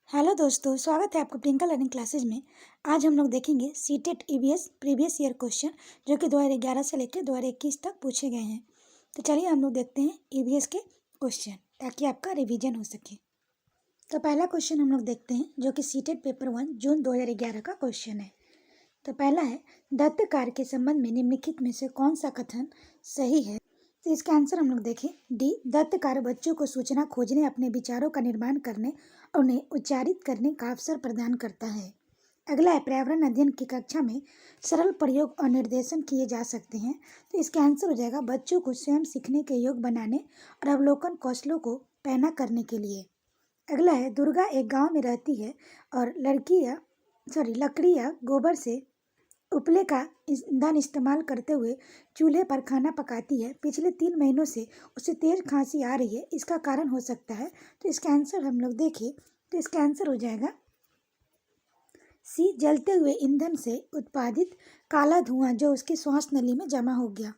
Hello दोस्तों, स्वागत है आपको प्रियंका लर्निंग क्लासेज में। आज हम लोग देखेंगे CTET EVS previous year question जो कि 2011 से लेकर 2021 तक पूछे गए हैं। तो चलिए हम लोग देखते हैं ईवीएस के क्वेश्चन ताकि आपका रिवीजन हो सके। तो पहला क्वेश्चन हम लोग देखते हैं जो कि सीटेट पेपर 1 जून 2011 का क्वेश्चन है। तो पहला है, दत्त कार्य के संबंध में निम्नलिखित में से कौन सा कथन सही है। तो इसका आंसर हम लोग देखें डी, दत्त कार्य बच्चों को सूचना खोजने, अपने विचारों का निर्माण करने और उन्हें उच्चारित करने का अवसर प्रदान करता है। अगला है, पर्यावरण अध्ययन की कक्षा में सरल प्रयोग और निर्देशन किए जा सकते हैं। तो इसका आंसर हो जाएगा बच्चों को स्वयं सीखने के योग बनाने और अवलोकन कौशलों को पैना करने के लिए। अगला है, दुर्गा एक गांव में रहती है और लकड़ी या गोबर से उपले का ईंधन इस्तेमाल करते हुए चूल्हे पर खाना पकाती है। पिछले 3 महीनों से उसे तेज खांसी आ रही है, इसका कारण हो सकता है। तो इसका आंसर हम लोग देखें तो इसका आंसर हो जाएगा सी, जलते हुए ईंधन से उत्पादित काला धुआं जो उसकी श्वास नली में जमा हो गया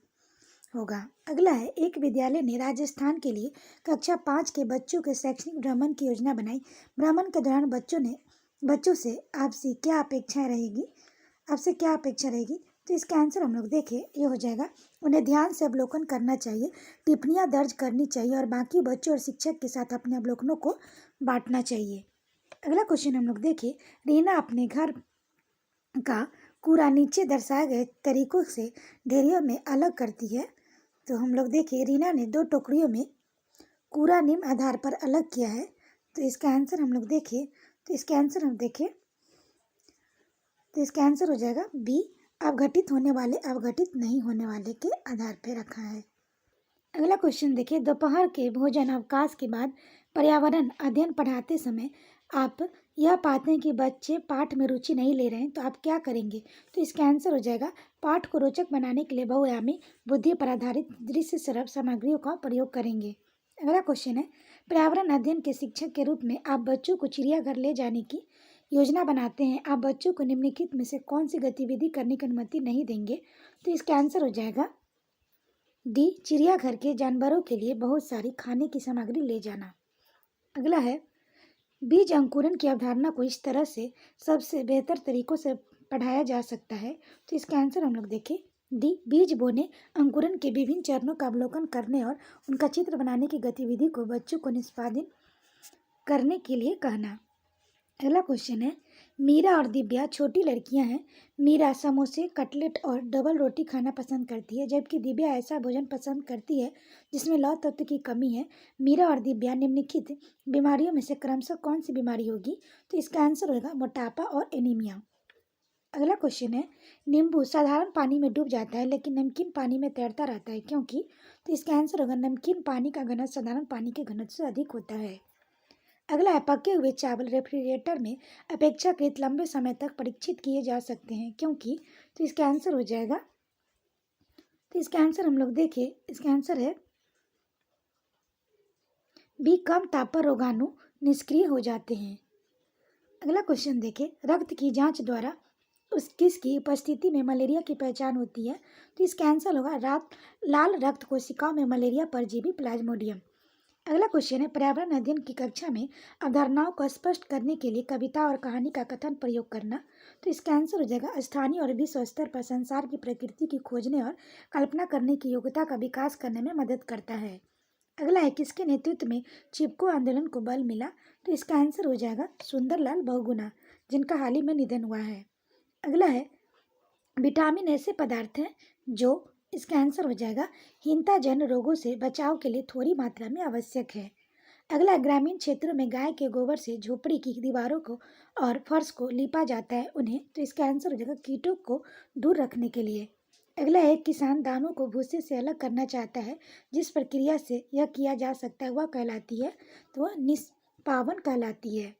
होगा। अगला है, एक विद्यालय ने राजस्थान के लिए कक्षा 5 के बच्चों के शैक्षणिक भ्रमण की योजना बनाई। भ्रमण के दौरान बच्चों से आपसे क्या अपेक्षा रहेगी। तो इसका आंसर हम लोग देखें, ये हो जाएगा उन्हें ध्यान से अवलोकन करना चाहिए, टिप्पणियां दर्ज करनी चाहिए और बाकी बच्चों और शिक्षक के साथ अपने अवलोकनों को बांटना चाहिए। अगला क्वेश्चन हम लोग देखें, रीना अपने घर का कूड़ा नीचे दर्शाए गए तरीकों से ढेरियों में अलग करती है। तो हम लोग देखें, रीना ने 2 टोकरियों में कूड़ा निम्न आधार पर अलग किया है। तो इसका आंसर हम लोग देखें तो इसका आंसर हो जाएगा बी, अवघटित होने वाले अवघटित नहीं होने वाले के आधार पर रखा है। अगला क्वेश्चन देखिए, दोपहर के भोजन अवकाश के बाद पर्यावरण अध्ययन पढ़ाते समय आप यह पाते हैं कि बच्चे पाठ में रुचि नहीं ले रहे हैं, तो आप क्या करेंगे। तो इसका आंसर हो जाएगा पाठ को रोचक बनाने के लिए बहुआयामी बुद्धि पर आधारित दृश्य सरल सामग्रियों का प्रयोग करेंगे। अगला क्वेश्चन है, पर्यावरण अध्ययन के शिक्षक के रूप में आप बच्चों को चिड़ियाघर ले जाने की योजना बनाते हैं। आप बच्चों को निम्नलिखित में से कौन सी गतिविधि करने की अनुमति नहीं देंगे। तो इसका आंसर हो जाएगा डी, चिड़ियाघर के जानवरों के लिए बहुत सारी खाने की सामग्री ले जाना। अगला है, बीज अंकुरण की अवधारणा को इस तरह से सबसे बेहतर तरीकों से पढ़ाया जा सकता है। तो इसका आंसर हम लोग देखें डी, बीज बोने, अंकुरण के विभिन्न चरणों का अवलोकन करने और उनका चित्र बनाने की गतिविधि को बच्चों को निष्पादित करने के लिए कहना। अगला क्वेश्चन है, मीरा और दिव्या छोटी लड़कियां हैं। मीरा समोसे, कटलेट और डबल रोटी खाना पसंद करती है, जबकि दिव्या ऐसा भोजन पसंद करती है जिसमें लौह तत्व की कमी है। मीरा और दिव्या निम्नलिखित बीमारियों में से क्रमशः कौन सी बीमारी होगी। तो इसका आंसर होगा मोटापा और एनीमिया। अगला क्वेश्चन है, नींबू साधारण पानी में डूब जाता है लेकिन नमकीन पानी में तैरता रहता है, क्योंकि। तो इसका आंसर होगा नमकीन पानी का घनत्व साधारण पानी के घनत्व से अधिक होता है। अगला है, पके हुए चावल रेफ्रिजरेटर में अपेक्षाकृत लंबे समय तक परीक्षित किए जा सकते हैं, क्योंकि। तो इसका आंसर हो जाएगा, तो इसका आंसर हम लोग देखें, इसका आंसर है बी, कम ताप पर रोगाणु निष्क्रिय हो जाते हैं। अगला क्वेश्चन देखें, रक्त की जांच द्वारा किसकी उपस्थिति में मलेरिया की पहचान होती है। तो इसका आंसर होगा लाल रक्त कोशिकाओं में मलेरिया परजीवी प्लाज्मोडियम। अगला क्वेश्चन है, पर्यावरण अध्ययन की कक्षा में अवधारणाओं को स्पष्ट करने के लिए कविता और कहानी का कथन प्रयोग करना। तो इसका आंसर हो जाएगा स्थानीय और विश्व स्तर पर संसार की प्रकृति की खोजने और कल्पना करने की योग्यता का विकास करने में मदद करता है। अगला है, किसके नेतृत्व में चिपको आंदोलन को बल मिला। तो इसका आंसर हो जाएगा सुंदरलाल बहुगुणा, जिनका हाल ही में निधन हुआ है। अगला है, विटामिन ऐसे पदार्थ हैं जो। इसका आंसर हो जाएगा हीनताजन्य रोगों से बचाव के लिए थोड़ी मात्रा में आवश्यक है। अगला, ग्रामीण क्षेत्रों में गाय के गोबर से झोपड़ी की दीवारों को और फर्श को लीपा जाता है उन्हें। तो इसका आंसर हो जाएगा कीटों को दूर रखने के लिए। अगला है, किसान दानों को भूसे से अलग करना चाहता है, जिस प्रक्रिया से यह किया जा सकता है वह कहलाती है, तो वह निष्पावन कहलाती है।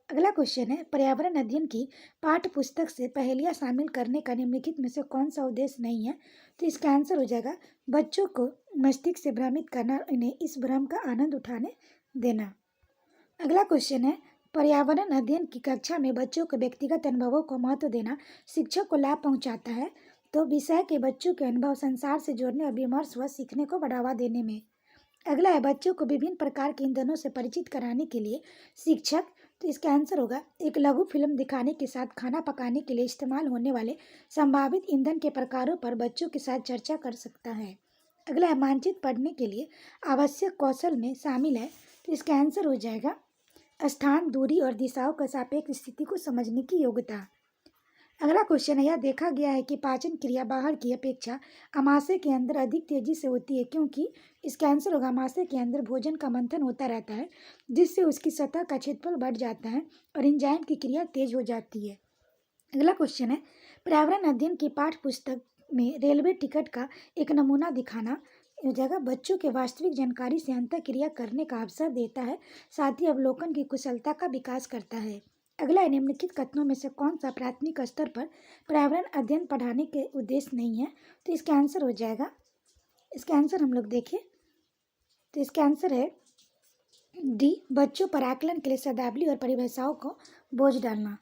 अगला क्वेश्चन है, पर्यावरण अध्ययन की पाठ्य पुस्तक से पहेलियां शामिल करने का निम्नलिखित में से कौन सा उद्देश्य नहीं है। तो इसका आंसर हो जाएगा बच्चों को मस्तिष्क से भ्रमित करना और इन्हें इस भ्रम का आनंद उठाने देना। अगला क्वेश्चन है, पर्यावरण अध्ययन की कक्षा में बच्चों के व्यक्तिगत अनुभवों को महत्व देना शिक्षक को लाभ पहुंचाता है। तो विषय के बच्चों के अनुभव संसार से जोड़ने और विमर्श व सीखने को बढ़ावा देने में। अगला है, बच्चों को विभिन्न प्रकार के ईंधनों से परिचित कराने के लिए शिक्षक तो इसका आंसर होगा एक लघु फिल्म दिखाने के साथ खाना पकाने के लिए इस्तेमाल होने वाले संभावित ईंधन के प्रकारों पर बच्चों के साथ चर्चा कर सकता है। अगला है मानचित्र पढ़ने के लिए आवश्यक कौशल में शामिल है। तो इसका आंसर हो जाएगा स्थान, दूरी और दिशाओं का सापेक्ष स्थिति को समझने की योग्यता। अगला क्वेश्चन है, यह देखा गया है कि पाचन क्रिया बाहर की अपेक्षा अमाशय के अंदर अधिक तेजी से होती है क्योंकि इसका आंसर होगा अमाशय के अंदर भोजन का मंथन होता रहता है जिससे उसकी सतह का क्षेत्रफल बढ़ जाता है और एंजाइम की क्रिया तेज हो जाती है। अगला क्वेश्चन है, पर्यावरण अध्ययन की पाठ्य पुस्तक में रेलवे टिकट का एक नमूना दिखाना जगह बच्चों के वास्तविक जानकारी से अंतः क्रिया करने का अवसर देता है, साथ ही अवलोकन की कुशलता का विकास करता है। अगला है, निम्नलिखित कथनों में से कौन सा प्राथमिक स्तर पर पर्यावरण अध्ययन पढ़ाने के उद्देश्य नहीं है। तो इसका आंसर हो जाएगा, इसका आंसर हम लोग देखें तो इसका आंसर है डी, बच्चों पर आकलन के लिए शब्दावली और परिभाषाओं को बोझ डालना।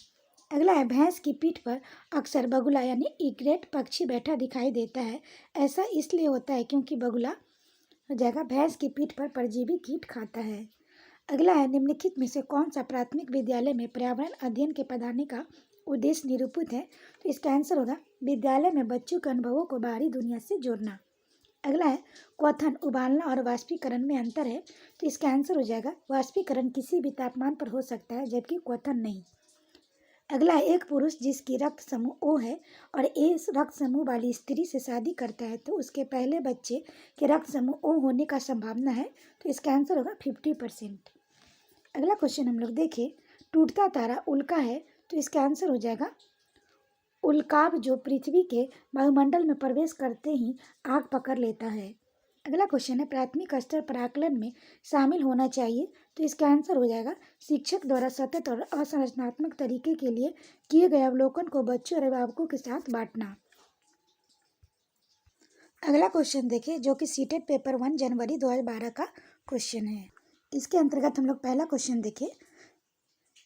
अगला है, भैंस की पीठ पर अक्सर बगुला यानी इग्रेट पक्षी बैठा दिखाई देता है। ऐसा इसलिए होता है क्योंकि बगुला हो जाएगा भैंस की पीठ पर परजीवी कीट खाता है। अगला है, निम्नलिखित में से कौन सा प्राथमिक विद्यालय में पर्यावरण अध्ययन के पढ़ाने का उद्देश्य निरूपित है। तो इसका आंसर होगा विद्यालय में बच्चों के अनुभवों को बाहरी दुनिया से जोड़ना। अगला है, क्वथन, उबालना और वाष्पीकरण में अंतर है। तो इसका आंसर हो जाएगा वाष्पीकरण किसी भी तापमान पर हो सकता है जबकि क्वथन नहीं। अगला है, एक पुरुष जिसकी रक्त समूह ओ है और ए रक्त समूह वाली स्त्री से शादी करता है तो उसके पहले बच्चे के रक्त समूह ओ होने का संभावना है। तो इसका आंसर होगा 50%। अगला क्वेश्चन हम लोग देखें, टूटता तारा उल्का है। तो इसका आंसर हो जाएगा उल्काब जो पृथ्वी के वायुमंडल में प्रवेश करते ही आग पकड़ लेता है। अगला क्वेश्चन है, प्राथमिक स्तर पर आकलन में शामिल होना चाहिए। तो इसका आंसर हो जाएगा शिक्षक द्वारा सतत और असंरचनात्मक तरीके के लिए किए गए अवलोकन को बच्चों और अभिभावकों के साथ बांटना। अगला क्वेश्चन देखिए जो कि सीटेट पेपर 1 जनवरी 2012 का क्वेश्चन है। इसके अंतर्गत हम लोग पहला क्वेश्चन देखें,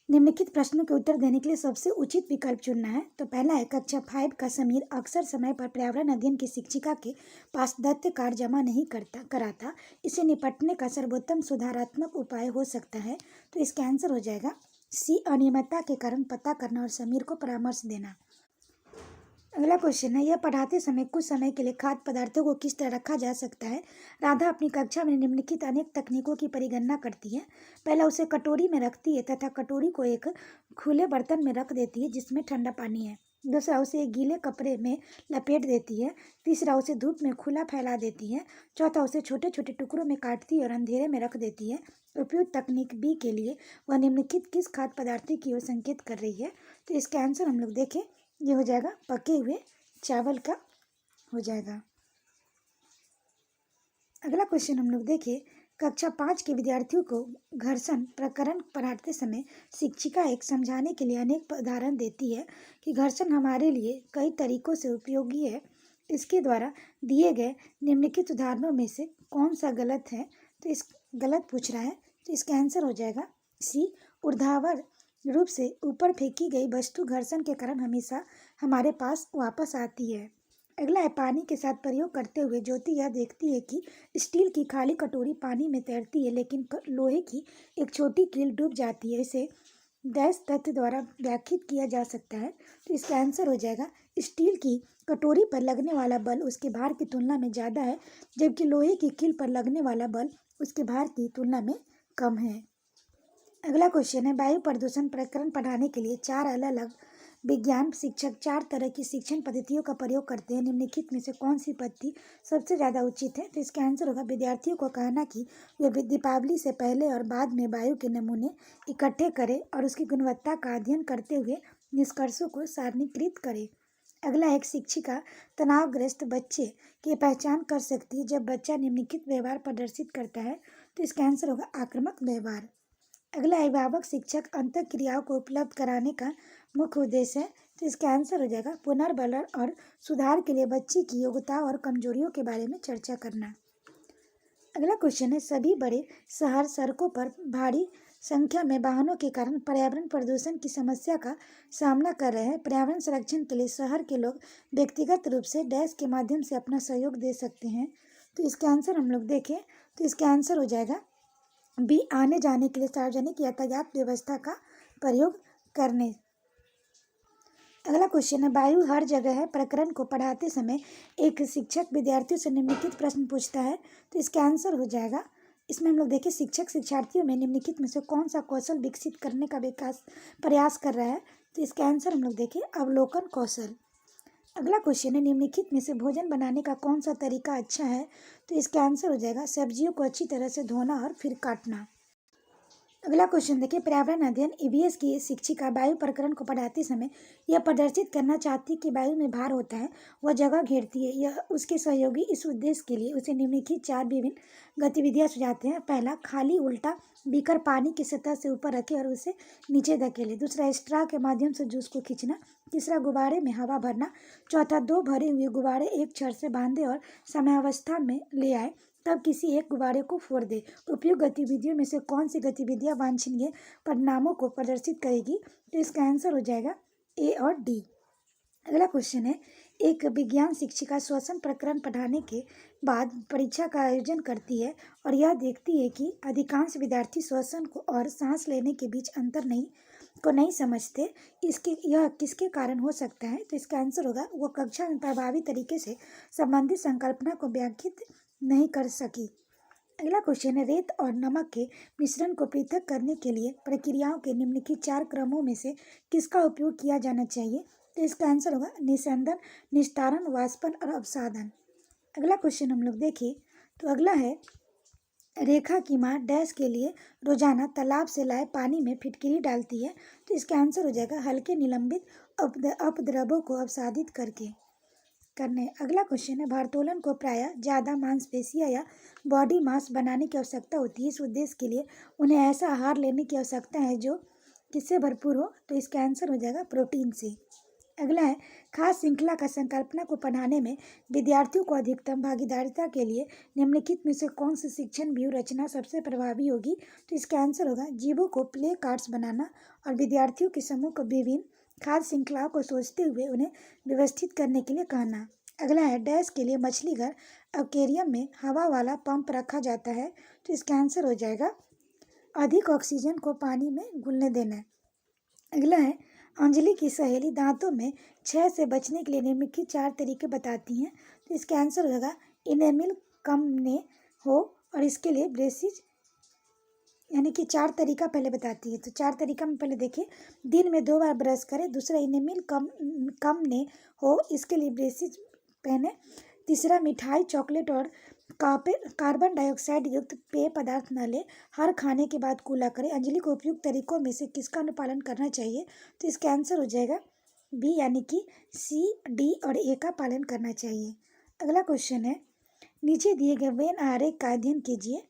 निम्नलिखित प्रश्नों के उत्तर देने के लिए सबसे उचित विकल्प चुनना है। तो पहला है, कक्षा 5 का समीर अक्सर समय पर पर्यावरण अध्ययन की शिक्षिका के पास दैत्य कार्य जमा नहीं कराता, इसे निपटने का सर्वोत्तम सुधारात्मक उपाय हो सकता है। तो इसका आंसर हो जाएगा सी, अनियमितता के कारण पता करना और समीर को परामर्श देना। अगला क्वेश्चन है, यह पढ़ाते समय कुछ समय के लिए खाद्य पदार्थों को किस तरह रखा जा सकता है। राधा अपनी कक्षा में निम्नलिखित अनेक तकनीकों की परिगणना करती है। पहला, उसे कटोरी में रखती है तथा कटोरी को एक खुले बर्तन में रख देती है जिसमें ठंडा पानी है। दूसरा, उसे एक गीले कपड़े में लपेट देती है। तीसरा, उसे धूप में खुला फैला देती है। चौथा, उसे छोटे छोटे टुकड़ों में काटती है और अंधेरे में रख देती है। उपयुक्त तकनीक बी के लिए वह निम्नलिखित किस खाद्य पदार्थ की ओर संकेत कर रही है। तो इसका आंसर हम लोग देखें, ये हो जाएगा पके हुए चावल का हो जाएगा। अगला क्वेश्चन हम लोग देखें, कक्षा 5 के विद्यार्थियों को घर्षण प्रकरण पढ़ाते समय शिक्षिका एक समझाने के लिए अनेक उदाहरण देती है कि घर्षण हमारे लिए कई तरीकों से उपयोगी है। इसके द्वारा दिए गए निम्नलिखित उदाहरणों में से कौन सा गलत है। तो इस गलत पूछ रहा है। तो इसका आंसर हो जाएगा सी, ऊर्ध्वाधर रूप से ऊपर फेंकी गई वस्तु घर्षण के कारण हमेशा हमारे पास वापस आती है। अगला है, पानी के साथ प्रयोग करते हुए ज्योति यह देखती है कि स्टील की खाली कटोरी पानी में तैरती है लेकिन लोहे की एक छोटी कील डूब जाती है। इसे डैश तथ्य द्वारा व्याख्यात किया जा सकता है। तो इसका आंसर हो जाएगा स्टील की कटोरी पर लगने वाला बल उसके भार की तुलना में ज़्यादा है जबकि लोहे की कील पर लगने वाला बल उसके भार की तुलना में कम है। अगला क्वेश्चन है, वायु प्रदूषण प्रकरण पढ़ाने के लिए 4 अलग अलग विज्ञान शिक्षक 4 तरह की शिक्षण पद्धतियों का प्रयोग करते हैं। निम्नलिखित में से कौन सी पद्धति सबसे ज़्यादा उचित है। तो इसका आंसर होगा विद्यार्थियों को कहना कि वे दीपावली से पहले और बाद में वायु के नमूने इकट्ठे करें और उसकी गुणवत्ता का अध्ययन करते हुए निष्कर्षों को सारणीकृत करें। अगला, एक शिक्षिका तनावग्रस्त बच्चे की पहचान कर सकती है जब बच्चा निम्नलिखित व्यवहार प्रदर्शित करता है। तो इसका आंसर होगा आक्रामक व्यवहार। अगला, अभिभावक शिक्षक अंतः क्रियाओं को उपलब्ध कराने का मुख्य उद्देश्य है। तो इसका आंसर हो जाएगा पुनर्बलन और सुधार के लिए बच्चे की योग्यताओं और कमजोरियों के बारे में चर्चा करना। अगला क्वेश्चन है, सभी बड़े शहर सड़कों पर भारी संख्या में वाहनों के कारण पर्यावरण प्रदूषण की समस्या का सामना कर रहे हैं। पर्यावरण संरक्षण के लिए शहर के लोग व्यक्तिगत रूप से डैश के माध्यम से अपना सहयोग दे सकते हैं। तो इसका आंसर हम लोग देखें तो इसका आंसर हो जाएगा बी, आने जाने के लिए सार्वजनिक यातायात व्यवस्था का प्रयोग करने। अगला क्वेश्चन है, वायु हर जगह है प्रकरण को पढ़ाते समय एक शिक्षक विद्यार्थियों से निम्नलिखित प्रश्न पूछता है, तो इसका आंसर हो जाएगा, इसमें हम लोग देखिए शिक्षक शिक्षार्थियों में निम्नलिखित में से कौन सा कौशल विकसित करने का विकास प्रयास कर रहा है, तो इसका आंसर हम लोग देखिए अवलोकन कौशल। अगला क्वेश्चन है, निम्नलिखित में से भोजन बनाने का कौन सा तरीका अच्छा है, तो इसका आंसर हो जाएगा सब्जियों को अच्छी तरह से धोना और फिर काटना। अगला क्वेश्चन देखिए, पर्यावरण अध्ययन ईवीएस की शिक्षिका वायु प्रकरण को पढ़ाते समय यह प्रदर्शित करना चाहती है कि वायु में भार होता है, वह जगह घेरती है। यह उसके सहयोगी इस उद्देश्य के लिए उसे निम्नलिखित 4 विभिन्न गतिविधियां सुझाते हैं। पहला, खाली उल्टा बीकर पानी की सतह से ऊपर रखे और उसे नीचे धकेले। दूसरा, स्ट्रा के माध्यम से जूस को खींचना। तीसरा, गुब्बारे में हवा भरना। चौथा, 2 भरे हुए गुब्बारे एक छड़ से बांधे और समयावस्था में ले आए, तब किसी एक गुब्बारे को फोड़ दे। उपयुक्त गतिविधियों में से कौन सी गतिविधियां वांछनीय परिणामों को प्रदर्शित करेगी, तो इसका आंसर हो जाएगा ए और डी। अगला क्वेश्चन है, एक विज्ञान शिक्षिका श्वसन प्रकरण पढ़ाने के बाद परीक्षा का आयोजन करती है और यह देखती है कि अधिकांश विद्यार्थी श्वसन को और सांस लेने के बीच अंतर नहीं समझते। यह किसके कारण हो सकता है, तो इसका आंसर होगा, वो कक्षा में प्रभावी तरीके से संबंधित संकल्पना को व्याख्यात नहीं कर सकी। अगला क्वेश्चन है, रेत और नमक के मिश्रण को पृथक करने के लिए प्रक्रियाओं के निम्नलिखित 4 क्रमों में से किसका उपयोग किया जाना चाहिए, तो इसका आंसर होगा निस्यंदन, निस्तारण, वाष्पन और अवसादन। अगला क्वेश्चन हम लोग देखें, तो अगला है, रेखा की माँ डैश के लिए रोजाना तालाब से लाए पानी में फिटकिरी डालती है, तो इसका आंसर हो जाएगा हल्के निलंबित अपद्रव्यों को अवसादित करने। अगला क्वेश्चन है, भारोत्तोलन को प्रायः ज़्यादा मांसपेशियां या बॉडी मास बनाने की आवश्यकता होती है। इस उद्देश्य के लिए उन्हें ऐसा आहार लेने की आवश्यकता है जो किससे भरपूर हो, तो इसका आंसर हो जाएगा प्रोटीन से। अगला है, खास श्रृंखला का संकल्पना को पढ़ाने में विद्यार्थियों को अधिकतम भागीदारिता के लिए निम्नलिखित में से कौन सी शिक्षण व्यू रचना सबसे प्रभावी होगी, तो इसका आंसर होगा जीवों को प्ले कार्ड्स बनाना और विद्यार्थियों के समूह को विभिन्न खाद्य श्रृंखलाओं को सोचते हुए उन्हें व्यवस्थित करने के लिए कहना। अगला है, डैश के लिए मछली घर एक्वेरियम में हवा वाला पंप रखा जाता है, तो इसका आंसर हो जाएगा अधिक ऑक्सीजन को पानी में घुलने देना। अगला है, अंजलि की सहेली दांतों में क्षय से बचने के लिए निम्नलिखित 4 तरीके बताती हैं, तो इसका आंसर होगा इनेमिल कम ने हो और इसके लिए ब्रेसिज, यानी कि 4 तरीका पहले बताती है। तो 4 तरीका में पहले देखिए, दिन में 2 बार ब्रश करें। दूसरा, इनेमिल कम ने हो, इसके लिए ब्रेसिज पहने। तीसरा, मिठाई, चॉकलेट और कार्बन डाइऑक्साइड युक्त पेय पदार्थ न ले। हर खाने के बाद कूला करें। अंजलि को उपयुक्त तरीकों में से किसका अनुपालन करना चाहिए, तो इसका आंसर हो जाएगा बी, यानी कि सी, डी और ए का पालन करना चाहिए। अगला क्वेश्चन है, नीचे दिए गए वेन आरेख का अध्ययन कीजिए।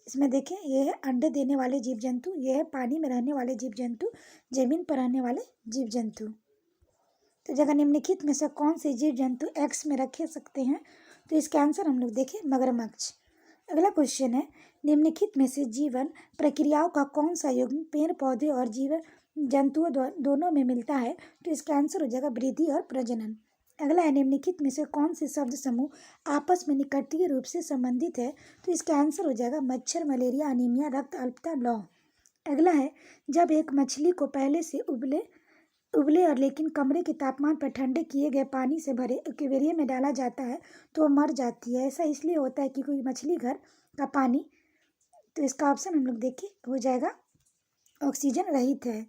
इसमें देखें, यह है अंडे देने वाले जीव जंतु, यह है पानी में रहने वाले जीव जंतु, जमीन पर रहने वाले जीव जंतु। तो जगह निम्नलिखित में से कौन से जीव जंतु एक्स में रखे सकते हैं, तो इसका आंसर हम लोग देखें मगरमच्छ। अगला क्वेश्चन है, निम्नलिखित में से जीवन प्रक्रियाओं का कौन सा युग्म पेड़ पौधे और जीव जंतुओं दोनों में मिलता है, तो इसका आंसर हो जाएगा वृद्धि और प्रजनन। अगला है, निम्नलिखित में से कौन से शब्द समूह आपस में निकटनीय रूप से संबंधित है, तो इसका आंसर हो जाएगा मच्छर, मलेरिया, अनीमिया, रक्त अल्पता, लौ। अगला है, जब एक मछली को पहले से उबले और लेकिन कमरे के तापमान पर ठंडे किए गए पानी से भरे एक्वेरियम में डाला जाता है तो वह मर जाती है। ऐसा इसलिए होता है कि कोई मछली घर का पानी, तो इसका ऑप्शन हम लोग देखिए हो जाएगा ऑक्सीजन रहित है।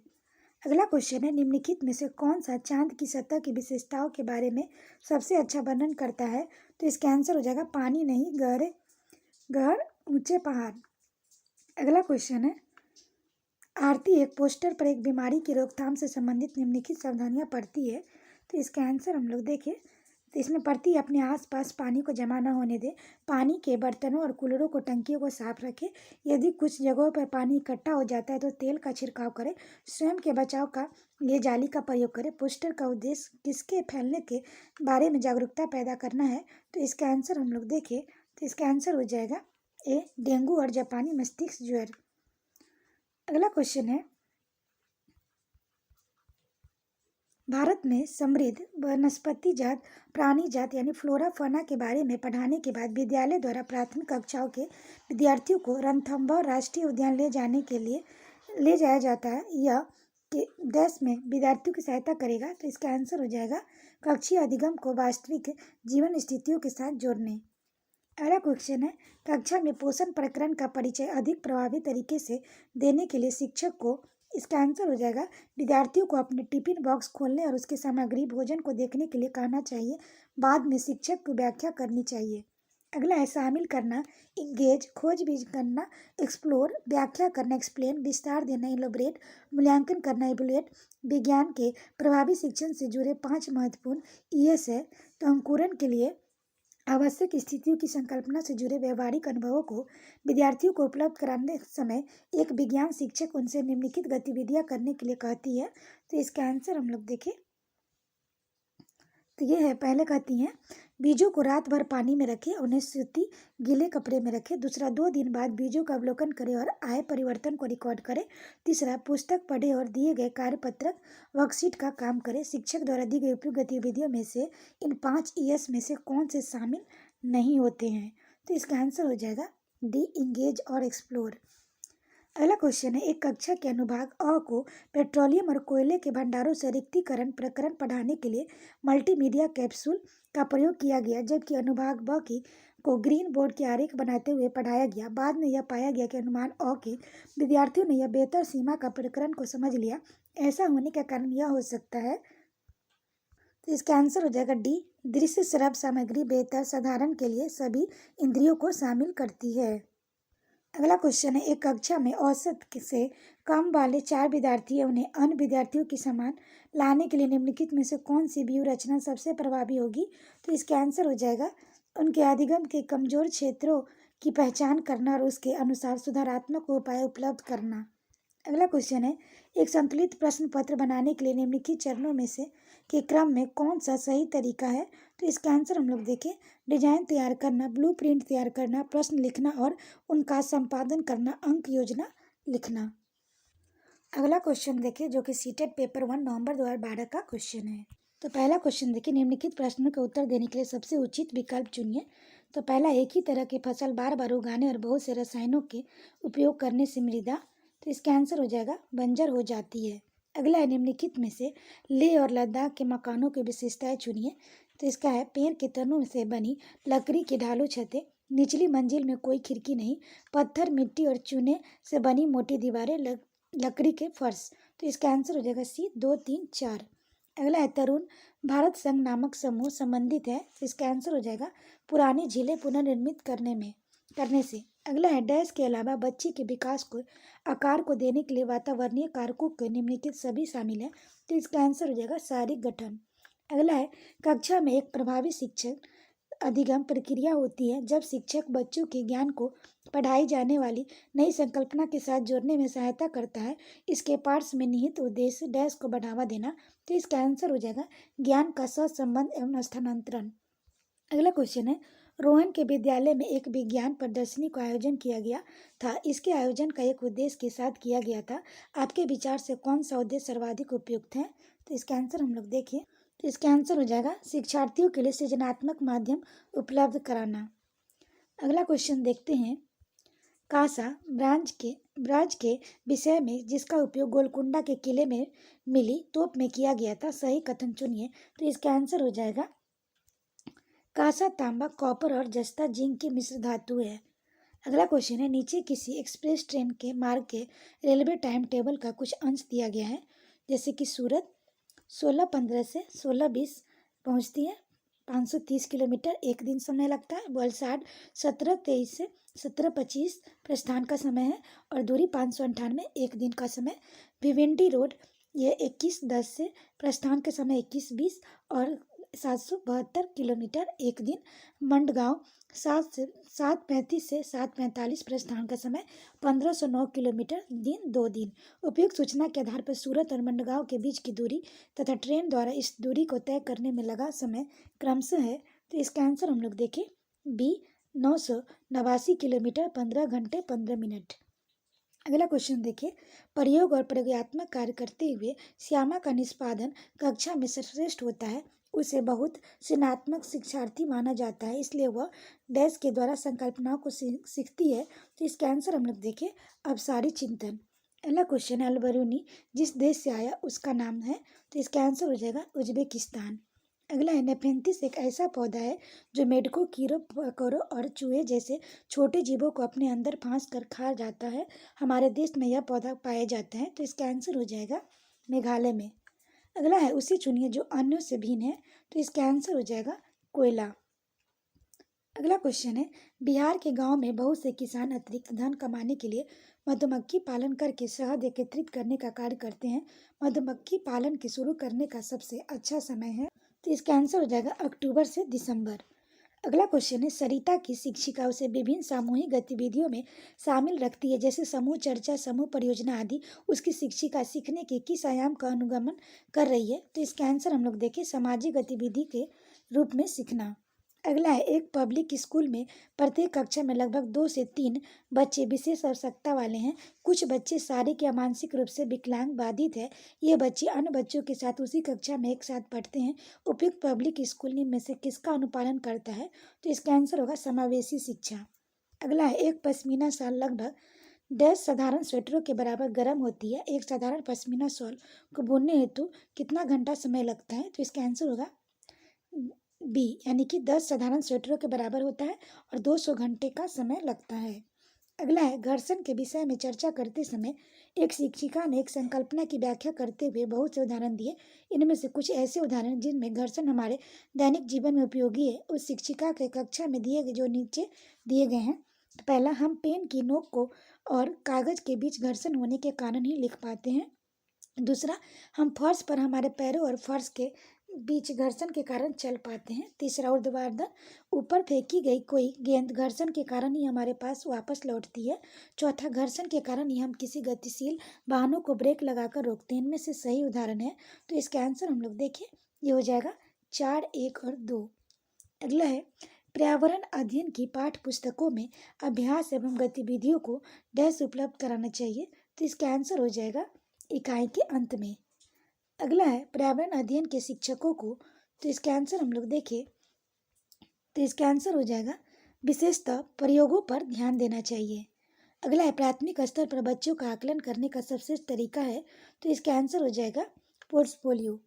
अगला क्वेश्चन है, निम्नलिखित में से कौन सा चांद की सतह की विशेषताओं के बारे में सबसे अच्छा वर्णन करता है, तो इसका आंसर हो जाएगा पानी नहीं, गहर ऊंचे पहाड़। अगला क्वेश्चन है, आरती एक पोस्टर पर एक बीमारी की रोकथाम से संबंधित निम्नलिखित सावधानियां पढ़ती है, तो इसका आंसर हम लोग देखें, तो इसमें पढ़ती है अपने आसपास पानी को जमा न होने दे, पानी के बर्तनों और कूलरों को टंकियों को साफ रखें, यदि कुछ जगहों पर पानी इकट्ठा हो जाता है तो तेल का छिड़काव करें, स्वयं के बचाव का लिए जाली का प्रयोग करें। पोस्टर का उद्देश्य किसके फैलने के बारे में जागरूकता पैदा करना है, तो इसका आंसर हम लोग देखें, तो इसका आंसर हो जाएगा ए, डेंगू और जापानी मस्तिष्क ज्वर। अगला क्वेश्चन है, भारत में समृद्ध वनस्पति जात प्राणी जात यानी फ्लोरा फौना के बारे में पढ़ाने के बाद विद्यालय द्वारा प्राथमिक कक्षाओं के विद्यार्थियों को रणथंभौर राष्ट्रीय उद्यान ले जाया जाता है। यह के डैश में विद्यार्थियों की सहायता करेगा। तो इसका आंसर हो जाएगा कक्षीय अधिगम को वास्तविक जीवन स्थितियों के साथ जोड़ने। अगला क्वेश्चन है, कक्षा में पोषण प्रकरण का परिचय अधिक प्रभावी तरीके से देने के लिए शिक्षक को, इसका आंसर हो जाएगा विद्यार्थियों को अपने टिफिन बॉक्स खोलने और उसकी सामग्री भोजन को देखने के लिए कहना चाहिए। बाद में शिक्षक को व्याख्या करनी चाहिए। अगला है शामिल करना, इंगेज, खोजबीन करना, एक्सप्लोर, व्याख्या करना, एक्सप्लेन, विस्तार देना, इलोबरेट, मूल्यांकन करना, इवोल्यूट। विज्ञान के प्रभावी शिक्षण से जुड़े 5 महत्वपूर्ण ईएस है। तो अंकुरण के लिए आवश्यक स्थितियों की संकल्पना से जुड़े व्यवहारिक अनुभवों को विद्यार्थियों को उपलब्ध कराने समय एक विज्ञान शिक्षक उनसे निम्नलिखित गतिविधियां करने के लिए कहती है। तो इसका आंसर हम लोग देखें तो ये है, पहले कहती हैं बीजों को रात भर पानी में रखें, उन्हें सूती गीले कपड़े में रखें। दूसरा, 2 दिन बाद बीजों का अवलोकन करें और आए परिवर्तन को रिकॉर्ड करें। तीसरा, पुस्तक पढ़ें और दिए गए कार्यपत्रक वर्कशीट का काम करें। शिक्षक द्वारा दी गई उपयुक्त गतिविधियों में से इन 5 ईएस में से कौन से शामिल नहीं होते हैं? तो इसका आंसर हो जाएगा डी, इंगेज और एक्सप्लोर। अगला क्वेश्चन है, एक कक्षा के अनुभाग अ को पेट्रोलियम और कोयले के भंडारों से रिक्तीकरण प्रकरण पढ़ाने के लिए मल्टीमीडिया कैप्सूल का प्रयोग किया गया, जबकि अनुभाग ब की को ग्रीन बोर्ड के आरेख बनाते हुए पढ़ाया गया। बाद में यह पाया गया कि अनुमान अ के विद्यार्थियों ने यह बेहतर सीमा का प्रकरण को समझ लिया। ऐसा होने का कारण यह हो सकता है। तो इसका आंसर हो जाएगा डी, दृश्य श्रव्य सामग्री बेहतर साधारण के लिए सभी इंद्रियों को शामिल करती है। अगला क्वेश्चन है, एक कक्षा में औसत से कम वाले 4 विद्यार्थी हैं, उन्हें अन्य विद्यार्थियों की समान लाने के लिए निम्नलिखित में से कौन सी व्यूह रचना सबसे प्रभावी होगी? तो इसका आंसर हो जाएगा उनके अधिगम के कमजोर क्षेत्रों की पहचान करना और उसके अनुसार सुधारात्मक उपाय उपलब्ध करना। अगला क्वेश्चन है, एक संतुलित प्रश्न पत्र बनाने के लिए निम्नलिखित चरणों में से के क्रम में कौन सा सही तरीका है? तो इसका आंसर हम लोग देखें, डिजाइन तैयार करना, ब्लूप्रिंट तैयार करना, प्रश्न लिखना और उनका संपादन करना, अंक योजना लिखना। अगला क्वेश्चन देखिए जो कि सीटेट पेपर 1 नवंबर 2012 का क्वेश्चन है। तो पहला क्वेश्चन देखिए, निम्नलिखित प्रश्नों का उत्तर देने के लिए सबसे उचित विकल्प चुनिए। तो पहला, एक ही तरह की फसल बार बार उगाने और बहुत से रसायनों के उपयोग करने से मृदा, तो इसका आंसर हो जाएगा बंजर हो जाती है। अगला है, निम्नलिखित में से लेह और लद्दाख के मकानों की विशेषताएं चुनिए। तो इसका है, पेड़ के तनों से बनी लकड़ी की ढालू छतें, निचली मंजिल में कोई खिड़की नहीं, पत्थर, मिट्टी और चूने से बनी मोटी दीवारें, लकड़ी के फर्श। तो इसका आंसर हो जाएगा सी, 2, 3, 4। अगला है, तरुण भारत संघ नामक समूह संबंधित है। तो इसका आंसर हो जाएगा पुरानी झीलें पुनर्निर्मित करने से। अगला है, डैश के अलावा बच्चे के विकास को आकार को देने के लिए वातावरणीय कारकों के निम्नलिखित सभी शामिल है। तो इसका आंसर हो जाएगा शारीरिक गठन। अगला है, कक्षा में एक प्रभावी शिक्षक अधिगम प्रक्रिया होती है जब शिक्षक बच्चों के ज्ञान को पढ़ाई जाने वाली नई संकल्पना के साथ जोड़ने में सहायता करता है। इसके पार्श्व में निहित उद्देश्य डैश को बढ़ावा देना। तो इसका आंसर हो जाएगा ज्ञान का सहसंबंध एवं स्थानांतरण। अगला क्वेश्चन है, रोहन के विद्यालय में एक विज्ञान प्रदर्शनी का आयोजन किया गया था। इसके आयोजन का एक उद्देश्य के साथ किया गया था। आपके विचार से कौन सा उद्देश्य सर्वाधिक उपयुक्त है? तो इसका आंसर हम लोग देखिए, तो इसका आंसर हो जाएगा शिक्षार्थियों के लिए सृजनात्मक माध्यम उपलब्ध कराना। अगला क्वेश्चन देखते हैं, कासा ब्राज के विषय में जिसका उपयोग गोलकुंडा के किले में मिली तोप में किया गया था, सही कथन चुनिए। तो इसका आंसर हो जाएगा कासा तांबा, कॉपर और जस्ता जिंक की मिश्र धातु है। अगला क्वेश्चन है, नीचे किसी एक्सप्रेस ट्रेन के मार्ग के रेलवे टाइम टेबल का कुछ अंश दिया गया है, जैसे कि सूरत 16:15 से 16:20 पहुंचती है, 530 किलोमीटर एक दिन समय लगता है। वलसाड 17:23 से 17:25 प्रस्थान का समय है और दूरी 598 एक दिन का समय। भिवंडी रोड ये 21:10 से प्रस्थान के समय 21:20 और 772 किलोमीटर एक दिन। मंडगांव 7:35 से 7:45 प्रस्थान का समय, 1509 किलोमीटर दिन 2 दिन। उपयुक्त सूचना के आधार पर सूरत और मंडगांव के बीच की दूरी तथा ट्रेन द्वारा इस दूरी को तय करने में लगा समय क्रमशः है। तो इसका आंसर हम लोग देखें बी, 989 किलोमीटर 15 घंटे 15 मिनट। अगला क्वेश्चन देखिए, प्रयोग और प्रयोगात्मक कार्य करते हुए श्यामा का निष्पादन कक्षा में सर्वश्रेष्ठ होता है। उसे बहुत सृजनात्मक शिक्षार्थी माना जाता है, इसलिए वह डैश के द्वारा संकल्पनाओं को सीखती है। तो इसका आंसर हम लोग देखें अवसारी चिंतन। अगला क्वेश्चन है अलबरूनी जिस देश से आया उसका नाम है, तो इसका आंसर हो जाएगा उज्बेकिस्तान। अगला है नेफेंथिस एक ऐसा पौधा है जो मेढकों, कीड़ों, मकोड़ों और चूहे जैसे छोटे जीवों को अपने अंदर फांस कर खा जाता है। हमारे देश में यह पौधा पाया जाता है, तो इसका आंसर हो जाएगा मेघालय में। अगला है उसे चुनिए जो अन्यों से भिन्न है, तो इसका आंसर हो जाएगा कोयला। अगला क्वेश्चन है बिहार के गांव में बहुत से किसान अतिरिक्त धन कमाने के लिए मधुमक्खी पालन करके शहद एकत्रित करने का कार्य करते हैं। मधुमक्खी पालन के शुरू करने का सबसे अच्छा समय है, तो इसका आंसर हो जाएगा अक्टूबर से दिसंबर। अगला क्वेश्चन है सरिता की शिक्षिका उसे विभिन्न सामूहिक गतिविधियों में शामिल रखती है, जैसे समूह चर्चा, समूह परियोजना आदि। उसकी शिक्षिका सीखने के किस आयाम का अनुगमन कर रही है, तो इसका आंसर हम लोग देखें सामाजिक गतिविधि के रूप में सीखना। अगला है एक पब्लिक स्कूल में प्रत्येक कक्षा में लगभग 2 से 3 बच्चे विशेष आवश्यकता वाले हैं। कुछ बच्चे शारीरिक या मानसिक रूप से विकलांग बाधित है। ये बच्चे अन्य बच्चों के साथ उसी कक्षा में एक साथ पढ़ते हैं। उपयुक्त पब्लिक स्कूल में से किसका अनुपालन करता है, तो इसका आंसर होगा समावेशी शिक्षा। अगला है एक पश्मीना शाल लगभग 10 साधारण स्वेटरों के बराबर गर्म होती है। एक साधारण पश्मीना शॉल को बुनने हेतु कितना घंटा समय लगता है, तो इसका आंसर होगा बी, यानी कि 10 साधारण स्वेटरों के बराबर होता है और 200 घंटे का समय लगता है। अगला है घर्षण के विषय में चर्चा करते समय एक शिक्षिका ने एक संकल्पना की व्याख्या करते हुए बहुत से उदाहरण दिए। इनमें से कुछ ऐसे उदाहरण जिनमें घर्षण हमारे दैनिक जीवन में उपयोगी है उस शिक्षिका के कक्षा में दिए गए जो नीचे दिए गए हैं। तो पहला, हम पेन की नोक को और कागज के बीच घर्षण होने के कारण ही लिख पाते हैं। दूसरा, हम फर्श पर हमारे पैरों और फर्श के बीच घर्षण के कारण चल पाते हैं। तीसरा, ऊर्ध्वाधर ऊपर फेंकी गई कोई गेंद घर्षण के कारण ही हमारे पास वापस लौटती है। चौथा, घर्षण के कारण ही हम किसी गतिशील वाहनों को ब्रेक लगाकर रोकते हैं। इनमें से सही उदाहरण है, तो इसका आंसर हम लोग देखें, ये हो जाएगा 4, 1 और 2। अगला है पर्यावरण अध्ययन की पाठ्य पुस्तकों में अभ्यास एवं गतिविधियों को डैश उपलब्ध कराना चाहिए, तो इसका आंसर हो जाएगा इकाई के अंत में। अगला है पर्यावरण अध्ययन के शिक्षकों को, तो इसका आंसर हम लोग देखें, तो इसका आंसर हो जाएगा विशेषतः प्रयोगों पर ध्यान देना चाहिए। अगला है प्राथमिक स्तर पर बच्चों का आकलन करने का सबसे तरीका है, तो इसका आंसर हो जाएगा पोर्टफोलियो।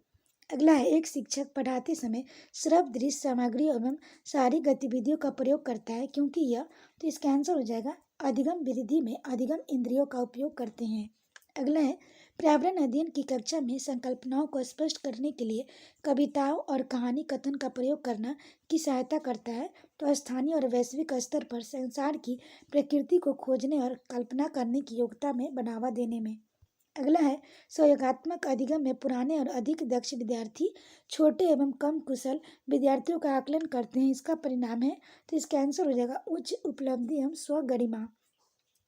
अगला है एक शिक्षक पढ़ाते समय श्रव्य दृश्य सामग्री एवं शारीरिक गतिविधियों का प्रयोग करता है क्योंकि यह, तो इसका आंसर हो जाएगा अधिगम वृद्धि में अधिगम इंद्रियों का उपयोग करते हैं। अगला है पर्यावरण अध्ययन की कक्षा में संकल्पनाओं को स्पष्ट करने के लिए कविताओं और कहानी कथन का प्रयोग करना की सहायता करता है, तो स्थानीय और वैश्विक स्तर पर संसार की प्रकृति को खोजने और कल्पना करने की योग्यता में बढ़ावा देने में। अगला है सहयोगात्मक अधिगम में पुराने और अधिक दक्ष विद्यार्थी छोटे एवं कम कुशल विद्यार्थियों का आकलन करते हैं। इसका परिणाम है, तो इसका आंसर हो जाएगा उच्च उपलब्धि एवं स्वगरिमा।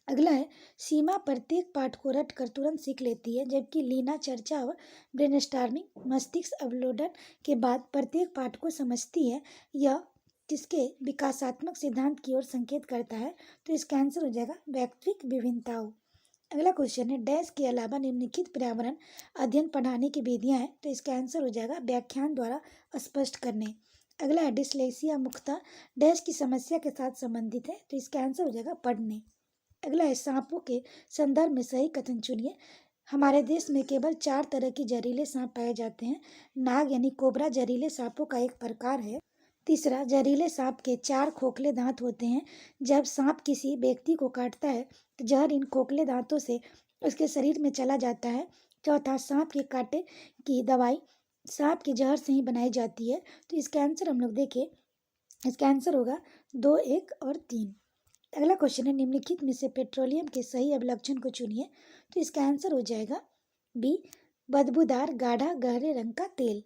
अगला है सीमा प्रत्येक पाठ को रट कर तुरंत सीख लेती है, जबकि लीना चर्चा और ब्रेनस्टॉर्मिंग मस्तिष्क अवलोकन के बाद प्रत्येक पाठ को समझती है। यह किसके विकासात्मक सिद्धांत की ओर संकेत करता है, तो इसका आंसर हो जाएगा वैयक्तिक विभिन्नताओं। अगला क्वेश्चन है डैश के अलावा निम्नलिखित पर्यावरण अध्ययन पढ़ाने की विधियां हैं, तो इसका आंसर हो जाएगा व्याख्यान द्वारा स्पष्ट करने। अगला है डिस्लेक्सिया मुख्यतः डैश की समस्या के साथ संबंधित है, तो इसका आंसर हो जाएगा पढ़ने। अगला है सांपों के संदर्भ में सही कथन चुनिए। हमारे देश में केवल 4 तरह के जहरीले सांप पाए जाते हैं। नाग यानी कोबरा जहरीले सांपों का एक प्रकार है। तीसरा, जहरीले सांप के 4 खोखले दांत होते हैं। जब सांप किसी व्यक्ति को काटता है तो जहर इन खोखले दांतों से उसके शरीर में चला जाता है। चौथा, सांप के काटे की दवाई सांप के जहर से ही बनाई जाती है, तो इसका आंसर हम लोग देखें, इसका आंसर होगा 2, 1 और 3। अगला क्वेश्चन है निम्नलिखित में से पेट्रोलियम के सही अभिलक्षण को चुनिए, तो इसका आंसर हो जाएगा बी, बदबूदार गाढ़ा गहरे रंग का तेल।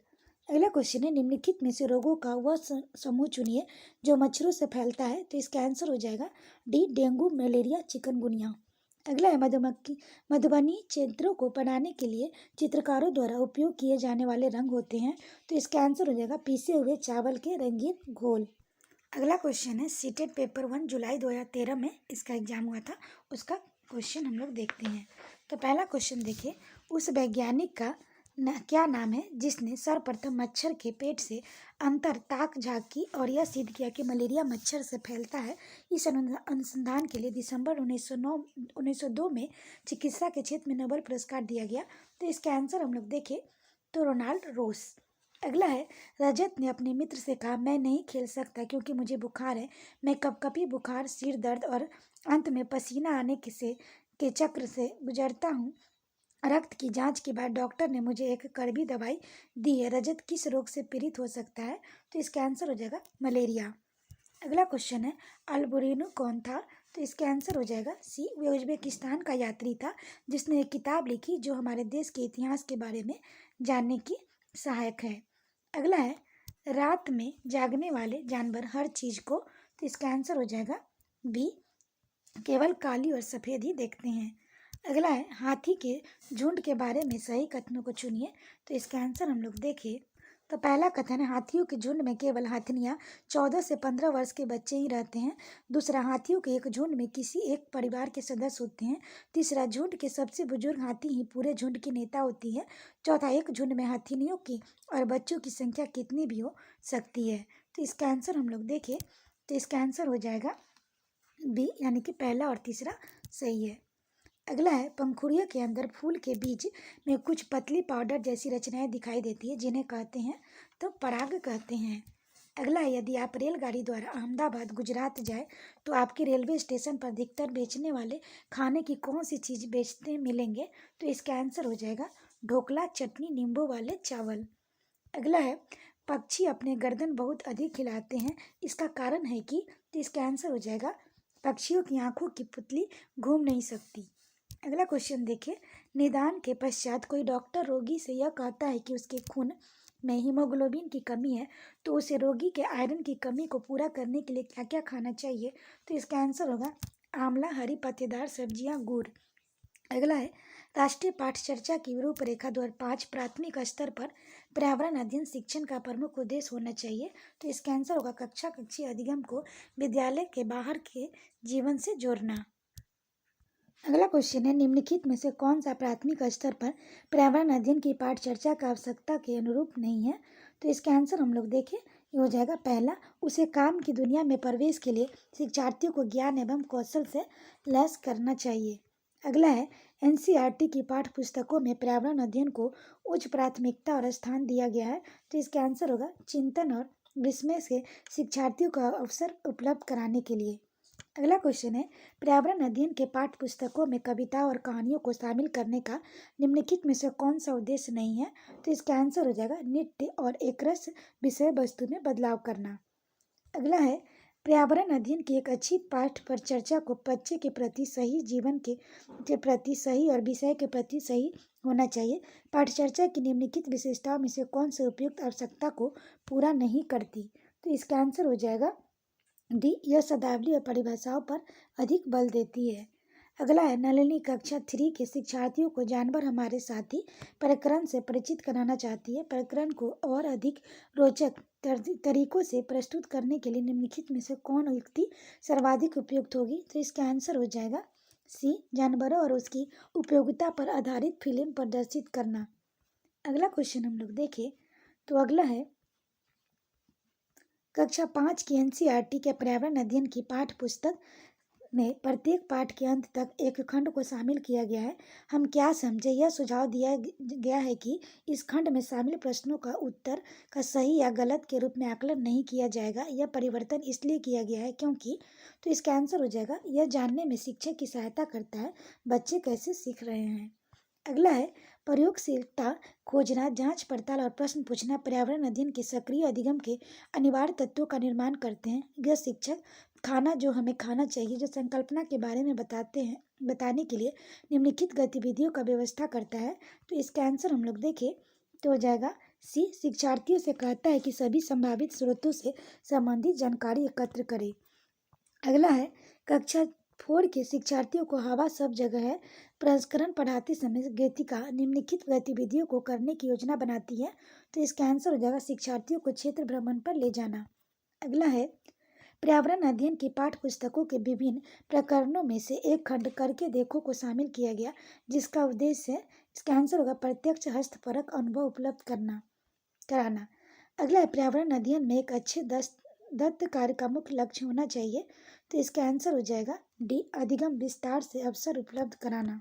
अगला क्वेश्चन है निम्नलिखित में से रोगों का वह समूह चुनिए जो मच्छरों से फैलता है, तो इसका आंसर हो जाएगा डी, डेंगू, मलेरिया, चिकनगुनिया। अगला है मधुबनी चित्रों को बनाने के लिए चित्रकारों द्वारा उपयोग किए जाने वाले रंग होते हैं, तो इसका आंसर हो जाएगा पीसे हुए चावल के रंगीन घोल। अगला क्वेश्चन है सीटेट पेपर 1 जुलाई 2013 में इसका एग्जाम हुआ था, उसका क्वेश्चन हम लोग देखते हैं। तो पहला क्वेश्चन देखिए, उस वैज्ञानिक का क्या नाम है जिसने सर्वप्रथम मच्छर के पेट से अंतर ताक झांकी और यह सिद्ध किया कि मलेरिया मच्छर से फैलता है। इस अनुसंधान के लिए दिसंबर 1902 में चिकित्सा के क्षेत्र में नोबेल पुरस्कार दिया गया। तो इसका आंसर हम लोग देखें तो रोनाल्ड रोस। अगला है, रजत ने अपने मित्र से कहा, मैं नहीं खेल सकता क्योंकि मुझे बुखार है। मैं कपकपी बुखार, सिर दर्द और अंत में पसीना आने के चक्र से गुजरता हूँ। रक्त की जांच के बाद डॉक्टर ने मुझे एक कड़वी दवाई दी है। रजत किस रोग से पीड़ित हो सकता है? तो इसका आंसर हो जाएगा मलेरिया। अगला क्वेश्चन है, अल्बुरिनो कौन था? तो इसका आंसर हो जाएगा सी, वे उज्बेकिस्तान का यात्री था जिसने एक किताब लिखी जो हमारे देश के इतिहास के बारे में जानने की सहायक है। अगला है, रात में जागने वाले जानवर हर चीज को, तो इसका आंसर हो जाएगा बी, केवल काली और सफेद ही देखते हैं। अगला है, हाथी के झुंड के बारे में सही कथनों को चुनिए। तो इसका आंसर हम लोग देखें तो पहला कथन है, हाथियों के झुंड में केवल हाथिनियाँ 14 से 15 वर्ष के बच्चे ही रहते हैं। दूसरा, हाथियों के एक झुंड में किसी एक परिवार के सदस्य होते हैं। तीसरा, झुंड के सबसे बुजुर्ग हाथी ही पूरे झुंड की नेता होती है। चौथा, एक झुंड में हाथिनियों की और बच्चों की संख्या कितनी भी हो सकती है। तो इसका आंसर हम लोग देखें तो इसका आंसर हो जाएगा बी, यानी कि पहला और तीसरा सही है। अगला है, पंखुड़ियों के अंदर फूल के बीज में कुछ पतली पाउडर जैसी रचनाएं दिखाई देती है जिन्हें कहते हैं, तो पराग कहते हैं। अगला है, यदि आप रेलगाड़ी द्वारा अहमदाबाद गुजरात जाए तो आपके रेलवे स्टेशन पर अधिकतर बेचने वाले खाने की कौन सी चीज़ बेचते मिलेंगे? तो इसका आंसर हो जाएगा ढोकला, चटनी, नींबू वाले चावल। अगला है, पक्षी अपने गर्दन बहुत अधिक हिलाते हैं, इसका कारण है कि? तो इसका आंसर हो जाएगा पक्षियों की आंखों की पुतली घूम नहीं सकती। अगला क्वेश्चन देखिए, निदान के पश्चात कोई डॉक्टर रोगी से यह कहता है कि उसके खून में हीमोग्लोबिन की कमी है, तो उसे रोगी के आयरन की कमी को पूरा करने के लिए क्या क्या खाना चाहिए? तो इसका आंसर होगा आंवला, हरी पत्तेदार सब्जियां, गुड़। अगला है, राष्ट्रीय पाठ चर्चा की रूपरेखा 2005 प्राथमिक स्तर पर पर्यावरण अध्ययन शिक्षण का प्रमुख उद्देश्य होना चाहिए। तो इसका आंसर होगा कक्षा कक्षीय अधिगम को विद्यालय के बाहर के जीवन से जोड़ना। अगला क्वेश्चन है, निम्नलिखित में से कौन सा प्राथमिक स्तर पर पर्यावरण अध्ययन की पाठ चर्चा का आवश्यकता के अनुरूप नहीं है? तो इसका आंसर हम लोग देखें, ये हो जाएगा पहला, उसे काम की दुनिया में प्रवेश के लिए शिक्षार्थियों को ज्ञान एवं कौशल से लैस करना चाहिए। अगला है, एनसीईआरटी की पाठ्य पुस्तकों में पर्यावरण अध्ययन को उच्च प्राथमिकता और स्थान दिया गया है। तो इसका आंसर होगा चिंतन और विस्मय से शिक्षार्थियों का अवसर उपलब्ध कराने के लिए। अगला क्वेश्चन है, पर्यावरण अध्ययन के पाठ्य पुस्तकों में कविता और कहानियों को शामिल करने का निम्नलिखित में से कौन सा उद्देश्य नहीं है? तो इसका आंसर हो जाएगा नृत्य और एकरस विषय वस्तु में बदलाव करना। अगला है, पर्यावरण अध्ययन की एक अच्छी पाठ पर चर्चा को बच्चे के प्रति सही, जीवन के प्रति सही और विषय के प्रति सही होना चाहिए। पाठचर्चा की निम्नलिखित विशेषताओं में से कौन से उपयुक्त आवश्यकता को पूरा नहीं करती? तो इसका आंसर हो जाएगा डी, यह शब्दावली और परिभाषाओं पर अधिक बल देती है। अगला है, नलिनी कक्षा 3 के शिक्षार्थियों को जानवर हमारे साथी प्रकरण से परिचित कराना चाहती है। प्रकरण को और अधिक रोचक तरीकों से प्रस्तुत करने के लिए निम्नलिखित में से कौन युक्ति सर्वाधिक उपयुक्त होगी? तो इसका आंसर हो जाएगा सी, जानवरों और उसकी उपयोगिता पर आधारित फिल्म प्रदर्शित करना। अगला क्वेश्चन हम लोग देखें तो अगला है, कक्षा 5 की एनसीईआरटी के पर्यावरण अध्ययन की पाठ्य पुस्तक में प्रत्येक पाठ के अंत तक एक खंड को शामिल किया गया है। हम क्या समझे? यह सुझाव दिया गया है कि इस खंड में शामिल प्रश्नों का उत्तर का सही या गलत के रूप में आकलन नहीं किया जाएगा। यह परिवर्तन इसलिए किया गया है क्योंकि, तो इसका आंसर हो जाएगा यह जानने में शिक्षक की सहायता करता है बच्चे कैसे सीख रहे हैं। अगला है, प्रयोगशीलता खोजना, जांच पड़ताल और प्रश्न पूछना पर्यावरण अध्ययन के सक्रिय अधिगम के अनिवार्य तत्वों का निर्माण करते हैं। यह शिक्षक खाना जो हमें खाना चाहिए जो संकल्पना के बारे में बताने के लिए निम्नलिखित गतिविधियों का व्यवस्था करता है। तो इसका आंसर हम लोग देखें तो हो जाएगा सी, शिक्षार्थियों से कहता है कि सभी संभावित स्रोतों से संबंधित जानकारी एकत्र करें। अगला है, कक्षा 4 के शिक्षार्थियों को हवा सब जगह है प्रसंस्करण पढ़ाते समय गीतिका निम्नलिखित गतिविधियों को करने की योजना बनाती है। तो इसका आंसर हो जाएगा शिक्षार्थियों को क्षेत्र भ्रमण पर ले जाना। अगला है, पर्यावरण अध्ययन की पाठ्य पुस्तकों के विभिन्न प्रकरणों में से एक खंड करके देखो को शामिल किया गया जिसका उद्देश्य है इसका आंसर होगा प्रत्यक्ष हस्तपरक अनुभव उपलब्ध कराना। अगला है पर्यावरण अध्ययन में एक अच्छे दत्त कार्य का मुख्य लक्ष्य होना चाहिए। तो इसका आंसर हो जाएगा डी, अधिगम विस्तार से अवसर उपलब्ध कराना।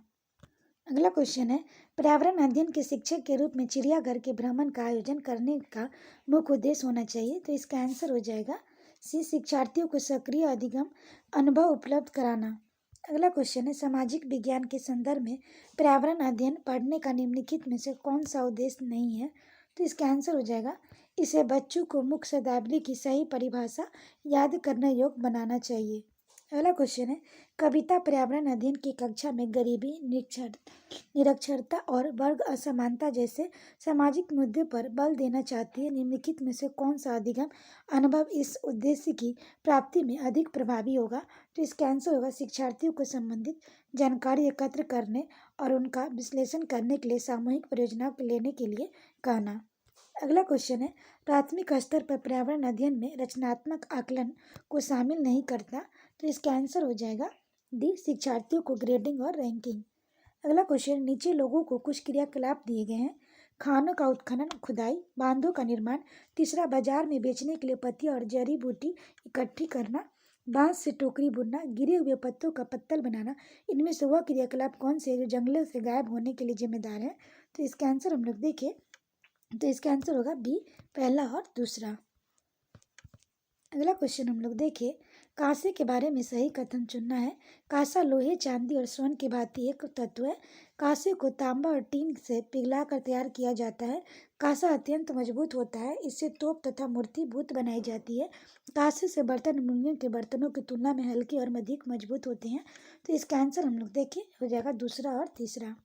अगला क्वेश्चन है पर्यावरण अध्ययन के शिक्षक के रूप में चिड़ियाघर के भ्रमण का आयोजन करने का मुख्य उद्देश्य होना चाहिए। तो इसका आंसर हो जाएगा सी, शिक्षार्थियों को सक्रिय अधिगम अनुभव उपलब्ध कराना। अगला क्वेश्चन है सामाजिक विज्ञान के संदर्भ में पर्यावरण अध्ययन पढ़ने का निम्नलिखित में से कौन सा उद्देश्य नहीं है। तो इसका आंसर हो जाएगा इसे बच्चों को मुख्य शब्दावली की सही परिभाषा याद करने योग्य बनाना चाहिए। अगला क्वेश्चन है कविता पर्यावरण अध्ययन की कक्षा में गरीबी, निरक्षरता और वर्ग असमानता जैसे सामाजिक मुद्दों पर बल देना चाहती है। निम्नलिखित में से कौन सा अधिगम अनुभव इस उद्देश्य की प्राप्ति में अधिक प्रभावी होगा। तो इसका आंसर होगा शिक्षार्थियों को संबंधित जानकारी एकत्र करने और उनका विश्लेषण करने के लिए सामूहिक परियोजनाओं को लेने के लिए कहना। अगला क्वेश्चन है प्राथमिक स्तर पर पर्यावरण अध्ययन में रचनात्मक आकलन को शामिल नहीं करता। तो इसका आंसर हो जाएगा डी, शिक्षार्थियों को ग्रेडिंग और रैंकिंग। अगला क्वेश्चन नीचे लोगों को कुछ क्रियाकलाप दिए गए हैं। खानों का उत्खनन, खुदाई, बांधों का निर्माण, तीसरा बाजार में बेचने के लिए पत्ती और जड़ी बूटी इकट्ठी करना, बांस से टोकरी बुनना, गिरे हुए पत्तों का पत्तल बनाना। इनमें से वह क्रियाकलाप कौन से जो जंगलों से गायब होने के लिए जिम्मेदार है। तो इसका आंसर हम लोग देखें तो इसका आंसर होगा बी, पहला और दूसरा। अगला क्वेश्चन हम लोग देखें कांसे के बारे में सही कथन चुनना है। कांसा लोहे, चांदी और स्वर्ण की भांति एक तत्व है। कांसे को तांबा और टीन से पिघलाकर तैयार किया जाता है। कांसा अत्यंत मजबूत होता है, इससे तोप तथा मूर्ति भूत बनाई जाती है। कांसे से बर्तन मुर्गियों के बर्तनों की तुलना में हल्के और अधिक मजबूत होते हैं। तो इसका आंसर हम लोग देखें हो जाएगा दूसरा और तीसरा।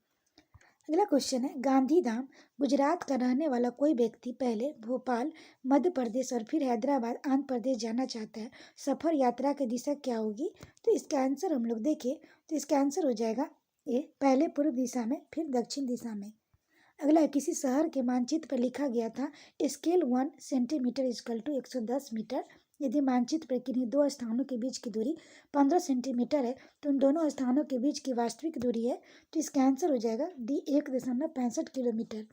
अगला क्वेश्चन है गांधीधाम गुजरात का रहने वाला कोई व्यक्ति पहले भोपाल, मध्य प्रदेश और फिर हैदराबाद, आंध्र प्रदेश जाना चाहता है। सफर यात्रा की दिशा क्या होगी। तो इसका आंसर हम लोग देखें तो इसका आंसर हो जाएगा ए, पहले पूर्व दिशा में फिर दक्षिण दिशा में। अगला है किसी शहर के मानचित्र पर लिखा गया था scale 1 centimetre equal to 110 metre. यदि मानचित्र पर किन्हीं दो स्थानों के बीच की दूरी 15 सेंटीमीटर है तो उन दोनों स्थानों के बीच की वास्तविक दूरी है। तो इसका आंसर हो जाएगा डी, 1.65 किलोमीटर।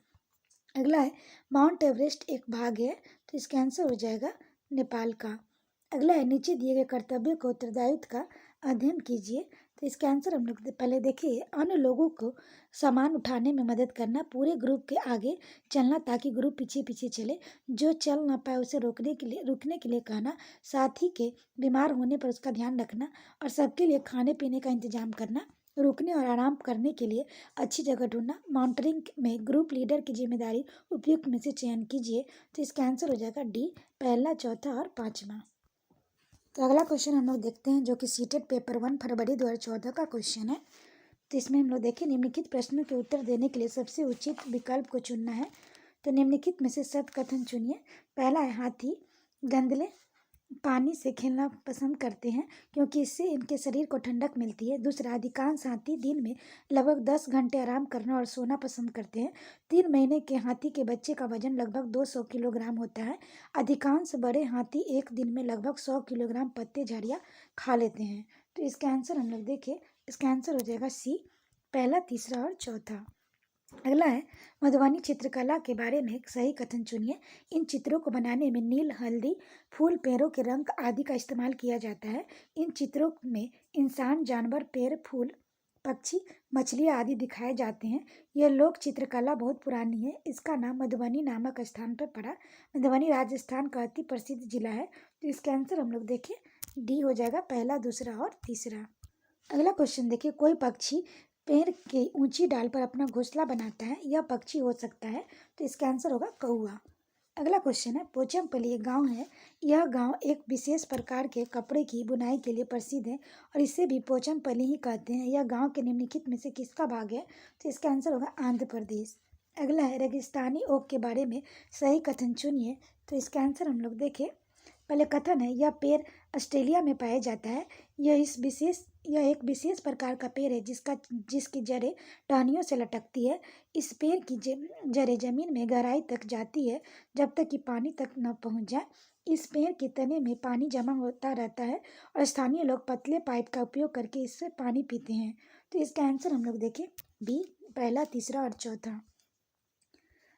अगला है माउंट एवरेस्ट एक भाग है। तो इसका आंसर हो जाएगा नेपाल का। अगला है नीचे दिए गए कर्तव्यों को उत्तरदायित्व का अध्ययन कीजिए। तो इसका आंसर हम लोग पहले देखिए अन्य लोगों को सामान उठाने में मदद करना, पूरे ग्रुप के आगे चलना ताकि ग्रुप पीछे पीछे चले, जो चल ना पाए उसे रुकने के लिए कहना, साथी के बीमार होने पर उसका ध्यान रखना और सबके लिए खाने पीने का इंतजाम करना, रुकने और आराम करने के लिए अच्छी जगह ढूंढना। मॉनिटरिंग में ग्रुप लीडर की जिम्मेदारी उपयुक्त में से चयन कीजिए। तो इसका आंसर हो जाएगा डी, पहला, चौथा और पांचवा। तो अगला क्वेश्चन हम लोग देखते हैं जो कि सीटेट पेपर 1 फरवरी 2014 का क्वेश्चन है। तो इसमें हम लोग देखें निम्नलिखित प्रश्नों के उत्तर देने के लिए सबसे उचित विकल्प को चुनना है। तो निम्नलिखित में से सत्य कथन चुनिए। पहला है हाथी गंदले पानी से खेलना पसंद करते हैं क्योंकि इससे इनके शरीर को ठंडक मिलती है। दूसरा, अधिकांश हाथी दिन में लगभग 10 घंटे आराम करना और सोना पसंद करते हैं। 3 महीने के हाथी के बच्चे का वजन लगभग 200 किलोग्राम होता है। अधिकांश बड़े हाथी एक दिन में लगभग 100 किलोग्राम पत्ते झाड़ियाँ खा लेते हैं। तो इसका आंसर हम लोग देखें, इसका आंसर हो जाएगा सी, पहला, तीसरा और चौथा। अगला है मधुबनी चित्रकला के बारे में एक सही कथन चुनिए। इन चित्रों को बनाने में नील, हल्दी, फूल, पेड़ों के रंग आदि का इस्तेमाल किया जाता है। इन चित्रों में इंसान, जानवर, पेड़, फूल, पक्षी, मछलियाँ आदि दिखाए जाते हैं। यह लोक चित्रकला बहुत पुरानी है। इसका नाम मधुबनी नामक स्थान पर पड़ा। मधुबनी राजस्थान का अति प्रसिद्ध जिला है। तो इसका आंसर हम लोग देखें डी हो जाएगा, पहला, दूसरा और तीसरा। अगला क्वेश्चन देखिए कोई पक्षी पेड़ के ऊंची डाल पर अपना घोंसला बनाता है, यह पक्षी हो सकता है। तो इसका आंसर होगा कौआ। अगला क्वेश्चन है पोचमपल्ली एक गांव है। यह गांव एक विशेष प्रकार के कपड़े की बुनाई के लिए प्रसिद्ध है और इसे भी पोचमपल्ली ही कहते हैं। यह गांव के निम्नलिखित में से किसका भाग है। तो इसका आंसर होगा आंध्र प्रदेश। अगला है रेगिस्तानी ओक के बारे में सही कथन चुनिए। तो इसका आंसर हम लोग देखें, पहले कथन है यह पेड़ ऑस्ट्रेलिया में पाया जाता है। यह एक विशेष प्रकार का पेड़ है जिसकी जड़ें टहनियों से लटकती है। इस पेड़ की जड़ें जमीन में गहराई तक जाती है जब तक कि पानी तक न पहुंच जाए। इस पेड़ के तने में पानी जमा होता रहता है और स्थानीय लोग पतले पाइप का उपयोग करके इससे पानी पीते हैं। तो इसका आंसर हम लोग देखें बी, पहला, तीसरा और चौथा।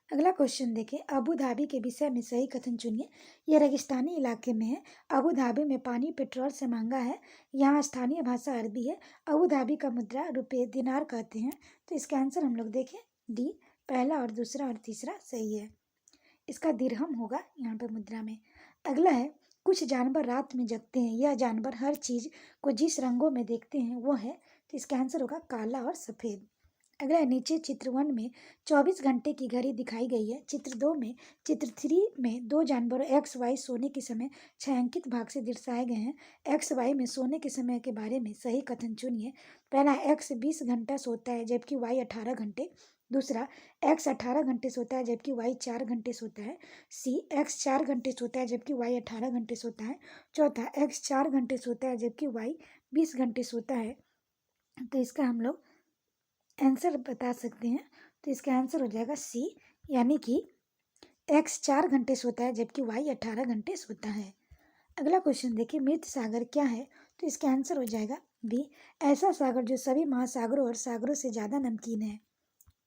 अगला क्वेश्चन देखें, अबू धाबी के विषय में सही कथन चुनिए। यह रेगिस्तानी इलाके में है। अबू धाबी में पानी पेट्रोल से महंगा है। यहाँ स्थानीय भाषा अरबी है। अबू धाबी का मुद्रा रुपये दिनार कहते हैं। तो इसका आंसर हम लोग देखें डी, पहला और दूसरा और तीसरा सही है। इसका दिरहम होगा यहाँ पे मुद्रा में। अगला है, कुछ जानवर रात में जगते हैं। यह जानवर हर चीज को जिस रंगों में देखते हैं वो है। तो इसका आंसर होगा काला और सफेद। अगला है, नीचे चित्र 1 में 24 घंटे की घड़ी दिखाई गई है। चित्र 2 में, चित्र 3 में दो जानवरों एक्स वाई सोने के समय छायांकित भाग से दर्शाए गए हैं। एक्स वाई में सोने के समय के बारे में सही कथन चुनिए। पहला, एक्स 20 घंटा सोता है जबकि वाई 18 घंटे। दूसरा, एक्स 18 घंटे सोता है जबकि वाई 4 घंटे सोता है। सी, एक्स 4 घंटे सोता है जबकि वाई 18 घंटे सोता है। चौथा, एक्स 4 घंटे सोता है जबकि वाई 20 घंटे सोता है। तो इसका हम लोग आंसर बता सकते हैं। तो इसका आंसर हो जाएगा सी, यानी कि एक्स 4 घंटे सोता है जबकि वाई 18 घंटे सोता है। अगला क्वेश्चन देखिए, मृत सागर क्या है। तो इसका आंसर हो जाएगा बी, ऐसा सागर जो सभी महासागरों और सागरों से ज़्यादा नमकीन है।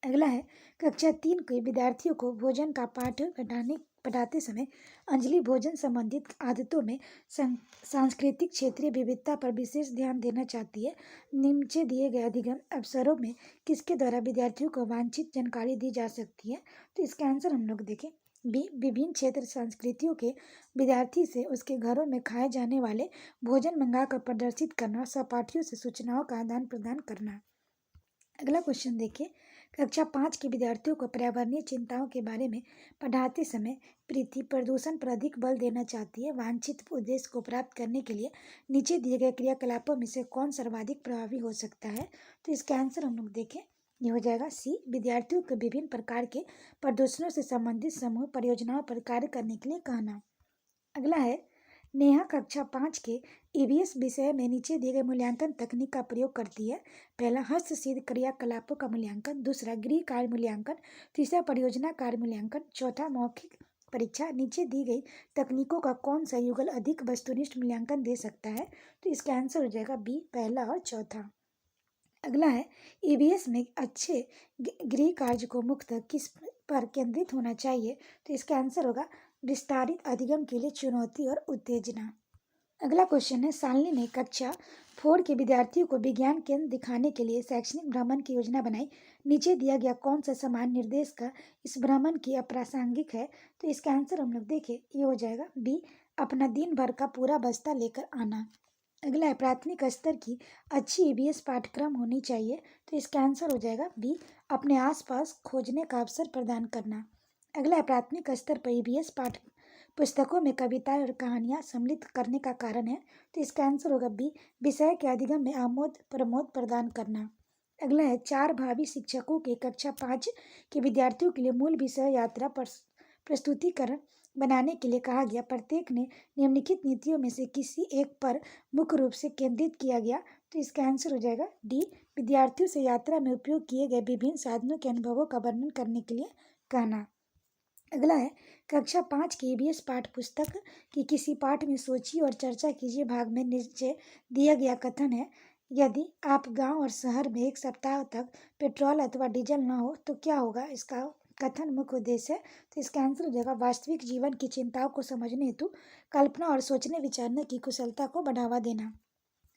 अगला है, कक्षा 3 के विद्यार्थियों को भोजन का पाठ पढ़ाते समय अंजलि भोजन संबंधित आदतों में सांस्कृतिक क्षेत्रीय विविधता पर विशेष ध्यान देना चाहती है। नीचे दिए गए अधिगम अवसरों में किसके द्वारा विद्यार्थियों को वांछित जानकारी दी जा सकती है। तो इसका आंसर हम लोग देखें बी, विभिन्न क्षेत्र संस्कृतियों के विद्यार्थी से उसके घरों में खाए जाने वाले भोजन मंगाकर प्रदर्शित करना, सहपाठियों से सूचनाओं का आदान प्रदान करना। अगला क्वेश्चन देखिए, कक्षा 5 के विद्यार्थियों को पर्यावरणीय चिंताओं के बारे में पढ़ाते समय पृथ्वी प्रदूषण पर अधिक बल देना चाहती है। वांछित उद्देश्य को प्राप्त करने के लिए नीचे दिए गए क्रियाकलापों में से कौन सर्वाधिक प्रभावी हो सकता है। तो इसका आंसर हम लोग देखें, ये हो जाएगा सी, विद्यार्थियों को विभिन्न प्रकार के प्रदूषणों से संबंधित समूह परियोजनाओं पर कार्य करने के लिए कहना। अगला है, नेहा कक्षा 5 के ईवीएस विषय में नीचे दिए गए मूल्यांकन तकनीक का प्रयोग करती है। पहला, हस्तसिद्ध क्रियाकलापों का मूल्यांकन। दूसरा, गृह कार्य मूल्यांकन। तीसरा, परियोजना कार्य मूल्यांकन। चौथा, मौखिक परीक्षा। नीचे दी गई तकनीकों का कौन सा युगल अधिक वस्तुनिष्ठ मूल्यांकन दे सकता है। तो इसका आंसर हो जाएगा बी, पहला और चौथा। अगला है, ईवीएस में अच्छे गृह कार्य को मुख्यतः किस पर केंद्रित होना चाहिए। तो इसका आंसर होगा विस्तारित अधिगम के लिए चुनौती और उत्तेजना। अगला क्वेश्चन है, शालिनी ने कक्षा 4 के विद्यार्थियों को विज्ञान केंद्र दिखाने के लिए शैक्षणिक भ्रमण की योजना बनाई। नीचे दिया गया कौन सा सामान्य निर्देश का इस भ्रमण की अप्रासंगिक है। तो इसका आंसर हम लोग देखें, ये हो जाएगा बी, अपना दिन भर का पूरा बस्ता लेकर आना। अगला है, प्राथमिक स्तर की अच्छी ईवीएस पाठ्यक्रम होनी चाहिए। तो इसका आंसर हो जाएगा बी, अपने आसपास खोजने का अवसर प्रदान करना। अगला है, प्राथमिक स्तर पर ईवीएस पाठ पुस्तकों में कविताएं और कहानियां सम्मिलित करने का कारण है। तो इसका आंसर होगा बी, विषय के अधिगम में आमोद प्रमोद प्रदान करना। अगला है, 4 भावी शिक्षकों के कक्षा 5 के विद्यार्थियों के लिए मूल विषय यात्रा प्रस्तुतिकरण बनाने के लिए कहा गया। प्रत्येक ने निम्नलिखित नीतियों में से किसी एक पर मुख्य रूप से केंद्रित किया गया। तो इसका आंसर हो जाएगा डी, विद्यार्थियों से यात्रा में उपयोग किए गए विभिन्न साधनों के अनुभवों का वर्णन करने के लिए कहना। अगला है, कक्षा 5 की ईवीएस पाठ्य पुस्तक की किसी पाठ में सोचिए और चर्चा कीजिए भाग में नीचे दिया गया कथन है, यदि आप गांव और शहर में एक सप्ताह तक पेट्रोल अथवा डीजल न हो तो क्या होगा। इसका कथन मुख्य उद्देश्य है। तो इसका आंसर हो जाएगा वास्तविक जीवन की चिंताओं को समझने हेतु कल्पना और सोचने विचारने की कुशलता को बढ़ावा देना।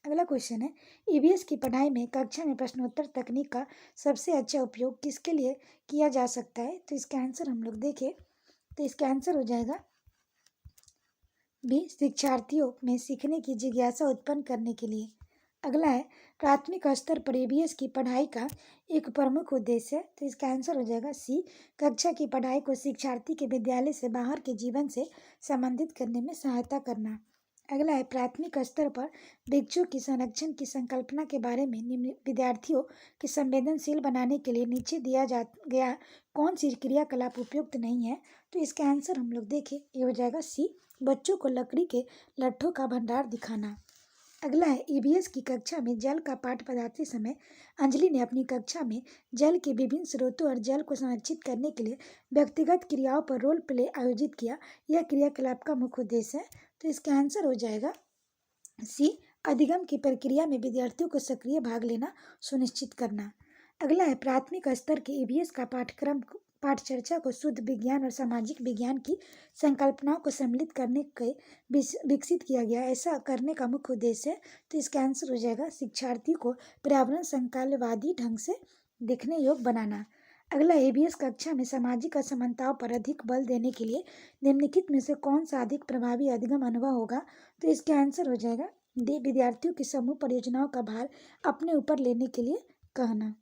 अगला क्वेश्चन है, ईवीएस की पढ़ाई में कक्षा में प्रश्नोत्तर तकनीक का सबसे अच्छा उपयोग किसके लिए किया जा सकता है। तो इसका आंसर हम लोग देखें, तो इसका आंसर हो जाएगा बी, शिक्षार्थियों में सीखने की जिज्ञासा उत्पन्न करने के लिए। अगला है, प्राथमिक स्तर पर ईवीएस की पढ़ाई का एक प्रमुख उद्देश्य है। तो इसका आंसर हो जाएगा सी, कक्षा की पढ़ाई को शिक्षार्थी के विद्यालय से बाहर के जीवन से संबंधित करने में सहायता करना। अगला है, प्राथमिक स्तर पर वृक्षों की संरक्षण की संकल्पना के बारे में विद्यार्थियों के संवेदनशील बनाने के लिए नीचे दिया जा गया कौन सी क्रियाकलाप उपयुक्त नहीं है। तो इसका आंसर हम लोग देखें, ये हो जाएगा सी, बच्चों को लकड़ी के लट्ठों का भंडार दिखाना। अगला है, ईवीएस की कक्षा में जल का पाठ पढ़ाते समय अंजलि ने अपनी कक्षा में जल के विभिन्न स्रोतों और जल को संरक्षित करने के लिए व्यक्तिगत क्रियाओं पर रोल प्ले आयोजित किया। यह क्रियाकलाप का मुख्य उद्देश्य है। तो इसका आंसर हो जाएगा सी, अधिगम की प्रक्रिया में विद्यार्थियों को सक्रिय भाग लेना सुनिश्चित करना। अगला है प्राथमिक स्तर के ईवीएस का पाठचर्चा को शुद्ध विज्ञान और सामाजिक विज्ञान की संकल्पनाओं को सम्मिलित करने के विकसित किया गया। ऐसा करने का मुख्य उद्देश्य है, तो इसका आंसर हो जाएगा शिक्षार्थी को पर्यावरण संकालवादी ढंग से देखने योग्य बनाना। अगला ईवीएस कक्षा में सामाजिक असमानताओं पर अधिक बल देने के लिए निम्नलिखित में से कौन सा अधिक प्रभावी अधिगम अनुभव होगा, तो इसका आंसर हो जाएगा डी विद्यार्थियों की समूह परियोजनाओं का भार अपने ऊपर लेने के लिए कहना।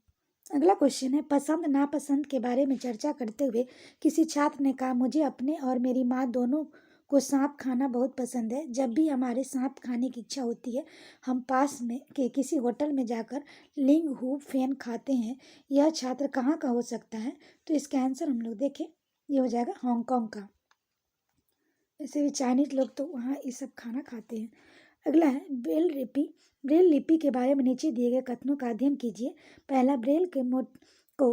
अगला क्वेश्चन है पसंद नापसंद के बारे में चर्चा करते हुए किसी छात्र ने कहा, मुझे अपने और मेरी माँ दोनों को सांप खाना बहुत पसंद है। जब भी हमारे सांप खाने की इच्छा होती है हम पास में के किसी होटल में जाकर लिंग हू फेन खाते हैं। यह छात्र कहाँ का हो सकता है, तो इसका आंसर हम लोग देखें, ये हो जाएगा हांगकांग का। ऐसे भी चाइनीज लोग तो वहाँ ये सब खाना खाते हैं। अगला है ब्रेल लिपि के बारे में नीचे दिए गए कथनों का अध्ययन कीजिए। पहला, ब्रेल के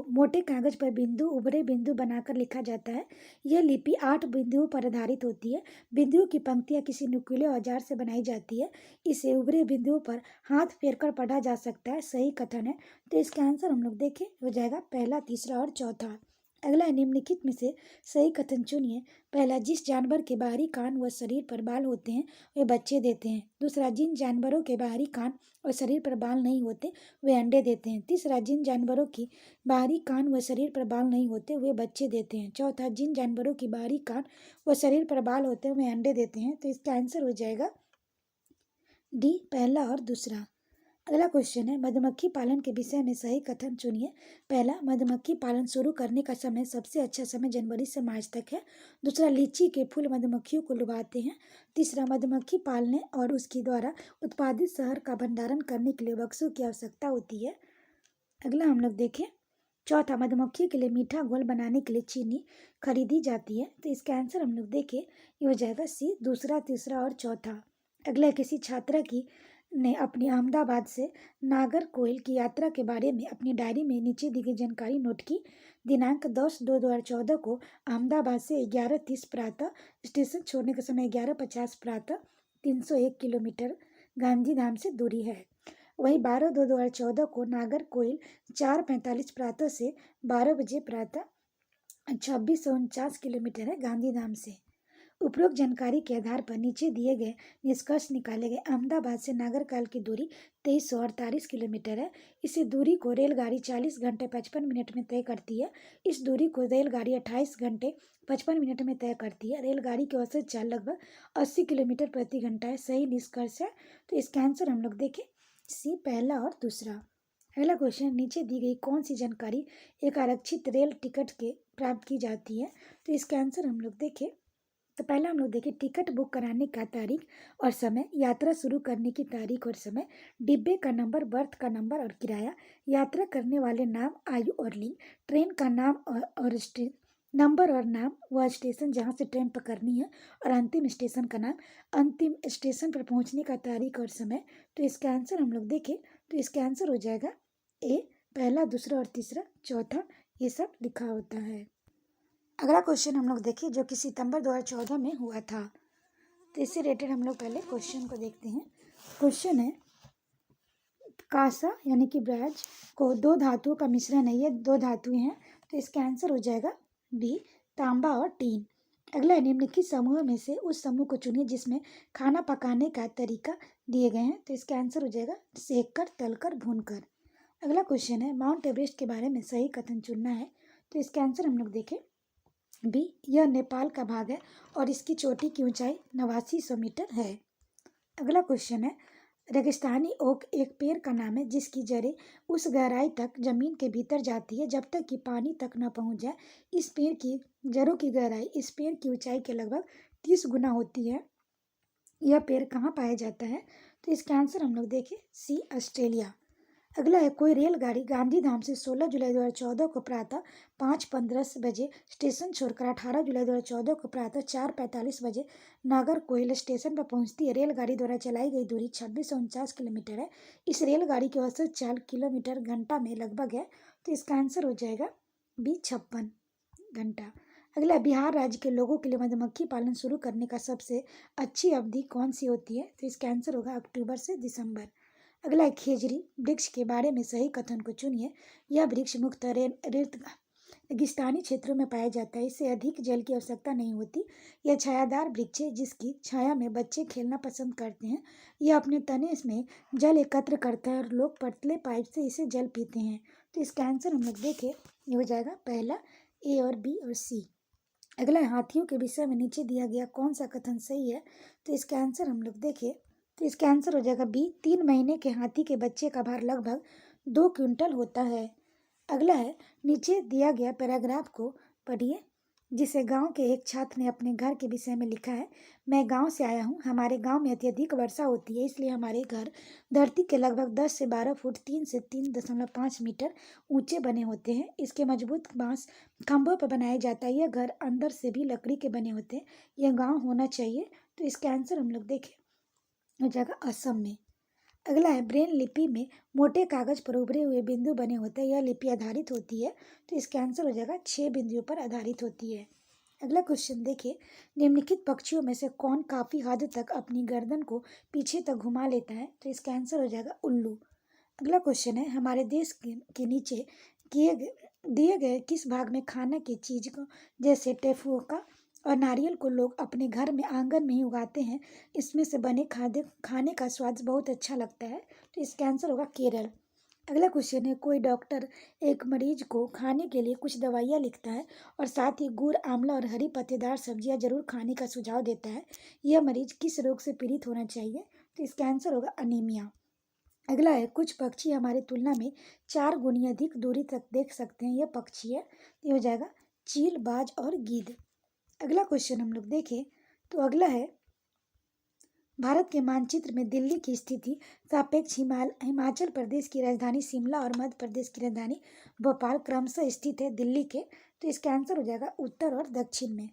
मोटे कागज पर बिंदु उभरे बिंदु बनाकर लिखा जाता है। यह लिपि 8 बिंदुओं पर आधारित होती है। बिंदुओं की पंक्तियां किसी नुकीले औजार से बनाई जाती है। इसे उभरे बिंदुओं पर हाथ फेरकर पढ़ा जा सकता है। सही कथन है, तो इसका आंसर हम लोग देखें हो जाएगा पहला, तीसरा और चौथा। अगला निम्नलिखित में से सही कथन चुनिए। पहला, जिस जानवर के बाहरी कान व शरीर पर बाल होते हैं वे बच्चे देते हैं। दूसरा, जिन जानवरों के बाहरी कान और शरीर पर बाल नहीं होते वे अंडे देते हैं। तीसरा, जिन जानवरों की बाहरी कान व शरीर पर बाल नहीं होते वे बच्चे देते हैं। चौथा, जिन जानवरों की बाहरी कान व शरीर पर बाल होते हैं वे अंडे देते हैं। तो इसका आंसर हो जाएगा डी, पहला और दूसरा। अगला क्वेश्चन है मधुमक्खी पालन के विषय में सही कथन चुनिए। पहला, मधुमक्खी पालन शुरू करने का समय सबसे अच्छा समय जनवरी से मार्च तक है। दूसरा, लीची के फूल मधुमक्खियों को लुभाते हैं। तीसरा, मधुमक्खी पालने और उसके द्वारा उत्पादित शहद का भंडारण करने के लिए बक्सों की आवश्यकता होती है। अगला हम लोग देखें, चौथा, मधुमक्खी के लिए मीठा घोल बनाने के लिए चीनी खरीदी जाती है। तो इसका आंसर हम लोग देखें, ये हो जाएगा सी, दूसरा, तीसरा और चौथा। अगला, किसी छात्रा की ने अपनी अहमदाबाद से नागरकोइल की यात्रा के बारे में अपनी डायरी में नीचे दी गई जानकारी नोट की। दिनांक 10/2/2014 को अहमदाबाद से 11:30 प्रातः, स्टेशन छोड़ने का समय 11:50 प्रातः, 301 किलोमीटर गांधीधाम से दूरी है। वहीं 12/2/2014 को नागरकोइल 4:45 प्रातः से 12 बजे प्रातः, 2649 किलोमीटर है गांधीधाम से। उपरोक्त जानकारी के आधार पर नीचे दिए गए निष्कर्ष निकाले गए। अहमदाबाद से नागरकोइल की दूरी 2348 किलोमीटर है। इसी दूरी को रेलगाड़ी 40 घंटे 55 मिनट में तय करती है। इस दूरी को रेलगाड़ी 28 घंटे 55 मिनट में तय करती है। रेलगाड़ी की औसत चाल लगभग 80 किलोमीटर प्रति घंटा है। सही निष्कर्ष है, तो इसका आंसर हम लोग देखें, सी, पहला और दूसरा। अगला क्वेश्चन, नीचे दी गई कौन सी जानकारी एक आरक्षित रेल टिकट के प्राप्त की जाती है, तो इसका आंसर हम लोग देखें, तो पहला हम लोग देखें टिकट बुक कराने का तारीख और समय, यात्रा शुरू करने की तारीख और समय, डिब्बे का नंबर, बर्थ का नंबर और किराया, यात्रा करने वाले नाम, आयु और लिंग, ट्रेन का नाम और नंबर और नाम, वह स्टेशन जहाँ से ट्रेन पकड़नी है और अंतिम स्टेशन का नाम, अंतिम स्टेशन पर पहुँचने का तारीख और समय। तो इसका आंसर हम लोग देखें, तो इसका आंसर हो जाएगा ए, पहला, दूसरा और तीसरा, चौथा, ये सब लिखा होता है। अगला क्वेश्चन हम लोग देखिए जो कि सितंबर 2014 में हुआ था। तो इससे रिलेटेड हम लोग पहले क्वेश्चन को देखते हैं। क्वेश्चन है कांसा यानी कि ब्रैज को 2 धातुओं का मिश्रण है। ये 2 धातुएं हैं, तो इसका आंसर हो जाएगा बी, तांबा और टीन। अगला निम्नलिखित समूह में से उस समूह को चुनिए जिसमें खाना पकाने का तरीका दिए गए हैं। तो इसका आंसर हो जाएगा सेक कर, तल कर, भून कर। अगला क्वेश्चन है माउंट एवरेस्ट के बारे में सही कथन चुनना है। तो इसका आंसर हम लोग देखें, बी, यह नेपाल का भाग है और इसकी चोटी की ऊंचाई 8900 मीटर है। अगला क्वेश्चन है रेगिस्तानी ओक एक पेड़ का नाम है जिसकी जड़ें उस गहराई तक जमीन के भीतर जाती है जब तक कि पानी तक न पहुंच जाए। इस पेड़ की जड़ों की गहराई इस पेड़ की ऊंचाई के लगभग 30 गुना होती है। यह पेड़ कहाँ पाया जाता है, तो इसका आंसर हम लोग देखें, सी, ऑस्ट्रेलिया। अगला है कोई रेलगाड़ी गांधीधाम से 16 जुलाई 2014 को प्रातः 5:15 बजे स्टेशन छोड़कर 18 जुलाई 2014 को प्रातः 4:45 बजे नागरकोइल स्टेशन पर पहुंचती है। रेलगाड़ी द्वारा चलाई गई दूरी 2649 किलोमीटर है। इस रेलगाड़ी की औसत चाल किलोमीटर घंटा में लगभग है। तो इसका आंसर हो जाएगा बी, 56 घंटा। अगला, बिहार राज्य के लोगों के लिए मधुमक्खी पालन शुरू करने का सबसे अच्छी अवधि कौन सी होती है? तो इसका आंसर होगा अक्टूबर से दिसंबर। अगला है, खेजड़ी वृक्ष के बारे में सही कथन को चुनिए। यह वृक्ष मुख्यतः रेगिस्तानी क्षेत्रों में पाया जाता है। इसे अधिक जल की आवश्यकता नहीं होती। यह छायादार वृक्ष है जिसकी छाया में बच्चे खेलना पसंद करते हैं। यह अपने तने में जल एकत्र करता है और लोग पतले पाइप से इसे जल पीते हैं। तो इसका आंसर हम लोग देखें, ये हो जाएगा पहला, ए और बी और सी। अगला, हाथियों के विषय में नीचे दिया गया कौन सा कथन सही है? तो इसका आंसर हम लोग देखें, तो इसका आंसर हो जाएगा बी, 3 महीने के हाथी के बच्चे का भार लगभग 2 क्विंटल होता है। अगला है, नीचे दिया गया पैराग्राफ को पढ़िए जिसे गांव के एक छात्र ने अपने घर के विषय में लिखा है। मैं गांव से आया हूं। हमारे गांव में अत्यधिक वर्षा होती है, इसलिए हमारे घर धरती के लगभग 10 से 12 फुट 3 से 3.5 मीटर ऊंचे बने होते हैं। इसके मजबूत बांस खंभों पर बनाया जाता है। यह घर अंदर से भी लकड़ी के बने होते हैं। यह गाँव होना चाहिए। तो इसका आंसर हम लोग देखें, हो जाएगा असम में। अगला है, ब्रेन लिपि में मोटे कागज पर उभरे हुए बिंदु बने होते हैं। यह लिपि आधारित होती है। तो इसका आंसर हो जाएगा 6 बिंदुओं पर आधारित होती है। अगला क्वेश्चन देखिए, निम्नलिखित पक्षियों में से कौन काफी हद तक अपनी गर्दन को पीछे तक घुमा लेता है? तो इसका आंसर हो जाएगा उल्लू। अगला क्वेश्चन है, हमारे देश के नीचे दिए गए किस भाग में खाने की चीज को जैसे टेफुका और नारियल को लोग अपने घर में आंगन में ही उगाते हैं? इसमें से बने खाद्य खाने का स्वाद बहुत अच्छा लगता है। तो इसका आंसर होगा केरल। अगला क्वेश्चन है, कोई डॉक्टर एक मरीज को खाने के लिए कुछ दवाइयाँ लिखता है और साथ ही गुड़, आंवला और हरी पत्तेदार सब्जियां जरूर खाने का सुझाव देता है। यह मरीज किस रोग से पीड़ित होना चाहिए? तो इसका आंसर होगा अनीमिया। अगला है, कुछ पक्षी हमारी तुलना में 4 गुनी अधिक दूरी तक देख सकते हैं। यह पक्षी है, ये हो जाएगा चील, बाज और गीद। अगला क्वेश्चन हम लोग देखें, तो अगला है, भारत के मानचित्र में दिल्ली की स्थिति सापेक्ष हिमाचल प्रदेश की राजधानी शिमला और मध्य प्रदेश की राजधानी भोपाल क्रमशः स्थित है दिल्ली के। तो इसका आंसर हो जाएगा उत्तर और दक्षिण में।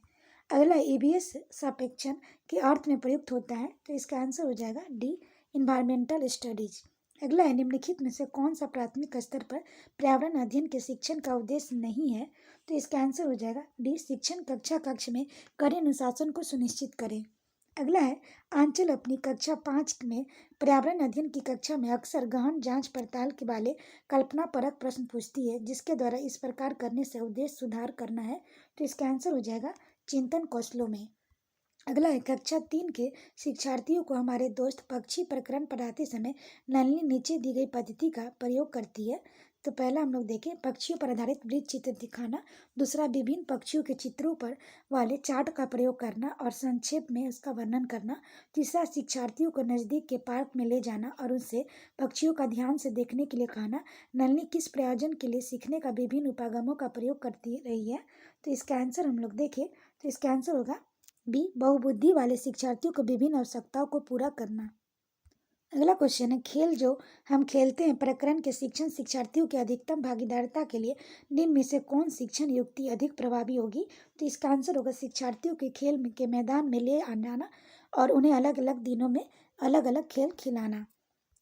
अगला, ईबीएस सापेक्षण के अर्थ में प्रयुक्त होता है। तो इसका आंसर हो जाएगा डी, इन्वायरमेंटल स्टडीज। अगला है, निम्नलिखित में से कौन सा प्राथमिक स्तर पर पर्यावरण अध्ययन के शिक्षण का उद्देश्य नहीं है? तो इसका आंसर हो जाएगा डी, शिक्षण कक्ष में कड़े अनुशासन को सुनिश्चित करें। अगला है, आंचल अपनी कक्षा 5 में पर्यावरण अध्ययन की कक्षा में अक्सर गहन जांच पड़ताल के वाले कल्पना परक प्रश्न पूछती है, जिसके द्वारा इस प्रकार करने से उद्देश्य सुधार करना है। तो इसका आंसर हो जाएगा चिंतन कौशलों में। अगला है, कक्षा 3 के शिक्षार्थियों को हमारे दोस्त पक्षी प्रकरण पढ़ाते समय नलिनी नीचे दी गई पद्धति का प्रयोग करती है। तो पहला हम लोग देखें, पक्षियों पर आधारित वृत्त चित्र दिखाना। दूसरा, विभिन्न पक्षियों के चित्रों पर वाले चार्ट का प्रयोग करना और संक्षेप में उसका वर्णन करना। तीसरा, शिक्षार्थियों को नज़दीक के पार्क में ले जाना और उनसे पक्षियों का ध्यान से देखने के लिए कहना। नलिनी किस प्रयोजन के लिए सीखने का विभिन्न उपागमों का प्रयोग करती रही है? तो इसका आंसर हम लोग देखें, तो इसका आंसर होगा बी, बहुबुद्धि वाले शिक्षार्थियों को विभिन्न आवश्यकताओं को पूरा करना। अगला क्वेश्चन है, खेल जो हम खेलते हैं प्रकरण के शिक्षण शिक्षार्थियों की अधिकतम भागीदारिता के लिए निम्न में से कौन शिक्षण युक्ति अधिक प्रभावी होगी? तो इसका आंसर होगा शिक्षार्थियों के खेल के मैदान में ले आना और उन्हें अलग अलग दिनों में अलग अलग खेल खिलाना।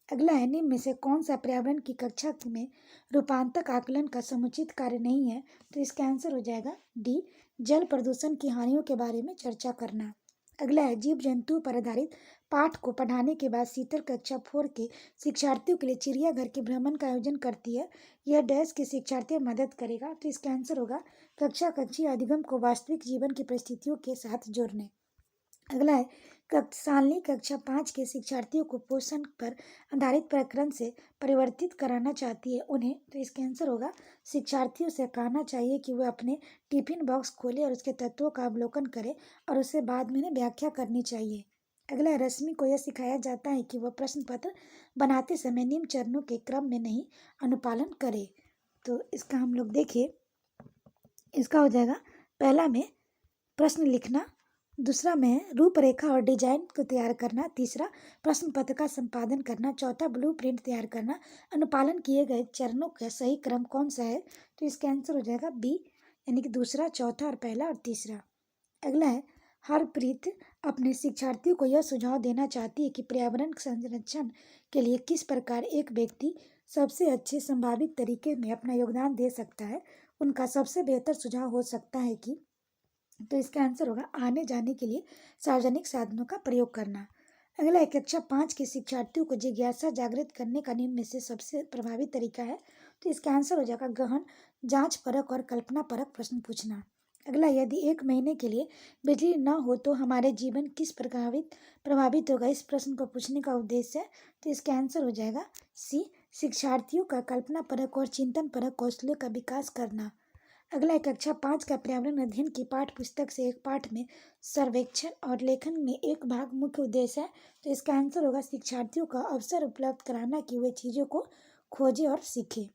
अगला है, निम्न में से कौन सा पर्यावरण की कक्षा में रूपांतक आकलन का समुचित कार्य नहीं है? तो इसका आंसर हो जाएगा डी, जल प्रदूषण की हानियों के बारे में चर्चा करना। अगला है, जीव जंतु पर आधारित पाठ को पढ़ाने के बाद शीतल कक्षा 4 के शिक्षार्थियों के लिए चिड़ियाघर के भ्रमण का आयोजन करती है। यह डैश के शिक्षार्थियों में मदद करेगा। तो इसका आंसर होगा कक्षी अधिगम को वास्तविक जीवन की परिस्थितियों के साथ जोड़ने। अगला है, सालनी कक्षा 5 के शिक्षार्थियों को पोषण पर आधारित प्रकरण से परिवर्तित कराना चाहती है उन्हें। तो इसका आंसर होगा शिक्षार्थियों से कहना चाहिए कि वे अपने टिफिन बॉक्स खोलें और उसके तत्वों का अवलोकन करें और उसे बाद में व्याख्या करनी चाहिए। अगला है, रश्मि को यह सिखाया जाता है कि वह प्रश्न पत्र बनाते समय निम्न चरणों के क्रम में नहीं अनुपालन करे। तो इसका हम लोग देखिए, इसका हो जाएगा पहला में प्रश्न लिखना, दूसरा में रूपरेखा और डिजाइन को तैयार करना, तीसरा प्रश्न पत्र का संपादन करना, चौथा ब्लूप्रिंट तैयार करना। अनुपालन किए गए चरणों का सही क्रम कौन सा है? तो इसका आंसर हो जाएगा बी, यानी कि दूसरा, चौथा और पहला और तीसरा। अगला है, हरप्रीत अपने शिक्षार्थियों को यह सुझाव देना चाहती है कि पर्यावरण संरक्षण के लिए किस प्रकार एक व्यक्ति सबसे अच्छे संभावित तरीके में अपना योगदान दे सकता है। उनका सबसे बेहतर सुझाव हो सकता है कि तो इसका आंसर होगा आने जाने के लिए सार्वजनिक साधनों का प्रयोग करना। अगला है कक्षा 5 के शिक्षार्थियों को जिज्ञासा जागृत करने का निम्न में से सबसे प्रभावी तरीका है। तो इसका आंसर हो जाएगा गहन जांच परक और कल्पना परक प्रश्न पूछना। अगला, यदि 1 महीने के लिए बिजली न हो तो हमारे जीवन किस प्रभावित होगा, इस प्रश्न को पूछने का उद्देश्य है। तो इसका आंसर हो जाएगा सी, शिक्षार्थियों का कल्पना परक और चिंतन परक कौशलों का विकास करना। अगला है कक्षा 5 का पर्यावरण अध्ययन की पाठ पुस्तक से एक पाठ में सर्वेक्षण और लेखन में एक भाग मुख्य उद्देश्य है। तो इसका आंसर होगा शिक्षार्थियों का अवसर उपलब्ध कराना कि वे चीज़ों को खोजें और सीखें।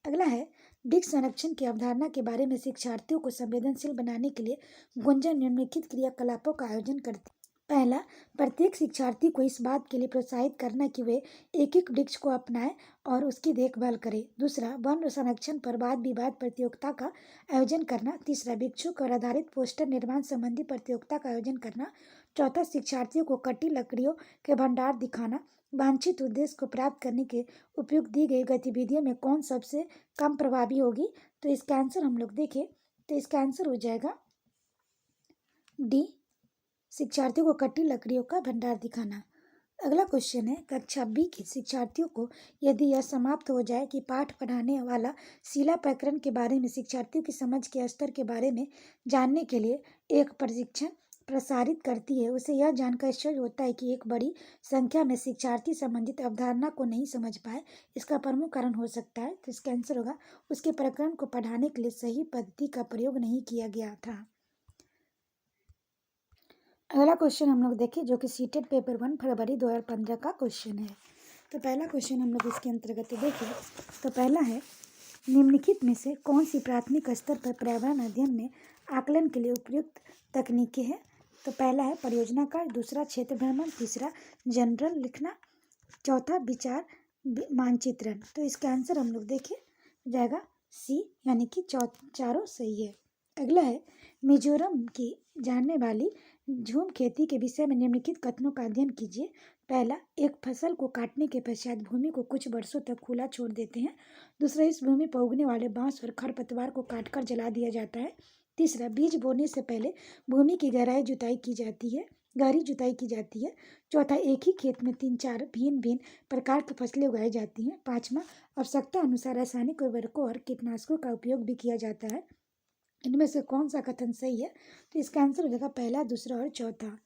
अगला है वृक्ष संरक्षण की अवधारणा के बारे में शिक्षार्थियों को संवेदनशील बनाने के लिए गुंजन निम्नलिखित क्रियाकलापों का आयोजन करते हैं। पहला, प्रत्येक शिक्षार्थी को इस बात के लिए प्रोत्साहित करना कि वे एक एक वृक्ष को अपनाएं और उसकी देखभाल करें। दूसरा, वन संरक्षण पर वाद विवाद प्रतियोगिता का आयोजन करना। तीसरा, वृक्षों पर आधारित पोस्टर निर्माण संबंधी प्रतियोगिता का आयोजन करना। चौथा, शिक्षार्थियों को कटी लकड़ियों के भंडार दिखाना। वांछित उद्देश्य को प्राप्त करने के उपयुक्त दी गई गतिविधियों में कौन सबसे कम प्रभावी होगी। तो इसका आंसर हम लोग देखें तो इसका आंसर हो जाएगा डी, शिक्षार्थियों को कटी लकड़ियों का भंडार दिखाना। अगला क्वेश्चन है कक्षा बी के शिक्षार्थियों को यदि यह समाप्त हो जाए कि पाठ पढ़ाने वाला शिला प्रकरण के बारे में शिक्षार्थियों की समझ के स्तर के बारे में जानने के लिए एक प्रशिक्षण प्रसारित करती है, उसे यह जानकर आश्चर्य होता है कि एक बड़ी संख्या में शिक्षार्थी संबंधित अवधारणा को नहीं समझ पाए। इसका प्रमुख कारण हो सकता है, तो इसका आंसर होगा उसके प्रकरण को पढ़ाने के लिए सही पद्धति का प्रयोग नहीं किया गया था। अगला क्वेश्चन हम लोग देखें जो कि सीटेट पेपर 1 फरवरी 2015 का क्वेश्चन है। तो पहला क्वेश्चन हम लोग इसके अंतर्गत देखें तो पहला है निम्नलिखित में से कौन सी प्राथमिक स्तर पर पर्यावरण अध्ययन में आकलन के लिए उपयुक्त तकनीकें हैं। तो पहला है परियोजना कार्य, दूसरा क्षेत्र भ्रमण, तीसरा जनरल लिखना, चौथा विचार मानचित्रण। तो इसका आंसर हम लोग देखें जाएगा सी, यानी कि चारों सही है। अगला है मिजोरम की जानने वाली झूम खेती के विषय में निम्नलिखित कथनों का अध्ययन कीजिए। पहला, एक फसल को काटने के पश्चात भूमि को कुछ वर्षों तक खुला छोड़ देते हैं। दूसरा, इस भूमि पर उगने वाले बांस और खरपतवार को काटकर जला दिया जाता है। तीसरा, बीज बोने से पहले भूमि की गहरी जुताई की जाती है। चौथा, एक ही खेत में 3-4 भिन्न भिन्न प्रकार की फसलें उगाई जाती हैं। पाँचवा, आवश्यकता अनुसार रासायनिक उर्वरकों और कीटनाशकों का उपयोग भी किया जाता है। इनमें से कौन सा कथन सही है। तो इसका आंसर हो जाएगा पहला, दूसरा और चौथा।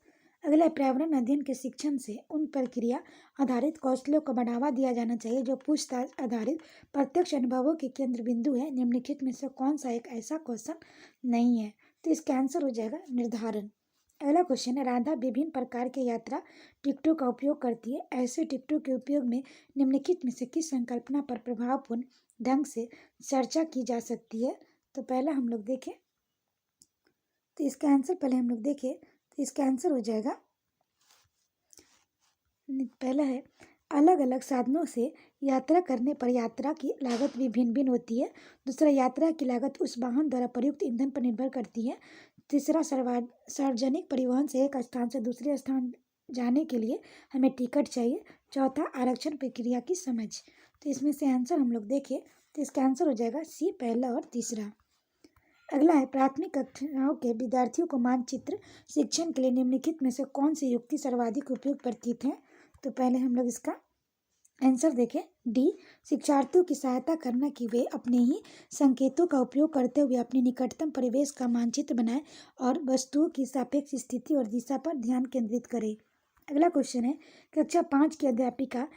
अगला, पर्यावरण अध्ययन के शिक्षण से उन प्रक्रिया आधारित कौशलों को बढ़ावा दिया जाना चाहिए जो पूछताछ आधारित प्रत्यक्ष अनुभवों के केंद्र बिंदु है। निम्नलिखित में से कौन सा एक ऐसा कौशल नहीं है। तो इसका आंसर हो जाएगा निर्धारण। अगला क्वेश्चन है राधा विभिन्न प्रकार के यात्रा टिकटों का उपयोग करती है। ऐसे टिकटों के उपयोग में निम्नलिखित में से किस संकल्पना पर प्रभावपूर्ण ढंग से चर्चा की जा सकती है। तो पहला हम लोग देखें तो इसका आंसर हो जाएगा पहला है अलग अलग साधनों से यात्रा करने पर यात्रा की लागत भी भिन्न भिन्न होती है। दूसरा, यात्रा की लागत उस वाहन द्वारा प्रयुक्त ईंधन पर निर्भर करती है। तीसरा, सार्वजनिक परिवहन से एक स्थान से दूसरे स्थान जाने के लिए हमें टिकट चाहिए। चौथा, आरक्षण प्रक्रिया की समझ। तो इसमें से आंसर हम लोग देखें तो इसका आंसर हो जाएगा सी, पहला और तीसरा। अगला है प्राथमिक कक्षाओं के विद्यार्थियों को मानचित्र शिक्षण के लिए निम्नलिखित में से कौन सी युक्ति सर्वाधिक उपयुक्त प्रतीत है। तो पहले हम लोग इसका आंसर देखें डी, शिक्षार्थियों की सहायता करना कि वे अपने ही संकेतों का उपयोग करते हुए अपने निकटतम परिवेश का मानचित्र बनाएं और वस्तुओं की सापेक्ष स्थिति और दिशा पर ध्यान केंद्रित करें। अगला क्वेश्चन है कक्षा 5 की अध्यापिका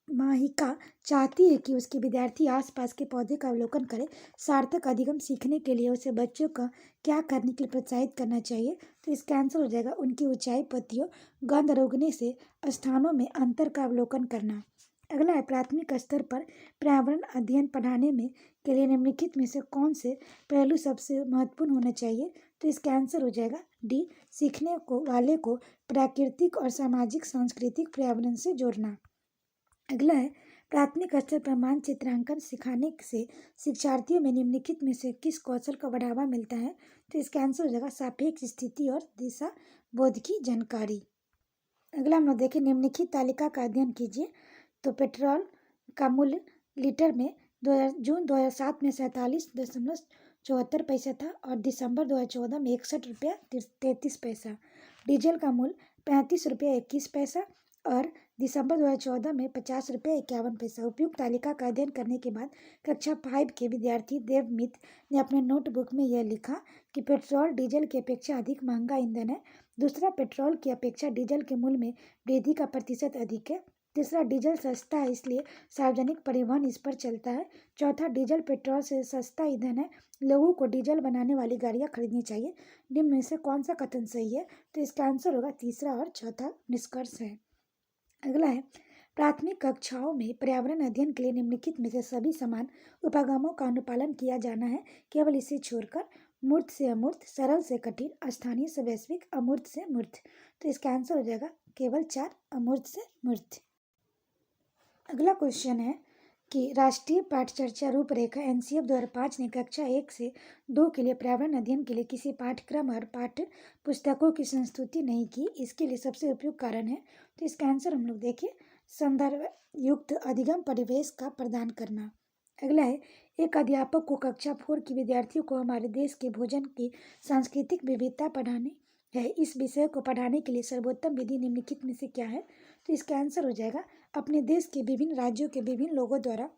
माहिका चाहती है कि उसके विद्यार्थी आसपास के पौधे का अवलोकन करें। सार्थक अधिगम सीखने के लिए उसे बच्चों का क्या करने के लिए प्रोत्साहित करना चाहिए। तो इसका आंसर हो जाएगा उनकी ऊंचाई, पत्तियों, गंध और उगने से स्थानों में अंतर का अवलोकन करना। अगला है प्राथमिक स्तर पर पर्यावरण अध्ययन पढ़ाने में के लिए निम्नलिखित में से कौन से पहलू सबसे महत्वपूर्ण होना चाहिए। तो इसका आंसर हो जाएगा डी, सीखने को वाले को प्राकृतिक और सामाजिक सांस्कृतिक पर्यावरण से जोड़ना। अगला है प्राथमिक स्तर पर मानचित्रांकन सिखाने से शिक्षार्थियों में निम्नलिखित में से किस कौशल का बढ़ावा मिलता है। तो इसका आंसर हो जाएगा सापेक्ष स्थिति और दिशा बोध की जानकारी। अगला हम लोग देखें निम्नलिखित तालिका का अध्ययन कीजिए। तो पेट्रोल का मूल्य लीटर में जून 2007 में 47.14 74 पैसा था और दिसंबर 2014 में 61 रुपया 33 पैसा। डीजल का मूल्य 35 रुपया 21 पैसा और दिसंबर 2014 में 50 रुपया 51 पैसा। उपयुक्त तालिका का अध्ययन करने के बाद कक्षा 5 के विद्यार्थी देवमित ने अपने नोटबुक में यह लिखा कि पेट्रोल डीजल की अपेक्षा अधिक महंगा ईंधन है। दूसरा, पेट्रोल की अपेक्षा डीजल के मूल्य में वृद्धि का प्रतिशत अधिक है। तीसरा, डीजल सस्ता है इसलिए सार्वजनिक परिवहन इस पर चलता है। चौथा, डीजल पेट्रोल से सस्ता ईंधन है, लोगों को डीजल बनाने वाली गाड़ियां खरीदनी चाहिए। निम्न में से कौन सा कथन सही है? तो इसका आंसर होगा तीसरा और चौथा निष्कर्ष है। अगला है, प्राथमिक कक्षाओं में पर्यावरण अध्ययन के लिए निम्नलिखित में से सभी समान उपागमों का अनुपालन किया जाना है, केवल इसे छोड़कर। मूर्त से अमूर्त, सरल से कठिन, स्थानीय से वैश्विक, अमूर्त से मूर्त। तो इसका आंसर हो जाएगा केवल 4, अमूर्त से मूर्त। अगला क्वेश्चन है कि राष्ट्रीय पाठचर्चा रूपरेखा एनसीएफ 2005 ने कक्षा 1 से 2 के लिए पर्यावरण अध्ययन के लिए किसी पाठ्यक्रम और पाठ्य पुस्तकों की संस्तुति नहीं की। इसके लिए सबसे उपयुक्त कारण है। तो इसका आंसर हम लोग देखिए, संदर्भ युक्त अधिगम परिवेश का प्रदान करना। अगला है, एक अध्यापक को कक्षा 4 की विद्यार्थियों को हमारे देश के भोजन की सांस्कृतिक विविधता पढ़ानी है। इस विषय को पढ़ाने के लिए सर्वोत्तम विधि निम्नलिखित में से क्या है? तो इसका आंसर हो जाएगा, अपने देश के विभिन्न राज्यों के विभिन्न लोगों द्वारा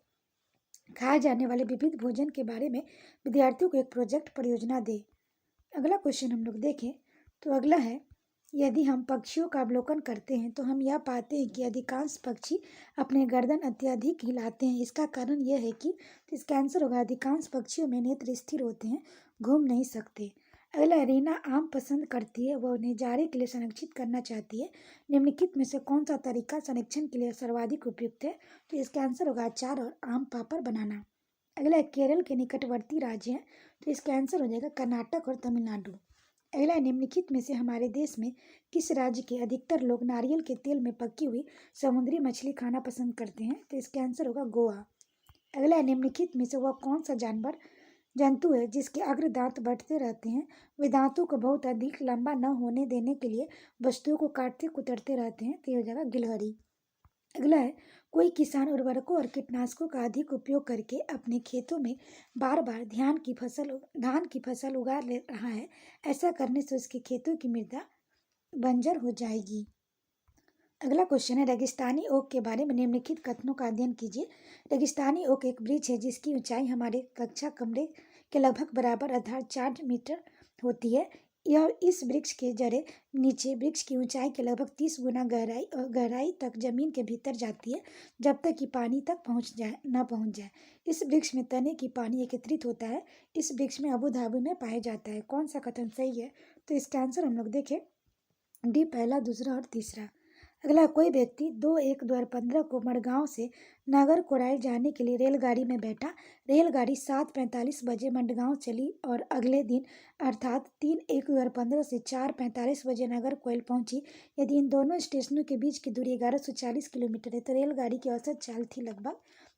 खाए जाने वाले विविध भोजन के बारे में विद्यार्थियों को एक प्रोजेक्ट परियोजना दे। अगला क्वेश्चन हम लोग देखें तो अगला है, यदि हम पक्षियों का अवलोकन करते हैं तो हम यह पाते हैं कि अधिकांश पक्षी अपने गर्दन अत्यधिक हिलाते हैं। इसका कारण यह है कि, तो इसका आंसर होगा, अधिकांश पक्षियों में नेत्र स्थिर होते हैं, घूम नहीं सकते। अगला, रीना आम पसंद करती है, वह उन्हें जाड़े के लिए संरक्षित करना चाहती है। निम्नलिखित में से कौन सा तरीका संरक्षण के लिए सर्वाधिक उपयुक्त है? तो इसका आंसर होगा अचार और आम पापड़ बनाना। अगला, केरल के निकटवर्ती राज्य हैं, तो इसका आंसर हो जाएगा कर्नाटक और तमिलनाडु। अगला, निम्नलिखित में से हमारे देश में किस राज्य के अधिकतर लोग नारियल के तेल में पकी हुई समुद्री मछली खाना पसंद करते हैं? तो इसका आंसर होगा गोवा। अगला, निम्नलिखित में से वह कौन सा जंतु है जिसके अग्र दांत बढ़ते रहते हैं? वे दांतों को बहुत अधिक लंबा न होने देने के लिए वस्तुओं को काटते कुतरते रहते हैं। तो ये हो जाएगा गिलहरी। अगला है, कोई किसान उर्वरकों और कीटनाशकों का अधिक उपयोग करके अपने खेतों में बार बार धान की फसल उगा ले रहा है। ऐसा करने से उसके खेतों की मृदा बंजर हो जाएगी। अगला क्वेश्चन है, रेगिस्तानी ओक के बारे में निम्नलिखित कथनों का अध्ययन कीजिए। रेगिस्तानी ओक एक वृक्ष है जिसकी ऊंचाई हमारे कक्षा कमरे के लगभग बराबर अर्थात 4 मीटर होती है। यह इस वृक्ष के जड़ें नीचे वृक्ष की ऊंचाई के लगभग 30 गुना गहराई तक जमीन के भीतर जाती है, जब तक कि पानी तक पहुंच जाए। इस वृक्ष में तने की पानी एकत्रित होता है। इस वृक्ष में अबू धाबी में पाया जाता है। कौन सा कथन सही है? तो इसका आंसर हम लोग देखें, डी, पहला, दूसरा और तीसरा। अगला, कोई व्यक्ति 2/1/2015 को मडगांव से नागरकोराइल जाने के लिए रेलगाड़ी में बैठा। रेलगाड़ी 7:45 बजे मडगांव चली और अगले दिन अर्थात 3/1/2015 से 4:45 बजे नागरकोइल पहुंची। यदि इन दोनों स्टेशनों के बीच की दूरी 1140 किलोमीटर है तो रेलगाड़ी की औसत चाल थी लगभग,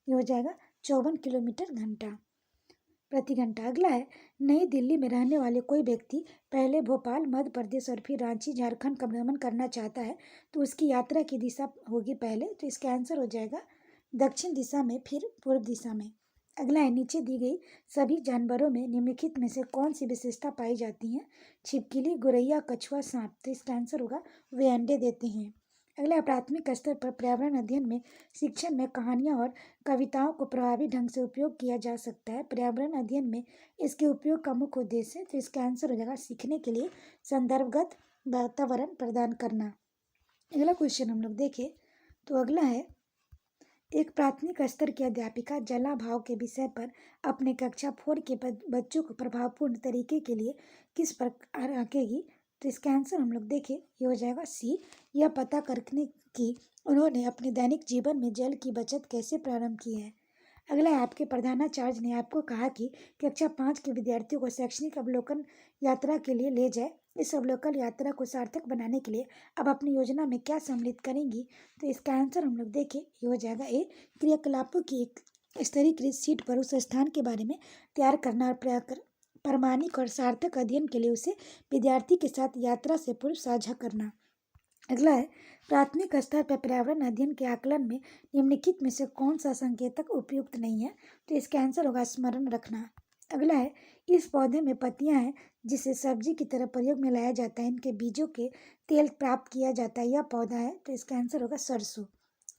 ये हो जाएगा 54 किलोमीटर प्रति घंटा। अगला है, नई दिल्ली में रहने वाले कोई व्यक्ति पहले भोपाल मध्य प्रदेश और फिर रांची झारखंड का भ्रमण करना चाहता है तो उसकी यात्रा की दिशा होगी पहले। तो इसका आंसर हो जाएगा दक्षिण दिशा में फिर पूर्व दिशा में। अगला है, नीचे दी गई सभी जानवरों में निम्नलिखित में से कौन सी विशेषता पाई जाती है? छिपकली, गोरैया, कछुआ, सांप। तो इसका आंसर होगा वे अंडे देते हैं। अगला, प्राथमिक स्तर पर पर्यावरण अध्ययन में शिक्षण में कहानियाँ और कविताओं को प्रभावी ढंग से उपयोग किया जा सकता है। पर्यावरण अध्ययन में इसके उपयोग का मुख्य उद्देश्य है। तो इसका आंसर हो जाएगा सीखने के लिए संदर्भगत वातावरण प्रदान करना। अगला क्वेश्चन हम लोग देखें तो अगला है, एक प्राथमिक स्तर की अध्यापिका जलाभाव के विषय पर अपने कक्षा 4 के बच्चों को प्रभावपूर्ण तरीके के लिए किस प्रकार आंकेगी? तो इसका आंसर हम लोग देखें, ये हो जाएगा सी, यह पता करने की उन्होंने अपने दैनिक जीवन में जल की बचत कैसे प्रारंभ की है। अगला है, आपके प्रधानाचार्य ने आपको कहा कि कक्षा 5 के विद्यार्थियों को शैक्षणिक अवलोकन यात्रा के लिए ले जाए। इस अवलोकन यात्रा को सार्थक बनाने के लिए अब अपनी योजना में क्या सम्मिलित करेंगी? तो इसका आंसर हम लोग देखें, ये हो जाएगा ए, क्रियाकलापों की एक स्तरीकृत शीट पर उस स्थान के बारे में तैयार करना और प्रामाणिक और सार्थक अध्ययन के लिए उसे विद्यार्थी के साथ यात्रा से पूर्व साझा करना। अगला है, प्राथमिक स्तर पर पर्यावरण अध्ययन के आकलन में निम्नलिखित में से कौन सा संकेतक उपयुक्त नहीं है? तो इसका आंसर होगा स्मरण रखना। अगला है, इस पौधे में पत्तियां हैं जिसे सब्जी की तरह प्रयोग में लाया जाता है, इनके बीजों के तेल प्राप्त किया जाता है, यह पौधा है, तो इसका आंसर होगा सरसों।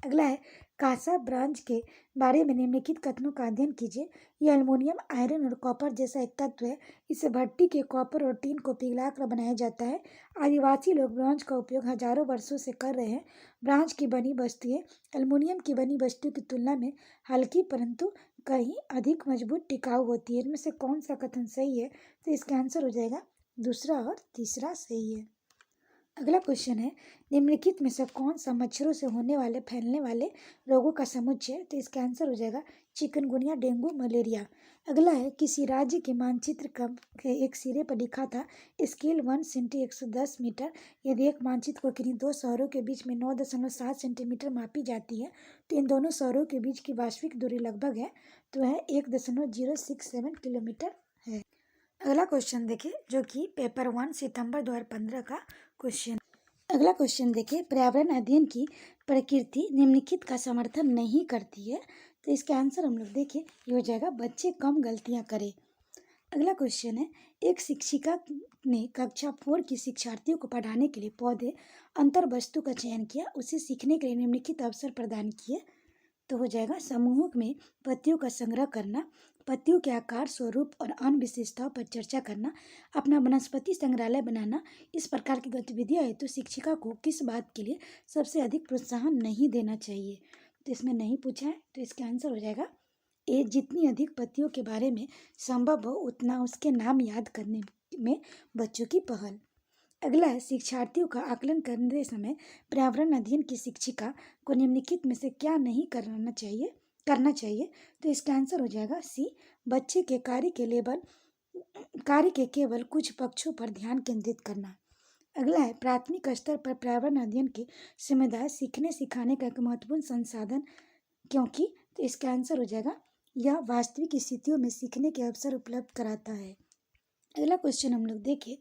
अगला है, कासा ब्रांच के बारे में निम्नलिखित कथनों का अध्ययन कीजिए। यह एल्युमिनियम, आयरन और कॉपर जैसा एक तत्व है। इसे भट्टी के कॉपर और टीन को पिघलाकर बनाया जाता है। आदिवासी लोग ब्रांच का उपयोग हजारों वर्षों से कर रहे हैं। ब्रांच की बनी वस्तुएं एल्युमिनियम की बनी वस्तु की तुलना में हल्की परंतु कहीं अधिक मजबूत टिकाऊ होती है। इनमें से कौन सा कथन सही है? तो इसका आंसर हो जाएगा दूसरा और तीसरा सही है। अगला क्वेश्चन है, निम्नलिखित में से कौन सा मच्छरों से होने वाले फैलने वाले रोगों का समुच्चय है? तो इसका आंसर हो जाएगा चिकनगुनिया, डेंगू, मलेरिया। अगला है, किसी राज्य के मानचित्र का के एक सिरे पर लिखा था स्केल 1 × 110 मीटर। यदि एक मानचित्र को किन्हीं दो शहरों के बीच में 9.7 सेंटीमीटर मापी जाती है तो इन दोनों शहरों के बीच की वास्तविक दूरी लगभग है, तो वह 1.067 किलोमीटर है। अगला क्वेश्चन देखिए, जो कि पेपर 1 सितंबर 2015 का क्वेश्चन। अगला क्वेश्चन देखिए, पर्यावरण अध्ययन की प्रकृति निम्नलिखित का समर्थन नहीं करती है, तो इसका आंसर हम लोग देखिए, ये हो जाएगा बच्चे कम गलतियां करें। अगला क्वेश्चन है, एक शिक्षिका ने कक्षा 4 की शिक्षार्थियों को पढ़ाने के लिए पौधे अंतर वस्तु का चयन किया, उसे सीखने के लिए निम्नलिखित अवसर प्रदान किए, तो हो जाएगा समूहों में पत्तियों का संग्रह करना, पत्तियों के आकार, स्वरूप और अन्य विशेषताओं पर चर्चा करना, अपना वनस्पति संग्रहालय बनाना। इस प्रकार की गतिविधियां हेतु शिक्षिका को किस बात के लिए सबसे अधिक प्रोत्साहन नहीं देना चाहिए? तो इसमें नहीं पूछा है, तो इसका आंसर हो जाएगा ए, जितनी अधिक पत्तियों के बारे में संभव हो उतना उसके नाम याद करने में बच्चों की पहल। अगला है, शिक्षार्थियों का आकलन करते समय पर्यावरण अध्ययन की शिक्षिका को निम्नलिखित में से क्या नहीं करना चाहिए? तो इसका आंसर हो जाएगा सी, बच्चे के कार्य के केवल कुछ पक्षों पर ध्यान केंद्रित करना। अगला है, प्राथमिक स्तर पर पर्यावरण अध्ययन के समुदाय सीखने सिखाने का एक महत्वपूर्ण संसाधन, क्योंकि तो इसका आंसर हो जाएगा यह वास्तविक स्थितियों में सीखने के अवसर उपलब्ध कराता है। अगला क्वेश्चन हम लोग देखें,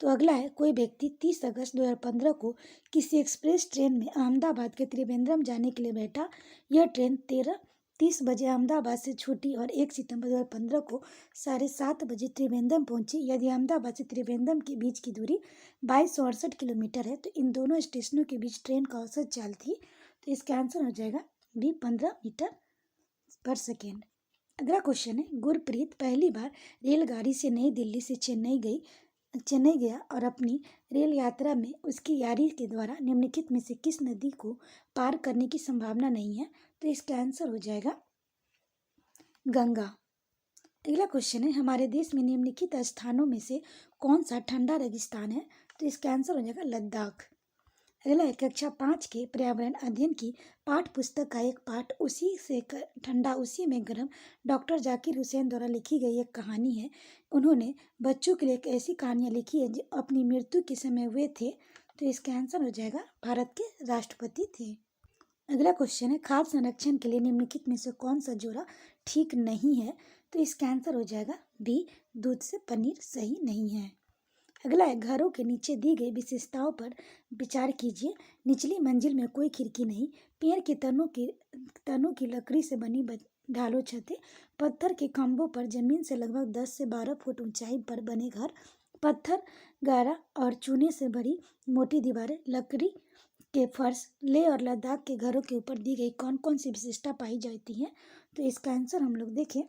तो अगला है, कोई व्यक्ति 30 अगस्त 2015 को किसी एक्सप्रेस ट्रेन में अहमदाबाद के त्रिवेंद्रम जाने के लिए बैठा। यह ट्रेन 13:30 बजे अहमदाबाद से छूटी और 1 सितंबर 2015 को 7:30 बजे त्रिवेंद्रम पहुंची। यदि अहमदाबाद से त्रिवेंद्रम के बीच की दूरी 2268 किलोमीटर है तो इन दोनों स्टेशनों के बीच ट्रेन का औसत चाल थी, तो इसका आंसर हो जाएगा बी, 15 मीटर पर सेकेंड। अगला क्वेश्चन है, गुरप्रीत पहली बार रेलगाड़ी से नई दिल्ली से चेन्नई गया और अपनी रेल यात्रा में उसकी यारी के द्वारा निम्नलिखित में से किस नदी को पार करने की संभावना नहीं है? तो इसका आंसर हो जाएगा गंगा। अगला क्वेश्चन है, हमारे देश में निम्नलिखित स्थानों में से कौन सा ठंडा रेगिस्तान है? तो इसका आंसर हो जाएगा लद्दाख। अगला है, कक्षा 5 के पर्यावरण अध्ययन की पाठ पुस्तक का एक पाठ उसी से ठंडा उसी में गर्म डॉक्टर जाकिर हुसैन द्वारा लिखी गई एक कहानी है। उन्होंने बच्चों के लिए एक ऐसी कहानियाँ लिखी है जो अपनी मृत्यु के समय हुए थे, तो इसका आंसर हो जाएगा भारत के राष्ट्रपति थे। अगला क्वेश्चन है, खाद्य संरक्षण के लिए निम्नलिखित में से कौन सा जोड़ा ठीक नहीं है? तो इसका आंसर हो जाएगा बी, दूध से पनीर सही नहीं है। अगला है, घरों के नीचे दी गई विशेषताओं पर विचार कीजिए। निचली मंजिल में कोई खिड़की नहीं, पेड़ के तनों की लकड़ी से बनी ढालो छतें, पत्थर के खंभों पर जमीन से लगभग 10 से 12 फुट ऊंचाई पर बने घर, पत्थर, गारा और चूने से भरी मोटी दीवारें, लकड़ी के फर्श। लेह और लद्दाख के घरों के ऊपर दी गई कौन कौन सी विशेषता पाई जाती है? तो इसका आंसर हम लोग देखें,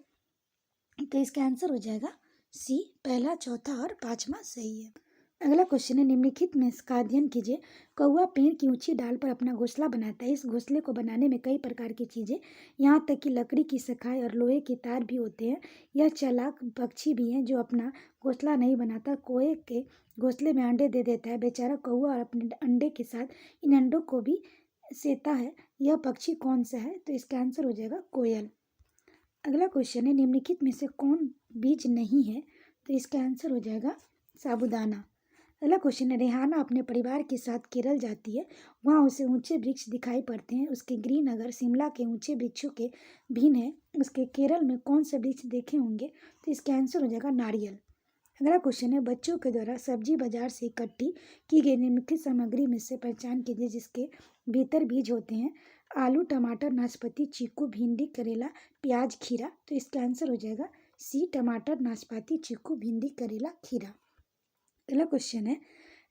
तो इसका आंसर हो जाएगा सी, पहला, चौथा और पांचवा सही है। अगला क्वेश्चन है, निम्नलिखित में इसका अध्ययन कीजिए। कौवा पेड़ की ऊंची डाल पर अपना घोंसला बनाता है। इस घोंसले को बनाने में कई प्रकार की चीजें, यहाँ तक कि लकड़ी की सखाई और लोहे के तार भी होते हैं। यह चालाक पक्षी भी है जो अपना घोंसला नहीं बनाता, कोए के घोंसले में अंडे दे देता है। बेचारा कौवा और अपने अंडे के साथ इन अंडों को भी सेता है। यह पक्षी कौन सा है? तो इसका आंसर हो जाएगा कोयल। अगला क्वेश्चन है, निम्नलिखित में से कौन बीज नहीं है? तो इसका आंसर हो जाएगा साबूदाना। अगला क्वेश्चन है, रेहाना अपने परिवार के साथ केरल जाती है। वहाँ उसे ऊंचे वृक्ष दिखाई पड़ते हैं। उसके गृहनगर शिमला के ऊंचे वृक्षों के भिन्न है। उसके केरल में कौन से वृक्ष देखे होंगे? तो इसका आंसर हो जाएगा नारियल। अगला क्वेश्चन है, बच्चों के द्वारा सब्जी बाजार से इकट्ठी की गई निम्नलिखित सामग्री में से पहचान कीजिए जिसके भीतर बीज होते हैं। आलू, टमाटर, नाशपाती, चीकू, भिंडी, करेला, प्याज, खीरा। तो इसका आंसर हो जाएगा सी टमाटर, नाशपाती, चीकू, भिंडी, करेला, खीरा। अगला क्वेश्चन है,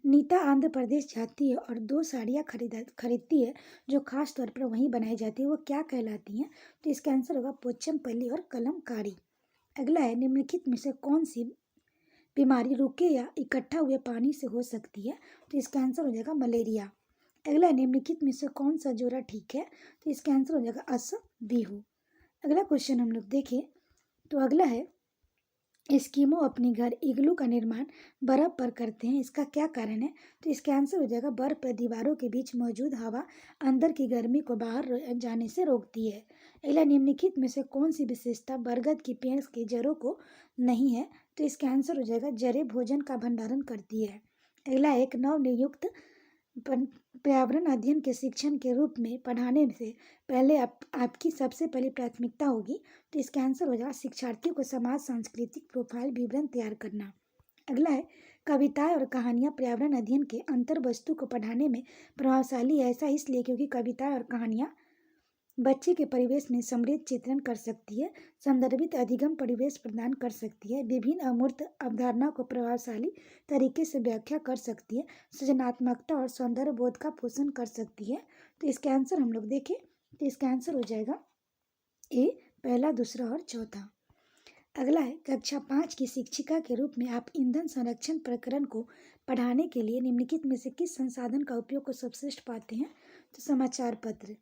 नीता आंध्र प्रदेश जाती है और 2 साड़ियाँ खरीदती है जो खास तौर पर वहीं बनाई जाती है, वो क्या कहलाती हैं? तो इसका आंसर होगा पोचमपल्ली और कलमकारी। अगला है, निम्नलिखित में से कौन सी बीमारी रुके या इकट्ठा हुए पानी से हो सकती है? तो इसका आंसर हो जाएगा मलेरिया। अगला है, निम्नलिखित में से कौन सा जोड़ा ठीक है? तो इसका आंसर हो जाएगा अस, बिहू। अगला क्वेश्चन हम लोग देखें तो अगला है, एस्किमो अपने घर इग्लू का निर्माण बर्फ पर करते हैं, इसका क्या कारण है? तो इसका आंसर हो जाएगा बर्फ पर दीवारों के बीच मौजूद हवा अंदर की गर्मी को बाहर जाने से रोकती है। अगला, निम्नलिखित में से कौन सी विशेषता बरगद की पेड़ की जड़ों को नहीं है? तो इसका आंसर हो जाएगा जड़ें भोजन का भंडारण करती है। अगला, एक नवनियुक्त पर्यावरण अध्ययन के शिक्षण के रूप में पढ़ाने से पहले आपकी सबसे पहली प्राथमिकता होगी। तो इसका आंसर हो जाएगा शिक्षार्थियों को समाज सांस्कृतिक प्रोफाइल विवरण तैयार करना। अगला है, कविताएं और कहानियां पर्यावरण अध्ययन के अंतर वस्तु को पढ़ाने में प्रभावशाली है, ऐसा इसलिए क्योंकि कविताएं और कहानियां बच्चे के परिवेश में समृद्ध चित्रण कर सकती है, संदर्भित अधिगम परिवेश प्रदान कर सकती है, विभिन्न अमूर्त अवधारणा को प्रभावशाली तरीके से व्याख्या कर सकती है, सृजनात्मकता और सौंदर्य बोध का पोषण कर सकती है। तो इसका आंसर हम लोग देखें तो इसका आंसर हो जाएगा ए, पहला, दूसरा और चौथा। अगला है, कक्षा 5 की शिक्षिका के रूप में आप ईंधन संरक्षण प्रकरण को पढ़ाने के लिए निम्नलिखित में से किस संसाधन का उपयोग को सर्वश्रेष्ठ पाते हैं? तो समाचार पत्र।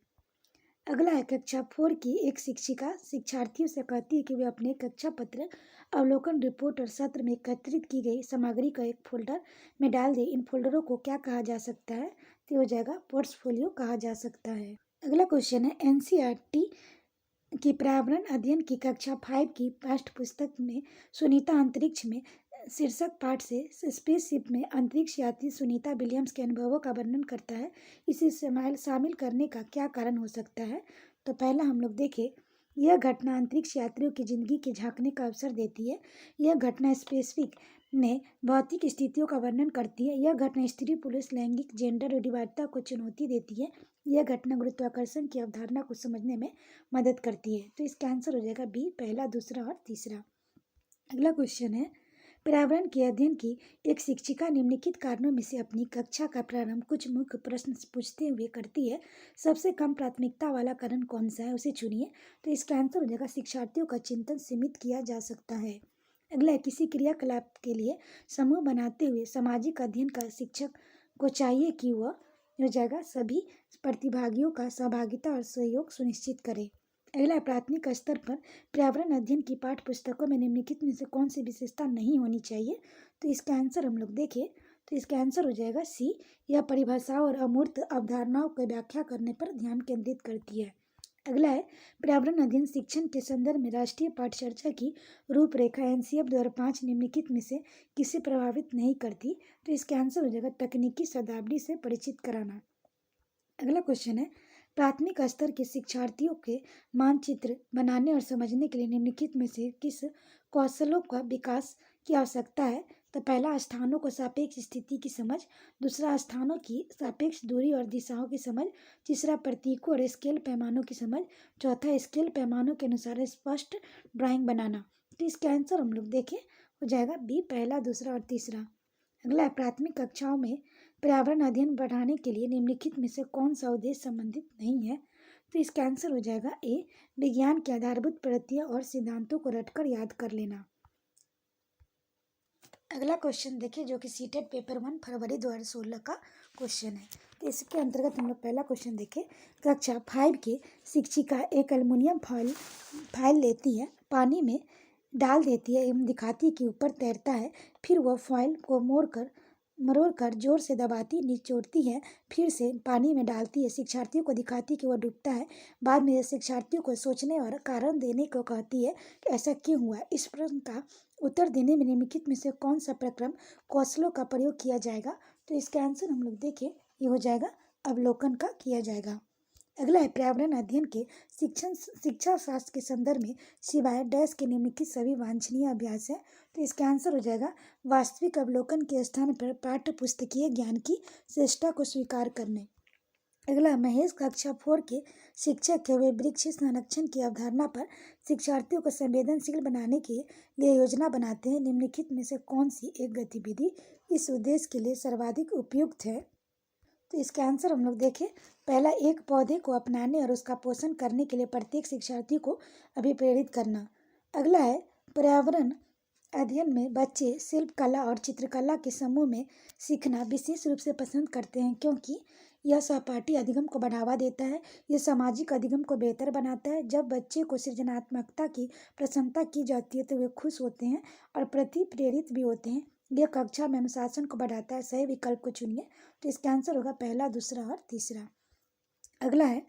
अगला है, कक्षा 4 की एक शिक्षिका शिक्षार्थियों से कहती है कि वे अपने कक्षा पत्र, अवलोकन रिपोर्ट और सत्र में एकत्रित की गई सामग्री को एक फोल्डर में डाल दे। इन फोल्डरों को क्या कहा जा सकता है? तो हो जाएगा पोर्टफोलियो कहा जा सकता है। अगला क्वेश्चन है, एनसीईआरटी की पर्यावरण अध्ययन की कक्षा 5 की पाठ्य पुस्तक में सुनीता अंतरिक्ष में शीर्षक पाठ से स्पेसशिप में अंतरिक्ष यात्री सुनीता विलियम्स के अनुभवों का वर्णन करता है, इसे शामिल करने का क्या कारण हो सकता है? तो पहला हम लोग देखें, यह घटना अंतरिक्ष यात्रियों की जिंदगी के झांकने का अवसर देती है। यह घटना स्पेसिफिक में भौतिक स्थितियों का वर्णन करती है। यह घटना स्त्री पुरुष लैंगिक जेंडर रूढ़िवादिता को चुनौती देती है। यह घटना गुरुत्वाकर्षण की अवधारणा को समझने में मदद करती है। तो इसका आंसर हो जाएगा बी, पहला, दूसरा और तीसरा। अगला क्वेश्चन है, पर्यावरण के अध्ययन की एक शिक्षिका निम्नलिखित कारणों में से अपनी कक्षा का प्रारंभ कुछ मुख्य प्रश्न पूछते हुए करती है। सबसे कम प्राथमिकता वाला कारण कौन सा है, उसे चुनिए। तो इसका आंसर हो जाएगा शिक्षार्थियों का चिंतन सीमित किया जा सकता है। अगला है, किसी क्रियाकलाप के लिए समूह बनाते हुए सामाजिक अध्ययन का शिक्षक को चाहिए कि वह हो जाएगा सभी प्रतिभागियों का सहभागिता और सहयोग सुनिश्चित करे। अगला, प्राथमिक स्तर पर पर्यावरण अध्ययन की पाठ्य पुस्तकों में निम्नलिखित में से कौन सी विशेषता नहीं होनी चाहिए? तो इसका आंसर हम लोग देखें तो इसका आंसर हो जाएगा सी, यह परिभाषाओं और अमूर्त अवधारणाओं की व्याख्या करने पर ध्यान केंद्रित करती है। अगला है, पर्यावरण अध्ययन शिक्षण के संदर्भ में राष्ट्रीय पाठ्यचर्या की रूपरेखा एनसीएफ 2005 निम्नलिखित में से किसे प्रभावित नहीं करती? तो इसका आंसर हो जाएगा तकनीकी शब्दावली से परिचित कराना। अगला क्वेश्चन है, प्राथमिक स्तर के शिक्षार्थियों के मानचित्र बनाने और समझने के लिए निम्नलिखित में से किस कौशलों का विकास की आवश्यकता है? तो पहला, स्थानों को सापेक्ष स्थिति की समझ, दूसरा, स्थानों की सापेक्ष दूरी और दिशाओं की समझ, तीसरा, प्रतीकों और स्केल पैमानों की समझ, चौथा, स्केल पैमानों के अनुसार स्पष्ट ड्राइंग बनाना। तो इसका आंसर हम लोग देखें हो जाएगा बी, पहला, दूसरा और तीसरा। अगला है, प्राथमिक कक्षाओं में पर्यावरण अध्ययन बढ़ाने के लिए निम्नलिखित में से कौन सा उद्देश्य संबंधित नहीं है? तो इसका आंसर हो जाएगा ए, विज्ञान के आधारभूत प्रत्यय और सिद्धांतों को रटकर याद कर लेना। अगला क्वेश्चन देखिए जो कि सीटेट पेपर 1 फरवरी 2016 का क्वेश्चन है। तो इसके अंतर्गत हम लोग पहला क्वेश्चन देखें, कक्षा 5 के शिक्षिका एक एल्युमिनियम फाइल लेती है, पानी में डाल देती है एवं दिखाती है कि ऊपर तैरता है। फिर वह फॉइल को मरोड़कर जोर से दबाती, निचोड़ती है, फिर से पानी में डालती है, शिक्षार्थियों को दिखाती है कि वह डूबता है। बाद में शिक्षार्थियों को सोचने और कारण देने को कहती है कि ऐसा क्यों हुआ। इस प्रश्न का उत्तर देने में निम्नलिखित में से कौन सा प्रक्रम कौशलों का प्रयोग किया जाएगा? तो इसका आंसर हम लोग देखें ये हो जाएगा अवलोकन का किया जाएगा। अगला है, पर्यावरण अध्ययन के शिक्षा शास्त्र के संदर्भ में सिवाय डैश के निम्नलिखित सभी वांछनीय अभ्यास है। तो इसका आंसर हो जाएगा वास्तविक अवलोकन के स्थान पर पाठ्य पुस्तकीय ज्ञान की श्रेष्ठता को स्वीकार करने। अगला, महेश कक्षा 4 के शिक्षक है। वे वृक्ष संरक्षण की अवधारणा पर शिक्षार्थियों को संवेदनशील बनाने के लिए योजना बनाते हैं। निम्नलिखित में से कौन सी एक गतिविधि इस उद्देश्य के लिए सर्वाधिक उपयुक्त है? तो इसका आंसर हम लोग देखें। पहला, एक पौधे को अपनाने और उसका पोषण करने के लिए प्रत्येक शिक्षार्थी को अभिप्रेरित करना। अगला है, पर्यावरण अध्ययन में बच्चे शिल्पकला और चित्रकला के समूह में सीखना विशेष रूप से पसंद करते हैं, क्योंकि यह सहपाठी अधिगम को बढ़ावा देता है। यह सामाजिक अधिगम को बेहतर बनाता है। जब बच्चे को सृजनात्मकता की प्रशंसा की जाती है तो वे खुश होते हैं और प्रति प्रेरित भी होते हैं। यह कक्षा में अनुशासन को बढ़ाता है। सही विकल्प को चुनिए। तो इसका आंसर होगा पहला, दूसरा और तीसरा। अगला है,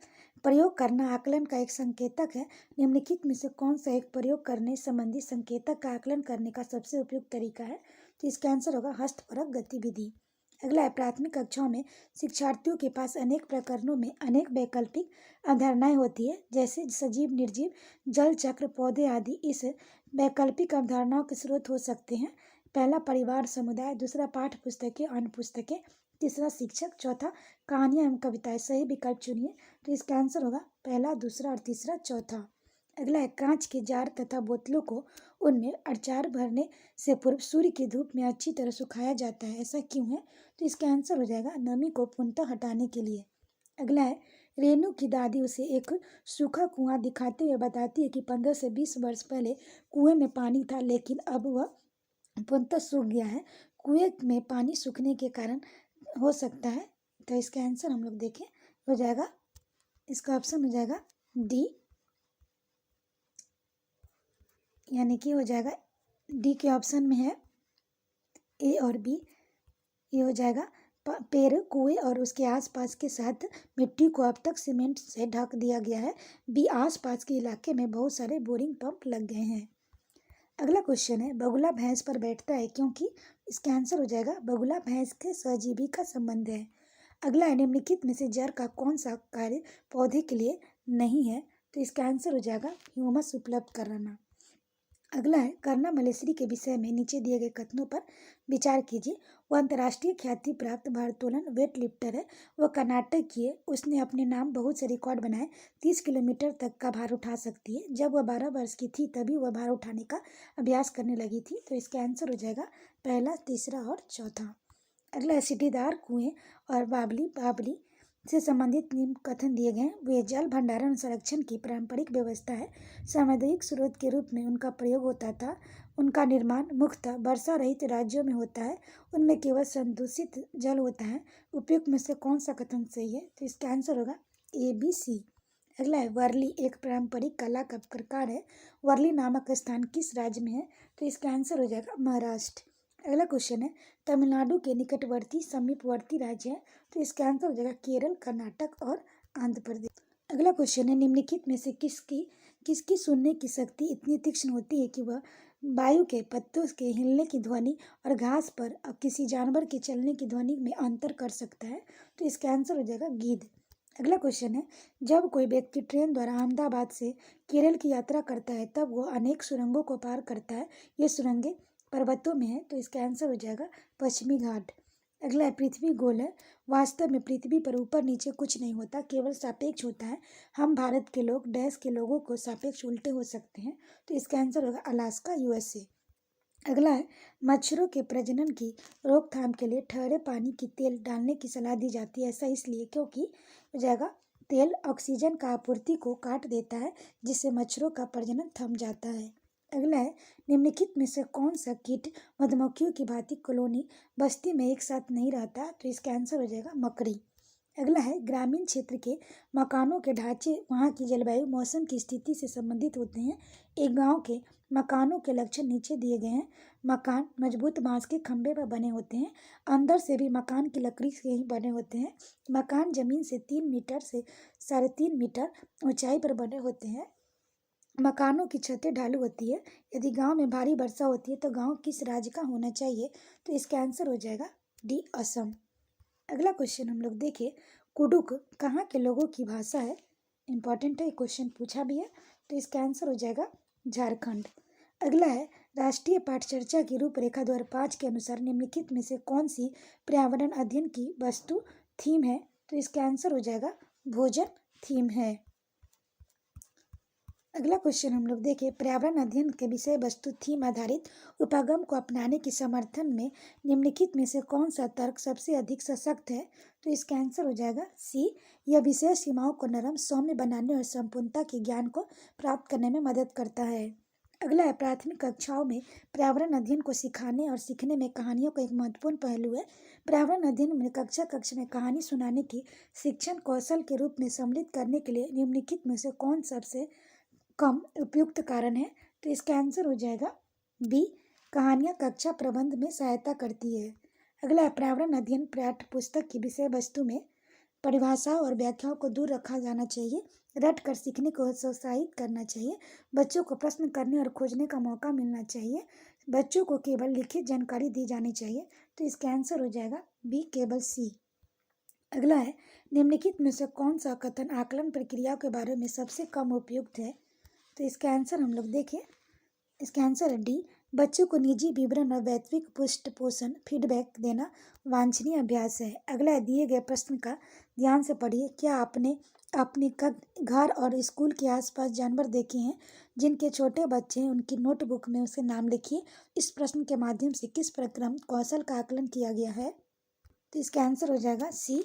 प्रयोग करना आकलन का एक संकेतक है। निम्नलिखित में से कौन सा एक प्रयोग करने संबंधी संकेतक का आकलन करने का सबसे उपयुक्त तरीका है? तो इसका आंसर होगा हस्तपरक गतिविधि। अगला है, प्राथमिक कक्षाओं में शिक्षार्थियों के पास अनेक प्रकरणों में अनेक वैकल्पिक अवधारणाएं होती है, जैसे सजीव, निर्जीव, जल चक्र, पौधे आदि। इस वैकल्पिक अवधारणाओं के स्रोत हो सकते हैं। पहला, परिवार समुदाय। दूसरा, पाठ्य पुस्तकें, अन्य पुस्तकें। तीसरा, शिक्षक। चौथा, कहानियां एवं कविताएं। सही विकल्प चुनिए। तो इसका आंसर होगा पहला, दूसरा और तीसरा, चौथा। अगला है, कांच के जार तथा बोतलों को उनमें अचार भरने से पूर्व सूर्य की धूप में अच्छी तरह सुखाया जाता है। ऐसा क्यों है? तो इसका आंसर हो जाएगा नमी को पूर्णतः हटाने के लिए। अगला है, रेनू की दादी उसे एक सूखा कुआं दिखाते हुए बताती है कि 15 से 20 वर्ष पहले कुएं में पानी था, लेकिन अब वह पूर्णतः सूख गया है। कुएं में पानी सूखने के कारण हो सकता है। तो इसका आंसर हम लोग देखें, हो जाएगा, इसका ऑप्शन हो जाएगा डी, यानी कि हो जाएगा डी के ऑप्शन में है ए और बी। ये हो जाएगा, पेड़, कुएं और उसके आसपास के साथ मिट्टी को अब तक सीमेंट से ढक दिया गया है। बी, आसपास के इलाके में बहुत सारे बोरिंग पंप लग गए हैं। अगला क्वेश्चन है, बगुला भैंस पर बैठता है क्योंकि? इसका आंसर हो जाएगा बगुला भैंस के सहजीवी का संबंध है। अगला है, निम्नलिखित में से जड़ का कौन सा कार्य पौधे के लिए नहीं है? तो इसका आंसर हो जाएगा ह्यूमस उपलब्ध कराना। अगला है, कर्ना मलेश्वरी के विषय में नीचे दिए गए कथनों पर विचार कीजिए। वह अंतर्राष्ट्रीय ख्याति प्राप्त भारोत्तोलन वेट लिफ्टर है। वह कर्नाटक की है। उसने अपने नाम बहुत से रिकॉर्ड बनाए। 30 किलोमीटर तक का भार उठा सकती है। जब वह 12 वर्ष की थी तभी वह भार उठाने का अभ्यास करने लगी थी। तो इसका आंसर हो जाएगा पहला, तीसरा और चौथा। अगला है, सीढ़ीदार कुएं और बाबली से संबंधित निम्न कथन दिए गए हैं। वे जल भंडारण और संरक्षण की पारंपरिक व्यवस्था है। सामुदायिक स्रोत के रूप में उनका प्रयोग होता था। उनका निर्माण मुख्यतः वर्षा रहित राज्यों में होता है। उनमें केवल संदूषित जल होता है। उपयुक्त में से कौन सा कथन सही है? तो इसका आंसर होगा ए, बी, सी। अगला है, वर्ली एक पारंपरिक कला का प्रकार है। वर्ली नामक स्थान किस राज्य में है? तो इसका आंसर हो जाएगा महाराष्ट्र। अगला क्वेश्चन है, तमिलनाडु के निकटवर्ती समीपवर्ती राज्य है। तो इसका आंसर हो जाएगा केरल, कर्नाटक और आंध्र प्रदेश। अगला क्वेश्चन है, निम्नलिखित में से किसकी सुनने की शक्ति इतनी तीक्ष्ण होती है कि वह वायु के पत्तों के हिलने की ध्वनि और घास पर किसी जानवर के चलने की ध्वनि में अंतर कर सकता है? तो इसका आंसर हो जाएगा गिद्ध। अगला क्वेश्चन है, जब कोई व्यक्ति ट्रेन द्वारा अहमदाबाद से केरल की यात्रा करता है तब वह अनेक सुरंगों को पार करता है। ये सुरंगें पर्वतों में है। तो इसका आंसर हो जाएगा पश्चिमी घाट। अगला है, पृथ्वी गोल है। वास्तव में पृथ्वी पर ऊपर नीचे कुछ नहीं होता, केवल सापेक्ष होता है। हम भारत के लोग डैश के लोगों को सापेक्ष उल्टे हो सकते हैं। तो इसका आंसर होगा अलास्का, यूएसए। अगला है, मच्छरों के प्रजनन की रोकथाम के लिए ठहरे पानी की तेल डालने की सलाह दी जाती है। ऐसा इसलिए क्योंकि हो जाएगा तेल ऑक्सीजन का आपूर्ति को काट देता है, जिससे मच्छरों का प्रजनन थम जाता है। अगला है, निम्नलिखित में से कौन सा कीट मधुमक्खियों की भांति कॉलोनी बस्ती में एक साथ नहीं रहता? तो इसका आंसर हो जाएगा मकड़ी। अगला है, ग्रामीण क्षेत्र के मकानों के ढांचे वहाँ की जलवायु, मौसम की स्थिति से संबंधित होते हैं। एक गांव के मकानों के लक्षण नीचे दिए गए हैं। मकान मजबूत बांस के खंभे पर बने होते हैं। अंदर से भी मकान की लकड़ी से ही बने होते हैं। मकान जमीन से 3 मीटर से 3.5 मीटर ऊंचाई पर बने होते हैं। मकानों की छतें ढालू होती है। यदि गांव में भारी वर्षा होती है तो गांव किस राज्य का होना चाहिए? तो इसका आंसर हो जाएगा डी, असम। अगला क्वेश्चन हम लोग देखें, कुडुक कहाँ के लोगों की भाषा है? इंपॉर्टेंट है, क्वेश्चन पूछा भी है। तो इसका आंसर हो जाएगा झारखंड। अगला है, राष्ट्रीय पाठचर्चा की रूपरेखा 2005 के अनुसार निम्नलिखित में से कौन सी पर्यावरण अध्ययन की वस्तु थीम है? तो इसका आंसर हो जाएगा भोजन थीम है। अगला क्वेश्चन हम लोग देखें, पर्यावरण अध्ययन के विषय वस्तु थीम आधारित उपागम को अपनाने के समर्थन में निम्नलिखित में से कौन सा तर्क सबसे अधिक सशक्त है? तो इसका आंसर हो जाएगा सी। यह विशेष सीमाओं को नरम सौम्य बनाने और संपूर्णता के ज्ञान को प्राप्त करने में मदद करता है। अगला है, प्राथमिक कक्षाओं में पर्यावरण अध्ययन को सिखाने और सीखने में कहानियों का एक महत्वपूर्ण पहलू है। पर्यावरण अध्ययन में कक्षा में कहानी सुनाने की शिक्षण कौशल के रूप में सम्मिलित करने के लिए निम्नलिखित में से कौन सबसे कम उपयुक्त कारण है? तो इसका आंसर हो जाएगा बी। कहानियाँ कक्षा प्रबंध में सहायता करती है। अगला है, पर्यावरण अध्ययन पाठ्य पुस्तक की विषय वस्तु में परिभाषाओं और व्याख्याओं को दूर रखा जाना चाहिए। रट कर सीखने को प्रोत्साहित करना चाहिए। बच्चों को प्रश्न करने और खोजने का मौका मिलना चाहिए। बच्चों को केवल लिखित जानकारी दी जानी चाहिए। तो इसका आंसर हो जाएगा बी, केवल सी। अगला है, निम्नलिखित में से कौन सा कथन आकलन प्रक्रिया के बारे में सबसे कम उपयुक्त है? तो इसका आंसर हम लोग देखें, इसका आंसर है डी। बच्चों को निजी विवरण और वैश्विक पृष्ठ पोषण फीडबैक देना वांछनीय अभ्यास है। अगला, दिए गए प्रश्न का ध्यान से पढ़िए। क्या आपने अपने घर और स्कूल के आसपास जानवर देखे हैं? जिनके छोटे बच्चे हैं उनकी नोटबुक में उसके नाम लिखिए। इस प्रश्न के माध्यम से किस प्रक्रम कौशल का आकलन किया गया है? तो इसका आंसर हो जाएगा सी,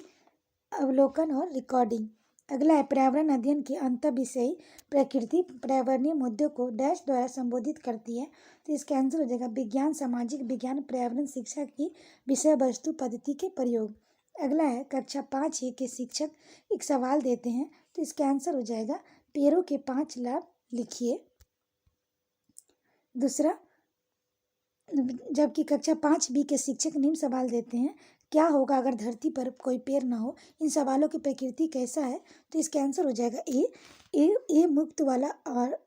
अवलोकन और रिकॉर्डिंग। अगला है, पर्यावरण अध्ययन की अंतःविषयी प्रकृति पर्यावरणीय मुद्दों को डैश द्वारा संबोधित करती है। तो इसका आंसर हो जाएगा विज्ञान, सामाजिक विज्ञान, पर्यावरण शिक्षा की विषय वस्तु पद्धति के प्रयोग। अगला है, कक्षा 5 के शिक्षक एक सवाल देते हैं। तो इसका आंसर हो जाएगा पेड़ों के 5 लाभ लिखिए। दूसरा, जबकि कक्षा 5B के शिक्षक निम्न सवाल देते हैं, क्या होगा अगर धरती पर कोई पेड़ न हो? इन सवालों की प्रकृति कैसा है? तो इसका आंसर हो जाएगा ए मुक्त वाला और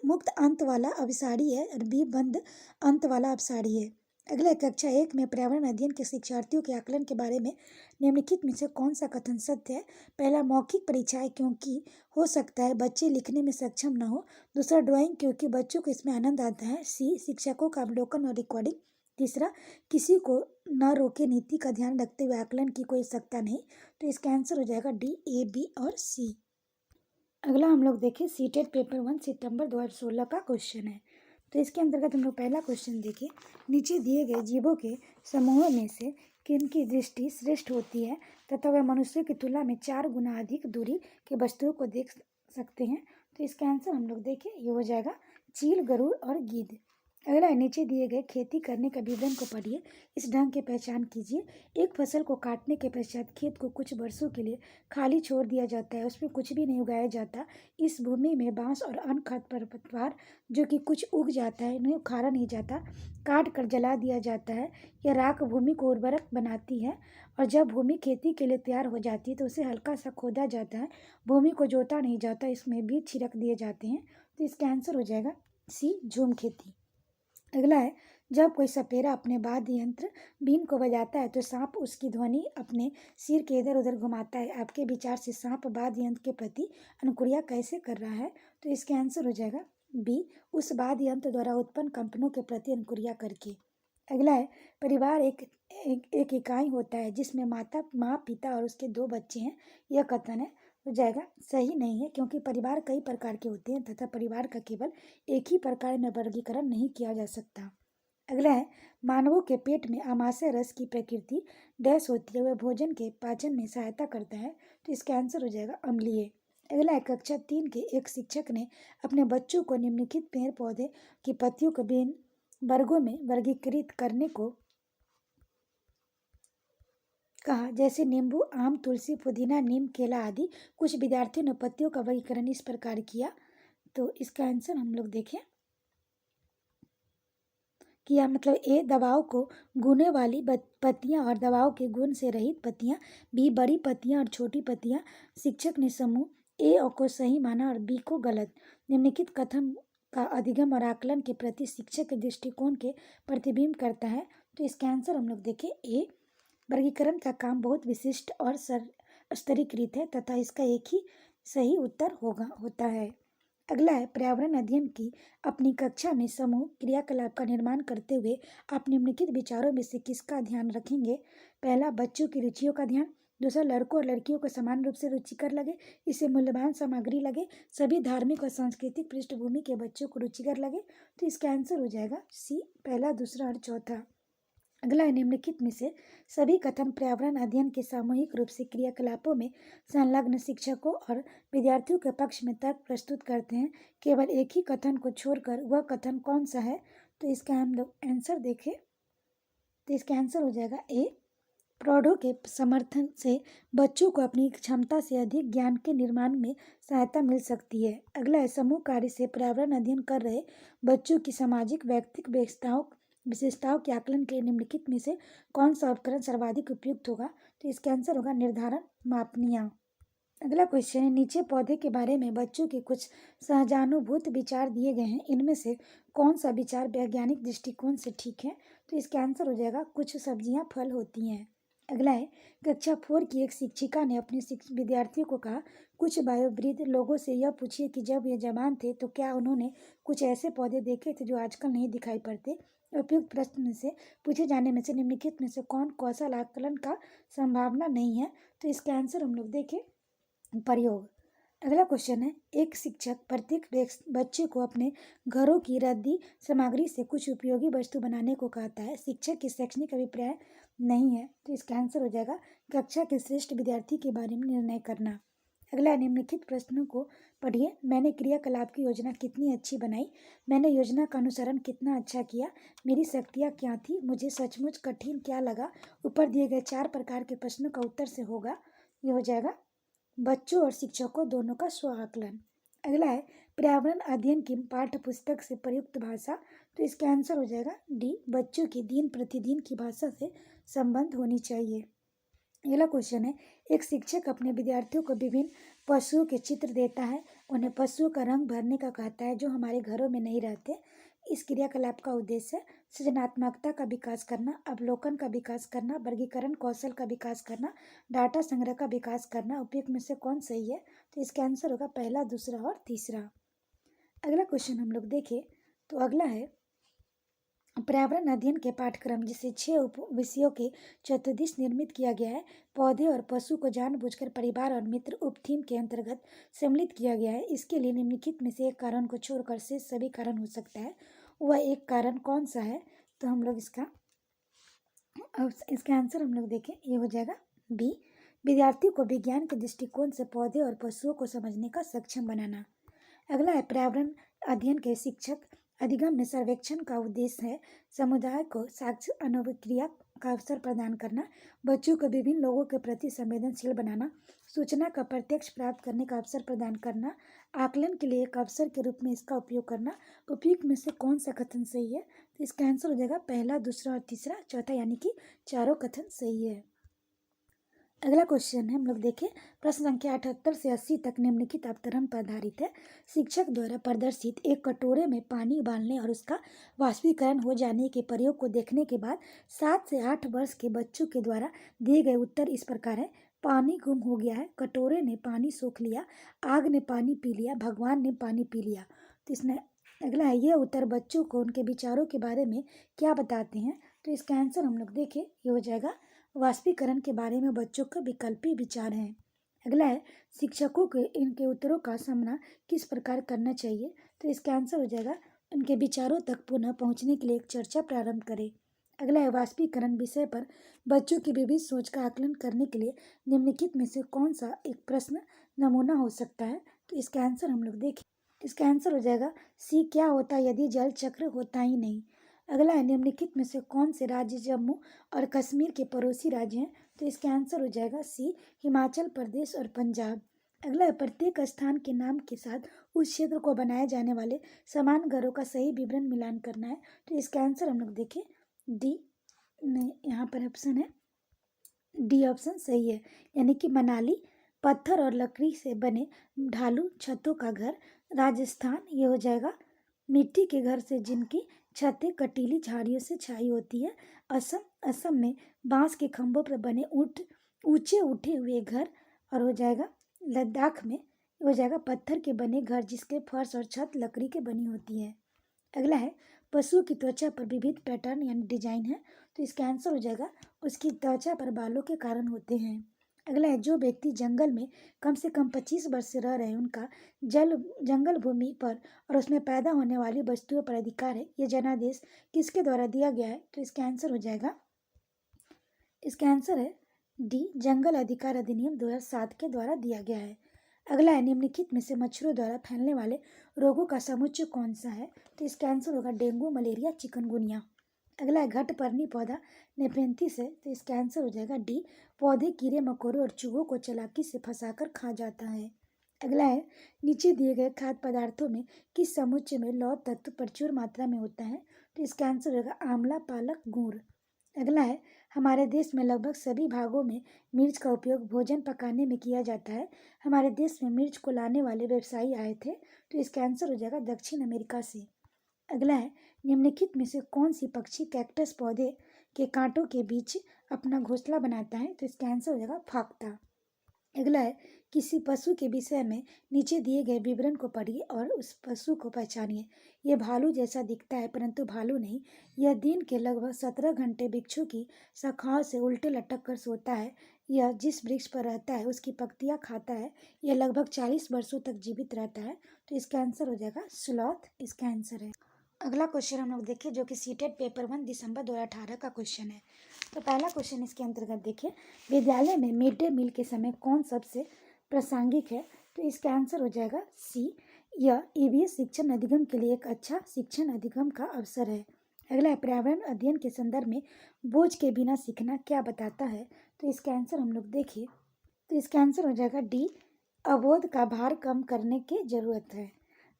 मुक्त अंत वाला अभिसारी है और बी बंद अंत वाला अपसारी है। अगले, कक्षा 1 में पर्यावरण अध्ययन के शिक्षार्थियों के आकलन के बारे में निम्नलिखित में से कौन सा कथन सत्य है? पहला, मौखिक परीक्षाएं क्योंकि हो सकता है बच्चे लिखने में सक्षम न हो। दूसरा, ड्राइंग क्योंकि बच्चों को इसमें आनंद आता है। सी, शिक्षकों का अवलोकन और रिकॉर्डिंग। तीसरा, किसी को न रोके नीति का ध्यान रखते हुए आकलन की कोई आवश्यकता नहीं। तो इसका आंसर हो जाएगा डी, ए, बी और सी। अगला हम लोग देखें, सीटेट पेपर 1 सितंबर 2016 का क्वेश्चन है। तो इसके अंतर्गत हम लोग पहला क्वेश्चन देखें, नीचे दिए गए जीवों के समूहों में से किन की दृष्टि श्रेष्ठ होती है तथा वह मनुष्य की तुलना में 4 गुना अधिक दूरी के वस्तुओं को देख सकते हैं? तो इसका आंसर हम लोग देखें, ये हो जाएगा चील, गरुड़ और गिद्ध। अगला, नीचे दिए गए खेती करने का विवरण को पढ़िए, इस ढंग की पहचान कीजिए। एक फसल को काटने के पश्चात खेत को कुछ वर्षों के लिए खाली छोड़ दिया जाता है, उसमें कुछ भी नहीं उगाया जाता। इस भूमि में बांस और अन्य खरपतवार जो कि कुछ उग जाता है, इन्हें उखाड़ा नहीं जाता, काट कर जला दिया जाता है। यह राख भूमि को उर्वरक बनाती है और जब भूमि खेती के लिए तैयार हो जाती है तो उसे हल्का सा खोदा जाता है। भूमि को जोता नहीं जाता, इसमें बीज छिड़क दिए जाते हैं। तो इसका आंसर हो जाएगा सी, झूम खेती। अगला है, जब कोई सपेरा अपने वाद्य यंत्र बीन को बजाता है तो सांप उसकी ध्वनि अपने सिर के इधर उधर घुमाता है। आपके विचार से सांप वाद्य यंत्र के प्रति अनुक्रिया कैसे कर रहा है? तो इसका आंसर हो जाएगा बी, उस वाद्य यंत्र द्वारा उत्पन्न कंपनों के प्रति अनुक्रिया करके। अगला है, परिवार एक इकाई होता है जिसमें माँ पिता और उसके 2 बच्चे हैं। यह कथन है हो जाएगा सही नहीं है, क्योंकि परिवार कई प्रकार के होते हैं तथा परिवार का केवल एक ही प्रकार में वर्गीकरण नहीं किया जा सकता। अगला है, मानवों के पेट में आमाशय रस की प्रकृति डैश होती है, वह भोजन के पाचन में सहायता करता है। तो इसका आंसर हो जाएगा अम्लीय। अगला है, कक्षा 3 के एक शिक्षक ने अपने बच्चों को निम्नलिखित पेड़ पौधे की पत्तियों को विभिन्न वर्गों में वर्गीकृत करने को कहा, जैसे नींबू, आम, तुलसी, पुदीना, नीम, केला आदि। कुछ विद्यार्थियों ने पत्तियों का वर्गीकरण इस प्रकार किया। तो इसका आंसर हम लोग देखें, किया मतलब ए, दवाओं को गुने वाली पत्तियां और दवाओं के गुण से रहित पत्तियां। बी, बड़ी पत्तियां और छोटी पत्तियां। शिक्षक ने समूह ए को सही माना और बी को गलत। निम्नलिखित कथन का अधिगम और आकलन के प्रति शिक्षक के दृष्टिकोण के प्रतिबिंब करता है। तो इसका आंसर हम लोग देखें, ए, वर्गीकरण का काम बहुत विशिष्ट और स्तरीकृत है तथा इसका एक ही सही उत्तर होता है। अगला है, पर्यावरण अध्ययन की अपनी कक्षा में समूह क्रियाकलाप का निर्माण करते हुए आप निम्नलिखित विचारों में से किसका ध्यान रखेंगे? पहला, बच्चों की रुचियों का ध्यान। दूसरा, लड़कों और लड़कियों को समान रूप से रुचिकर लगे, इसे मूल्यवान सामग्री लगे, सभी धार्मिक और सांस्कृतिक पृष्ठभूमि के बच्चों को रुचिकर लगे। तो इसका आंसर हो जाएगा सी, पहला, दूसरा और चौथा। अगला है, निम्नलिखित में से सभी कथन पर्यावरण अध्ययन के सामूहिक रूप से क्रियाकलापों में संलग्न शिक्षकों और विद्यार्थियों के पक्ष में तर्क प्रस्तुत करते हैं। केवल एक ही कथन को छोड़कर वह कथन कौन सा है? तो इसका हम लोग आंसर देखें तो इसका आंसर हो जाएगा ए, प्रौढ़ों के समर्थन से बच्चों को अपनी क्षमता से अधिक ज्ञान के निर्माण में सहायता मिल सकती है। अगला है, समूह कार्य से पर्यावरण अध्ययन कर रहे बच्चों की सामाजिक व्यक्तिक विशेषताओं के आकलन के लिए निम्नलिखित में से कौन सा उपकरण सर्वाधिक उपयुक्त होगा? तो इसका आंसर होगा निर्धारण मापनियाँ। अगला क्वेश्चन है, नीचे पौधे के बारे में बच्चों के कुछ सहजानुभूत विचार दिए गए हैं, इनमें से कौन सा विचार वैज्ञानिक दृष्टिकोण से ठीक है? तो इसका आंसर हो जाएगा कुछ सब्जियां फल होती हैं। अगला है, कक्षा 4 की एक शिक्षिका ने अपने विद्यार्थियों को कहा, कुछ वयोवृद्ध लोगों से यह पूछिए कि जब वे जवान थे तो क्या उन्होंने कुछ ऐसे पौधे देखे थे जो आजकल नहीं दिखाई पड़ते। उपयुक्त प्रश्न में से पूछे जाने में से निम्नलिखित में से कौन कौशल आकलन का संभावना नहीं है? तो इसका आंसर हम लोग देखें, प्रयोग। अगला क्वेश्चन है, एक शिक्षक प्रत्येक बच्चे को अपने घरों की रद्दी सामग्री से कुछ उपयोगी वस्तु बनाने को कहता है। शिक्षक की शैक्षणिक अभिप्राय नहीं है। तो इसका आंसर हो जाएगा कक्षा के श्रेष्ठ विद्यार्थी के बारे में निर्णय करना। अगला, निम्नलिखित प्रश्नों को पढ़िए। मैंने क्रियाकलाप की योजना कितनी अच्छी बनाई, मैंने योजना का अनुसरण कितना अच्छा किया, मेरी शक्तियाँ क्या थी, मुझे सचमुच कठिन क्या लगा। ऊपर दिए गए 4 प्रकार के प्रश्नों का उत्तर से होगा, ये हो जाएगा बच्चों और शिक्षकों दोनों का स्व आकलन। अगला है, पर्यावरण अध्ययन की पाठ्य पुस्तक से प्रयुक्त भाषा। तो इसका आंसर हो जाएगा डी, बच्चों की दिन प्रतिदिन की भाषा से संबंध होनी चाहिए। अगला क्वेश्चन है, एक शिक्षक अपने विद्यार्थियों को विभिन्न पशुओं के चित्र देता है, उन्हें पशुओं का रंग भरने का कहता है जो हमारे घरों में नहीं रहते। इस क्रियाकलाप का उद्देश्य सृजनात्मकता का विकास करना, अवलोकन का विकास करना, वर्गीकरण कौशल का विकास करना, डाटा संग्रह का विकास करना। उपयुक्त में से कौन सही है? तो इसका आंसर होगा पहला, दूसरा और तीसरा। अगला क्वेश्चन हम लोग देखें तो अगला है, पर्यावरण अध्ययन के पाठ्यक्रम जिसे 6 उप विषयों के चतुर्दिश निर्मित किया गया है, पौधे और पशु को जानबूझकर परिवार और मित्र उप थीम के अंतर्गत सम्मिलित किया गया है। इसके लिए निम्नलिखित में से एक कारण को छोड़कर से सभी कारण हो सकता है, वह एक कारण कौन सा है? तो हम लोग इसका आंसर हम लोग देखें, ये हो जाएगा बी, विद्यार्थी को विज्ञान के दृष्टिकोण से पौधे और पशुओं को समझने का सक्षम बनाना। अगला है, पर्यावरण अध्ययन के शिक्षक अधिगम में सर्वेक्षण का उद्देश्य है समुदाय को साक्ष्य अनुभक्रिया का अवसर प्रदान करना, बच्चों को विभिन्न लोगों के प्रति संवेदनशील बनाना, सूचना का प्रत्यक्ष प्राप्त करने का अवसर प्रदान करना, आकलन के लिए एक अवसर के रूप में इसका उपयोग करना। उपयुक्त में से कौन सा कथन सही है? तो इसका आंसर हो जाएगा पहला, दूसरा और तीसरा, चौथा, यानी कि चारों कथन सही है। अगला क्वेश्चन है, हम लोग देखें, प्रश्न संख्या 78 से 80 तक निम्नलिखित अवतरण पर आधारित है। शिक्षक द्वारा प्रदर्शित एक कटोरे में पानी उबालने और उसका वाष्पीकरण हो जाने के प्रयोग को देखने के बाद 7 से 8 वर्ष के बच्चों के द्वारा दिए गए उत्तर इस प्रकार है। पानी गुम हो गया है, कटोरे ने पानी सोख लिया, आग ने पानी पी लिया, भगवान ने पानी पी लिया। तो इसमें अगला है, ये उत्तर बच्चों को उनके विचारों के बारे में क्या बताते हैं? तो इसका आंसर हम लोग देखें, ये हो जाएगा वाष्पीकरण के बारे में बच्चों का विकल्पी विचार हैं। अगला है, शिक्षकों के इनके उत्तरों का सामना किस प्रकार करना चाहिए? तो इसका आंसर हो जाएगा उनके विचारों तक पुनः पहुंचने के लिए एक चर्चा प्रारंभ करें। अगला है, वाष्पीकरण विषय पर बच्चों की विविध सोच का आकलन करने के लिए निम्नलिखित में से कौन सा एक प्रश्न नमूना हो सकता है? तो इसका आंसर हम लोग देखें, इसका आंसर हो जाएगा सी, क्या होता यदि जल चक्र होता ही नहीं। अगला है, निम्नलिखित में से कौन से राज्य जम्मू और कश्मीर के पड़ोसी राज्य हैं? तो इसका आंसर हो जाएगा सी, हिमाचल प्रदेश और पंजाब। अगला है, प्रत्येक स्थान के नाम के साथ उस क्षेत्र को बनाए जाने वाले समान घरों का सही विवरण मिलान करना है। तो इसका आंसर हम लोग देखें, डी, नहीं, यहाँ पर ऑप्शन है डी, ऑप्शन सही है, यानी कि मनाली, पत्थर और लकड़ी से बने ढालू छतों का घर। राजस्थान, ये हो जाएगा मिट्टी के घर से जिनकी छतें कटीली झाड़ियों से छाई होती है। असम में बांस के खंभों पर बने ऊंचे उठे हुए घर। और हो जाएगा लद्दाख में हो जाएगा पत्थर के बने घर जिसके फर्श और छत लकड़ी के बनी होती है। अगला है, पशु की त्वचा पर विविध पैटर्न यानी डिजाइन है। तो इसका आंसर हो जाएगा उसकी त्वचा पर बालों के कारण होते हैं। अगला है, जो व्यक्ति जंगल में कम से कम 25 वर्ष से रह रहे हैं उनका जंगल भूमि पर और उसमें पैदा होने वाली वस्तुओं पर अधिकार है। ये जनादेश किसके द्वारा दिया गया है? तो इसका आंसर हो जाएगा, इसका आंसर है डी, जंगल अधिकार अधिनियम 2007 के द्वारा दिया गया है। अगला है, निम्नलिखित में से मच्छरों द्वारा फैलने वाले रोगों का समुच्चय कौन सा है? तो इसका आंसर होगा डेंगू, मलेरिया, चिकनगुनिया। अगला है, घटपर्णी पौधा नेपेंथिस है, तो इसका आंसर हो जाएगा डी, पौधे कीड़े मकोड़ों और चूहों को चालाकी से फंसाकर खा जाता है। अगला है, नीचे दिए गए खाद्य पदार्थों में किस समुच्चय में लौह तत्व प्रचुर मात्रा में होता है? तो इसका आंसर होगा आंवला, पालक, गुड़। अगला है, हमारे देश में लगभग सभी भागों में मिर्च का उपयोग भोजन पकाने में किया जाता है। हमारे देश में मिर्च को लाने वाले व्यवसायी आए थे, तो इसका आंसर हो जाएगा दक्षिण अमेरिका से। अगला है, निम्नलिखित में से कौन सी पक्षी कैक्टस पौधे के कांटों के बीच अपना घोंसला बनाता है? तो इसका आंसर हो जाएगा फाख्ता। अगला है, किसी पशु के विषय में नीचे दिए गए विवरण को पढ़िए और उस पशु को पहचानिए। यह भालू जैसा दिखता है परंतु भालू नहीं। यह दिन के लगभग 17 घंटे वृक्षों की शाखाओं से उल्टे लटक कर सोता है। यह जिस वृक्ष पर रहता है उसकी पत्तियां खाता है। यह लगभग 40 वर्षों तक जीवित रहता है। तो इसका आंसर हो जाएगा स्लॉथ, इसका आंसर है। अगला क्वेश्चन हम लोग देखिए, जो कि सीटेट पेपर 1 दिसंबर 2018 का क्वेश्चन है। तो पहला क्वेश्चन इसके अंतर्गत देखिए, विद्यालय में मिड डे मील के समय कौन सबसे प्रासंगिक है? तो इसका आंसर हो जाएगा सी, यह ईवीएस शिक्षण अधिगम के लिए एक अच्छा शिक्षण अधिगम का अवसर है। अगला है, पर्यावरण अध्ययन के संदर्भ में बोझ के बिना सीखना क्या बताता है? तो इसका आंसर हम लोग देखिए, तो इसका आंसर हो जाएगा डी, अवोध का भार कम करने की जरूरत है।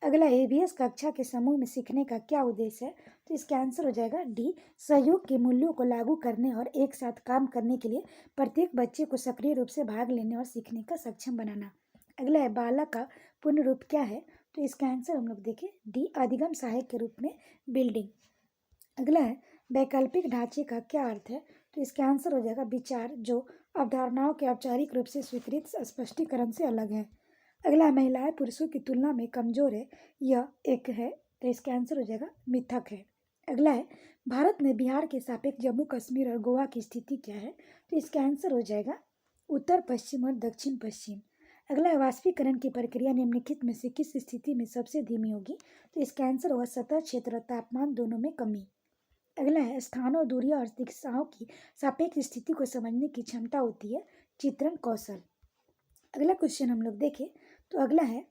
अगला, एबीएस कक्षा के समूह में सीखने का क्या उद्देश्य है? तो इसका आंसर हो जाएगा डी, सहयोग के मूल्यों को लागू करने और एक साथ काम करने के लिए प्रत्येक बच्चे को सक्रिय रूप से भाग लेने और सीखने का सक्षम बनाना। अगला है, बालक का पूर्ण रूप क्या है? तो इसका आंसर हम लोग देखें डी, अधिगम सहायक के रूप में बिल्डिंग। अगला है, वैकल्पिक ढांचे का क्या अर्थ है? तो इसका आंसर हो जाएगा विचार जो अवधारणाओं के औपचारिक रूप से स्वीकृत स्पष्टीकरण से अलग है। अगला, महिलाएं पुरुषों की तुलना में कमजोर है, यह एक है, तो इसका आंसर हो जाएगा मिथक है। अगला है, भारत में बिहार के सापेक्ष जम्मू कश्मीर और गोवा की स्थिति क्या है? तो इसका आंसर हो जाएगा उत्तर पश्चिम और दक्षिण पश्चिम। अगला है, वाष्पीकरण की प्रक्रिया निम्नलिखित में से किस स्थिति में सबसे धीमी होगी? तो इसका आंसर होगा सतह क्षेत्र और तापमान दोनों में कमी। अगला है, स्थानों, दूरियों और दिशाओं की सापेक्ष स्थिति को समझने की क्षमता होती है चित्रण कौशल। अगला क्वेश्चन हम लोग देखें, तो अगला है,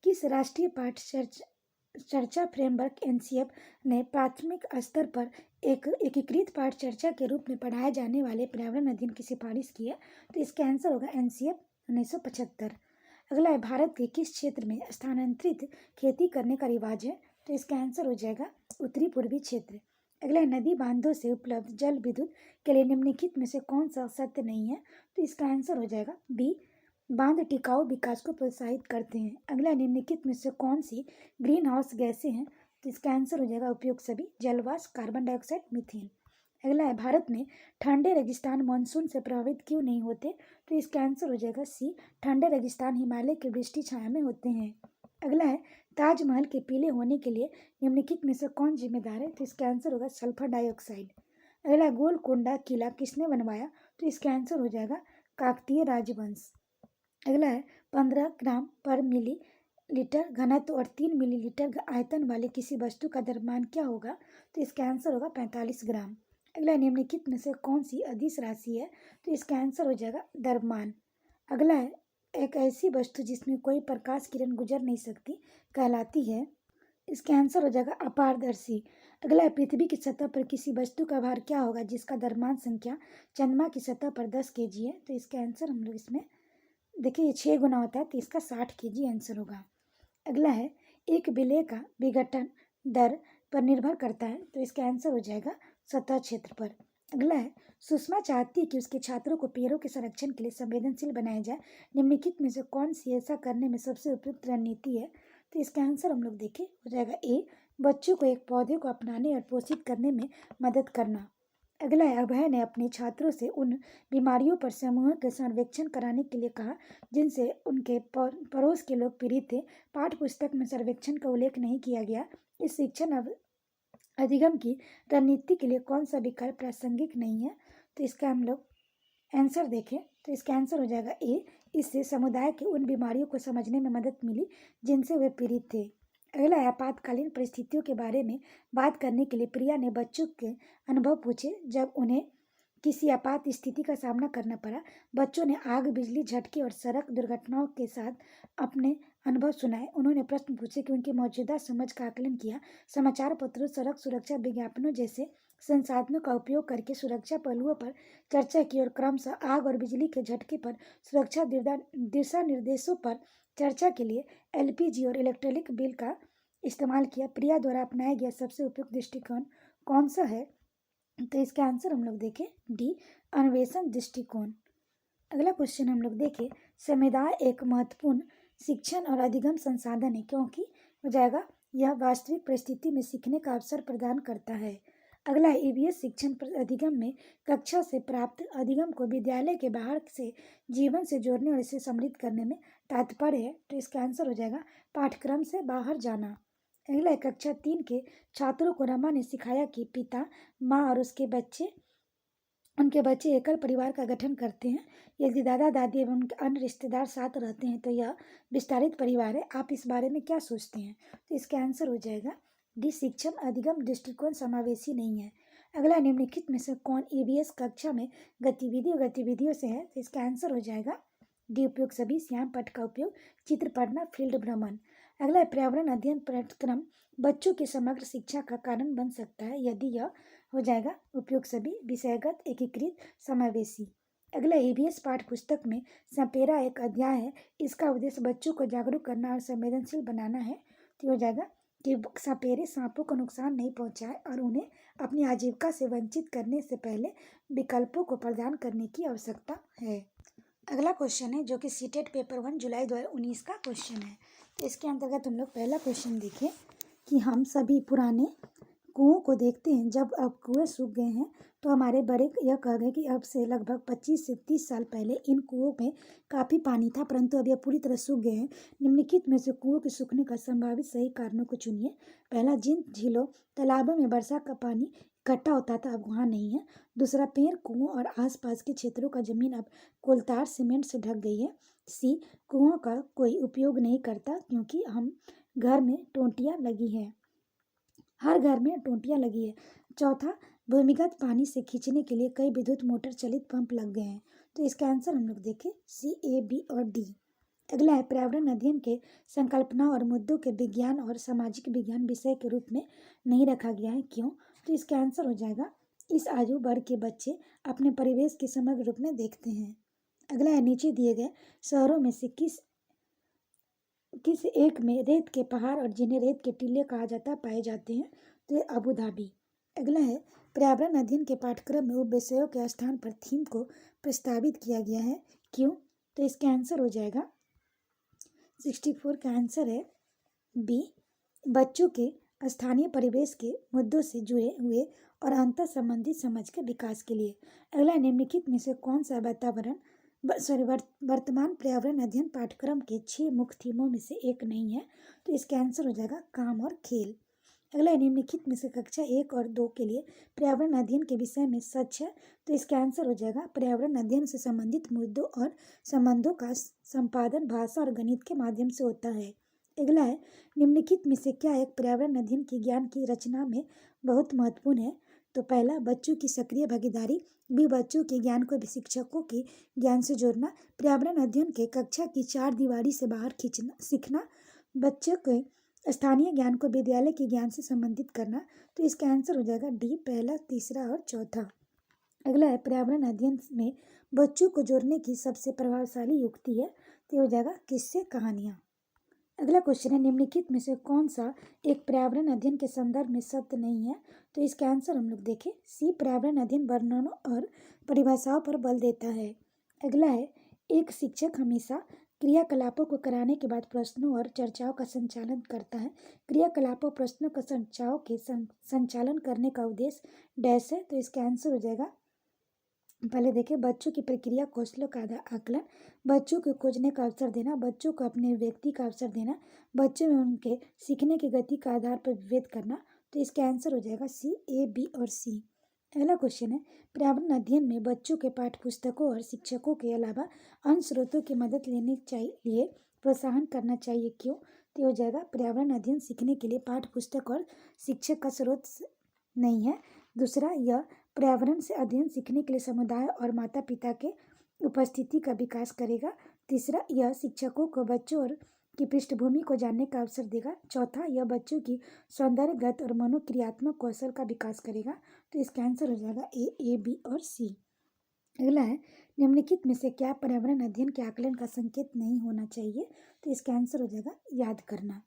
किस राष्ट्रीय पाठ चर्चा फ्रेमवर्क एनसीएफ ने प्राथमिक स्तर पर एक एकीकृत पाठ चर्चा के रूप में पढ़ाए जाने वाले पर्यावरण अध्ययन की सिफारिश की है? तो इसका आंसर होगा एनसीएफ 1975। अगला है, भारत के किस क्षेत्र में स्थानांतरित खेती करने का रिवाज है? तो इसका आंसर हो जाएगा उत्तरी पूर्वी क्षेत्र। अगला है, नदी बांधों से उपलब्ध जल विद्युत के लिए निम्नलिखित में से कौन सा सत्य नहीं है? तो इसका आंसर हो जाएगा बी, बांध टिकाऊ विकास को प्रोत्साहित करते हैं। अगला, निम्नलिखित में से कौन सी ग्रीन हाउस गैसें हैं? तो इसका आंसर हो जाएगा उपयुक्त सभी, जलवाष्प, कार्बन डाइऑक्साइड, मीथेन। अगला है, भारत में ठंडे रेगिस्तान मानसून से प्रभावित क्यों नहीं होते? तो इसका आंसर हो जाएगा सी, ठंडे रेगिस्तान हिमालय के वृष्टि छाया में होते हैं। अगला है, ताजमहल के पीले होने के लिए निम्नलिखित में से कौन जिम्मेदार है? तो इसका आंसर होगा सल्फर डाइऑक्साइड। अगला, गोलकोंडा किला किसने बनवाया? तो इसका आंसर हो जाएगा काकतीय राजवंश। अगला है, 15 ग्राम पर मिली लीटर घनत्व और 3 मिलीलीटर आयतन वाले किसी वस्तु का द्रव्यमान क्या होगा? तो इसका आंसर होगा 45 ग्राम। अगला, निम्नलिखित में से कौन सी अदिश राशि है? तो इसका आंसर हो जाएगा द्रव्यमान। अगला है, एक ऐसी वस्तु जिसमें कोई प्रकाश किरण गुजर नहीं सकती कहलाती है? इसका आंसर हो जाएगा अपारदर्शी। अगला है, पृथ्वी की सतह पर किसी वस्तु का भार क्या होगा जिसका द्रव्यमान संख्या चंद्रमा की सतह पर 10 kg है? तो इसका आंसर हम लोग इसमें देखिए, ये 6 गुना होता है तो इसका 60 kg आंसर होगा। अगला है, एक विलेय का विघटन दर पर निर्भर करता है? तो इसका आंसर हो जाएगा सतह क्षेत्र पर। अगला है, सुषमा चाहती है कि उसके छात्रों को पेड़ों के संरक्षण के लिए संवेदनशील बनाया जाए। निम्नलिखित में से कौन सी ऐसा करने में सबसे उपयुक्त रणनीति है? तो इसका आंसर हम लोग देखें हो जाएगा ए, बच्चों को एक पौधे को अपनाने और पोषित करने में मदद करना। अगला है, अभय ने अपने छात्रों से उन बीमारियों पर समूह के सर्वेक्षण कराने के लिए कहा जिनसे उनके पड़ोस के लोग पीड़ित थे। पाठ्य पुस्तक में सर्वेक्षण का उल्लेख नहीं किया गया। इस शिक्षण अधिगम की रणनीति के लिए कौन सा विकल्प प्रासंगिक नहीं है? तो इसका हम लोग आंसर देखें तो इसका आंसर हो जाएगा ए। इससे समुदाय के उन बीमारियों को समझने में मदद मिली जिनसे वे पीड़ित थे। अगला है, आपातकालीन परिस्थितियों के बारे में बात करने के लिए प्रिया ने बच्चों के अनुभव पूछे जब उन्हें किसी आपात स्थिति का सामना करना पड़ा। बच्चों ने आग, बिजली झटके और सड़क दुर्घटनाओं के साथ अपने अनुभव सुनाए। उन्होंने प्रश्न पूछे कि उनकी मौजूदा समझ का आकलन किया। समाचार पत्रों, सड़क सुरक्षा विज्ञापनों जैसे संसाधनों का उपयोग करके सुरक्षा पहलुओं पर चर्चा की और क्रमशः आग और बिजली के झटके पर सुरक्षा दिशा निर्देशों पर चर्चा के लिए एलपीजी और इलेक्ट्रिक बिल का इस्तेमाल किया। प्रिया द्वारा अपनाया गया सबसे उपयुक्त दृष्टिकोण कौन सा है? तो इसका आंसर हम लोग देखें डी, अन्वेषण दृष्टिकोण। अगला क्वेश्चन हम लोग देखें, समुदाय एक महत्वपूर्ण शिक्षण और अधिगम संसाधन है क्योंकि हो जाएगा यह वास्तविक परिस्थिति में सीखने का अवसर प्रदान करता है। अगला है, ईवीएस शिक्षण अधिगम में कक्षा से प्राप्त अधिगम को विद्यालय के बाहर से जीवन से जोड़ने और इसे समृद्ध करने में तात्पर्य है। तो इसका आंसर हो जाएगा पाठ्यक्रम से बाहर जाना। अगला है, कक्षा 3 के छात्रों को रमा ने सिखाया कि पिता, माँ और उनके बच्चे एकल परिवार का गठन करते हैं। यदि दादा दादी एवं उनके अन्य रिश्तेदार साथ रहते हैं तो यह विस्तारित परिवार है। आप इस बारे में क्या सोचते हैं? तो इसका आंसर हो जाएगा डी, शिक्षण अधिगम दृष्टिकोण समावेशी नहीं है। अगला, निम्नलिखित में से कौन ईवीएस कक्षा में गतिविधियों से है? तो इसका आंसर हो जाएगा डी, उपयोग सभी, श्याम पट का उपयोग, चित्र पढ़ना, फील्ड भ्रमण। अगला है, पर्यावरण अध्ययन पाठ्यक्रम बच्चों की समग्र शिक्षा का कारण बन सकता है यदि यह हो जाएगा उपयोग सभी, विषयगत, एकीकृत, समावेशी। अगला, ईवीएस पाठ्य पुस्तक में सपेरा एक अध्याय है। इसका उद्देश्य बच्चों को जागरूक करना और संवेदनशील बनाना है। तो हो जाएगा कि सपेरे सांपों को नुकसान नहीं पहुंचाए और उन्हें अपनी आजीविका से वंचित करने से पहले विकल्पों को प्रदान करने की आवश्यकता है। अगला क्वेश्चन है जो कि सीटेट पेपर 1 जुलाई 2019 का क्वेश्चन है। तो इसके अंतर्गत हम लोग पहला क्वेश्चन देखें कि हम सभी पुराने कुओं को देखते हैं। जब अब कुएं सूख गए हैं तो हमारे बड़े यह कह गए कि अब से लगभग 25 से 30 साल पहले इन कुओं में काफ़ी पानी था, परंतु अब यह पूरी तरह सूख गए हैं। निम्नलिखित में से कुओं के सूखने का संभावित सही कारणों को चुनिए। पहला, जिन झीलों तालाबों में वर्षा का पानी इकट्ठा होता था अब वहाँ नहीं है। दूसरा, पेड़, कुओं और आसपास के क्षेत्रों का जमीन अब कोलतार सीमेंट से ढक गई है। सी, कुओं का कोई उपयोग नहीं करता क्योंकि हम घर में टोंटियाँ लगी है, हर घर में टोंटियाँ लगी है। चौथा, भूमिगत पानी से खींचने के लिए कई विद्युत मोटर चलित पंप लग गए हैं। तो इसका आंसर हम लोग देखें सी, ए, बी और डी। अगला है, पर्यावरण अध्ययन के संकल्पना और मुद्दों के विज्ञान और सामाजिक विज्ञान विषय के रूप में नहीं रखा गया है, क्यों? तो इसका आंसर हो जाएगा इस आयु वर्ग के बच्चे अपने परिवेश के समग्र रूप में देखते हैं। अगला है, नीचे दिए गए शहरों में से किस एक में रेत के पहाड़ और जिन्हें रेत के टीले कहा जाता है पाए जाते हैं? तो ये अबू धाबी। अगला है, पर्यावरण अध्ययन के पाठ्यक्रम में उप विषयों के स्थान पर थीम को प्रस्तावित किया गया है, क्यों? तो इसका आंसर हो जाएगा 64 का आंसर है बी, बच्चों के स्थानीय परिवेश के मुद्दों से जुड़े हुए और अंतर संबंधित समझ के विकास के लिए। अगला, निम्नलिखित में से कौन सा वर्तमान पर्यावरण अध्ययन पाठ्यक्रम के 6 मुख्य थीमों में से एक नहीं है? तो इसका आंसर हो जाएगा काम और खेल। अगला, निम्नलिखित में से कक्षा 1 और 2 के लिए पर्यावरण अध्ययन के विषय में सच है? तो इसका आंसर हो जाएगा पर्यावरण अध्ययन से संबंधित मुद्दों और संबंधों का संपादन भाषा और गणित के माध्यम से होता है। अगला है, निम्नलिखित में से क्या एक पर्यावरण अध्ययन की ज्ञान की रचना में बहुत महत्वपूर्ण है? तो पहला, बच्चों की सक्रिय भागीदारी, बी, बच्चों के ज्ञान को शिक्षकों के ज्ञान से जोड़ना, पर्यावरण अध्ययन के कक्षा की 4 दीवारी से बाहर सीखना, बच्चों के स्थानीय ज्ञान को विद्यालय के ज्ञान से संबंधित करना। तो इसका आंसर हो जाएगा डी, पहला, तीसरा और चौथा। अगला है, पर्यावरण अध्ययन में बच्चों को जोड़ने की सबसे प्रभावशाली युक्ति है? तो हो जाएगा किस्से, कहानियाँ। अगला क्वेश्चन है, निम्नलिखित में से कौन सा एक पर्यावरण अध्ययन के संदर्भ में सत्य नहीं है? तो इसका आंसर हम लोग देखें सी, पर्यावरण अध्ययन वर्णनों और परिभाषाओं पर बल देता है। अगला है, एक शिक्षक हमेशा क्रियाकलापों को कराने के बाद प्रश्नों और चर्चाओं का संचालन करता है। क्रियाकलापों प्रश्नों का चर्चाओं के संचालन करने का उद्देश्य डैश है। तो इसका आंसर हो जाएगा, पहले देखें, बच्चों की प्रक्रिया कौशलों का आकलन, बच्चों को खोजने का अवसर देना, बच्चों को अपने व्यक्ति का अवसर देना, बच्चों में उनके सीखने की गति का आधार पर विभेद करना। तो इसका आंसर हो जाएगा सी, ए, बी और सी। अगला क्वेश्चन है, पर्यावरण अध्ययन में बच्चों के पाठ्य पुस्तकों और शिक्षकों के अलावा अन्य स्रोतों की मदद लेने चाहिए, प्रोत्साहन करना चाहिए, क्यों? तो हो जाएगा, पर्यावरण अध्ययन सीखने के लिए पाठ्य पुस्तक और शिक्षक का स्रोत नहीं है। दूसरा, यह पर्यावरण से अध्ययन सीखने के लिए समुदाय और माता पिता के उपस्थिति का विकास करेगा। तीसरा, यह शिक्षकों को बच्चों और की पृष्ठभूमि को जानने का अवसर देगा। चौथा, यह बच्चों की सौंदर्यगत और मनोक्रियात्मक कौशल का विकास करेगा। तो इसका आंसर हो जाएगा ए, बी और सी। अगला है, निम्नलिखित में से क्या पर्यावरण अध्ययन के आकलन का संकेत नहीं होना चाहिए? तो इसका आंसर हो जाएगा याद करना।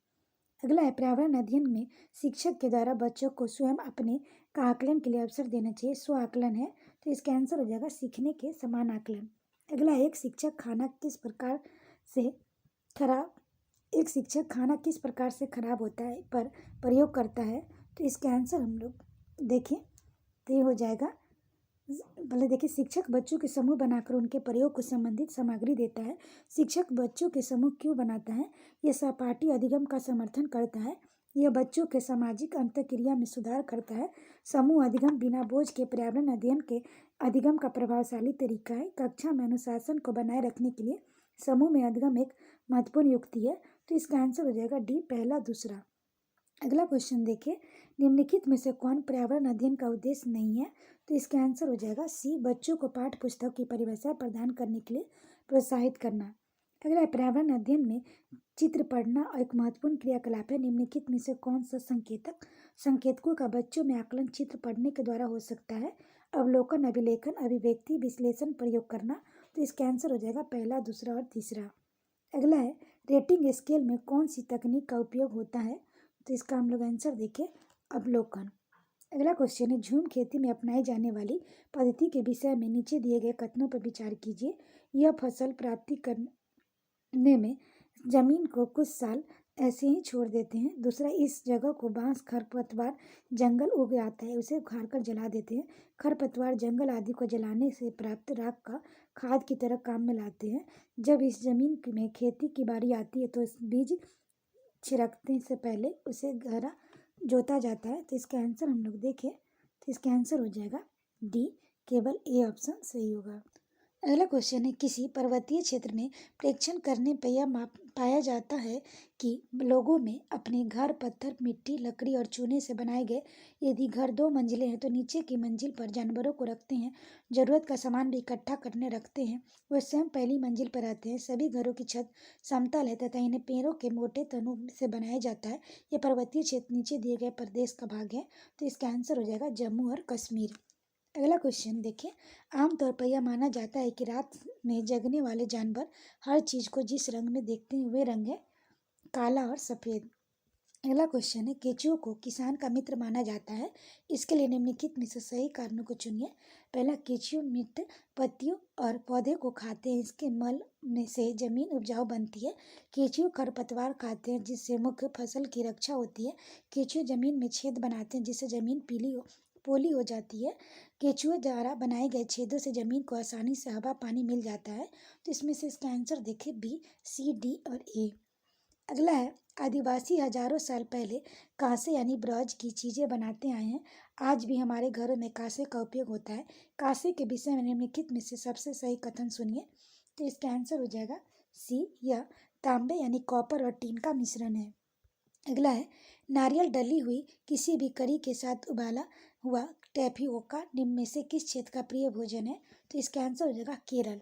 अगला है, पर्यावरण अध्ययन में शिक्षक के द्वारा बच्चों को स्वयं अपने का आकलन के लिए अवसर देना चाहिए, स्व आकलन है। तो इसका आंसर हो जाएगा सीखने के समान आकलन। अगला है, एक शिक्षक खाना किस प्रकार से खराब होता है पर प्रयोग करता है? तो इसका आंसर हम लोग देखें तो ये हो जाएगा, पहले देखिए, शिक्षक बच्चों के समूह बनाकर उनके प्रयोग को संबंधित सामग्री देता है। शिक्षक बच्चों के समूह क्यों बनाता है? यह सहपाठी अधिगम का समर्थन करता है। यह बच्चों के सामाजिक अंतःक्रिया में सुधार करता है। समूह अधिगम बिना बोझ के पर्यावरण अध्ययन के अधिगम का प्रभावशाली तरीका है। कक्षा में अनुशासन को बनाए रखने के लिए समूह में अधिगम एक महत्वपूर्ण युक्ति है। तो इसका आंसर हो जाएगा डी, पहला दूसरा। अगला क्वेश्चन देखिए, निम्नलिखित में से कौन पर्यावरण अध्ययन का उद्देश्य नहीं है? तो इसका आंसर हो जाएगा सी, बच्चों को पाठ्य पुस्तक की परिभाषा प्रदान करने के लिए प्रोत्साहित करना। अगला, पर्यावरण अध्ययन में चित्र पढ़ना एक महत्वपूर्ण क्रियाकलाप है। निम्नलिखित में से कौन सा संकेतकों का बच्चों में आकलन चित्र पढ़ने के द्वारा हो सकता है? अवलोकन, अभिलेखन, अभिव्यक्ति, विश्लेषण, प्रयोग करना। तो इसका आंसर हो जाएगा पहला, दूसरा और तीसरा। अगला है, रेटिंग स्केल में कौन सी तकनीक का उपयोग होता है? तो इसका हम लोग आंसर देखें, अवलोकन। अगला क्वेश्चन है, झूम खेती में अपनाई जाने वाली पद्धति के विषय में नीचे दिए गए कथनों पर विचार कीजिए। यह फसल प्राप्ति करने में जमीन को कुछ साल ऐसे ही छोड़ देते हैं। दूसरा, इस जगह को बांस, खरपतवार, जंगल उग आता है, उसे उखाड़ कर जला देते हैं। खरपतवार, जंगल आदि को जलाने से प्राप्त राख का खाद की तरह काम में लाते हैं। जब इस जमीन में खेती की बारी आती है तो इस बीज छिड़कने से पहले उसे गहरा जोता जाता है। तो इसका आंसर हम लोग देखें तो इसका आंसर हो जाएगा डी, केवल ए ऑप्शन सही होगा। अगला क्वेश्चन है, किसी पर्वतीय क्षेत्र में प्रेक्षण करने पर यह पाया जाता है कि लोगों में अपने घर पत्थर, मिट्टी, लकड़ी और चूने से बनाए गए। यदि घर 2 मंजिले हैं तो नीचे की मंजिल पर जानवरों को रखते हैं, जरूरत का सामान भी इकट्ठा करने रखते हैं, वह स्वयं पहली मंजिल पर रहते हैं। सभी घरों की छत समतल है तथा इन्हें पेड़ों के मोटे तनों से बनाया जाता है। यह पर्वतीय क्षेत्र नीचे दिए गए प्रदेश का भाग है। तो इसका आंसर हो जाएगा जम्मू और कश्मीर। अगला क्वेश्चन देखिए, आमतौर पर यह माना जाता है कि रात में जगने वाले जानवर हर चीज को जिस रंग में देखते हैं वे रंग है काला और सफेद। अगला क्वेश्चन है, केंचुओं को किसान का मित्र माना जाता है, इसके लिए निम्नलिखित में से सही कारणों को चुनिए। पहला, केंचुए मिट्टी, पत्तियों और पौधे को खाते हैं, इसके मल में से जमीन उपजाऊ बनती है। केंचुए खरपतवार खाते हैं जिससे मुख्य फसल की रक्षा होती है। केंचुए जमीन में छेद बनाते हैं जिससे जमीन पोली हो जाती है। केंचुए द्वारा बनाए गए छेदों से जमीन को आसानी से हवा पानी मिल जाता है। तो इसमें से इसका आंसर देखें बी, सी, डी और ए। अगला है, आदिवासी हजारों साल पहले कांसे यानी ब्रॉन्ज की चीज़ें बनाते आए हैं। आज भी हमारे घरों में कांसे का उपयोग होता है। कांसे के विषय में निम्नलिखित में से सबसे सही कथन सुनिए। तो इसका आंसर हो जाएगा सी, यह तांबे यानी कॉपर और टीन का मिश्रण है। अगला है, नारियल डली हुई किसी भी करी के साथ उबाला हुआ टैपियोका निम्न में से किस क्षेत्र का प्रिय भोजन है? तो इसका आंसर हो जाएगा केरल।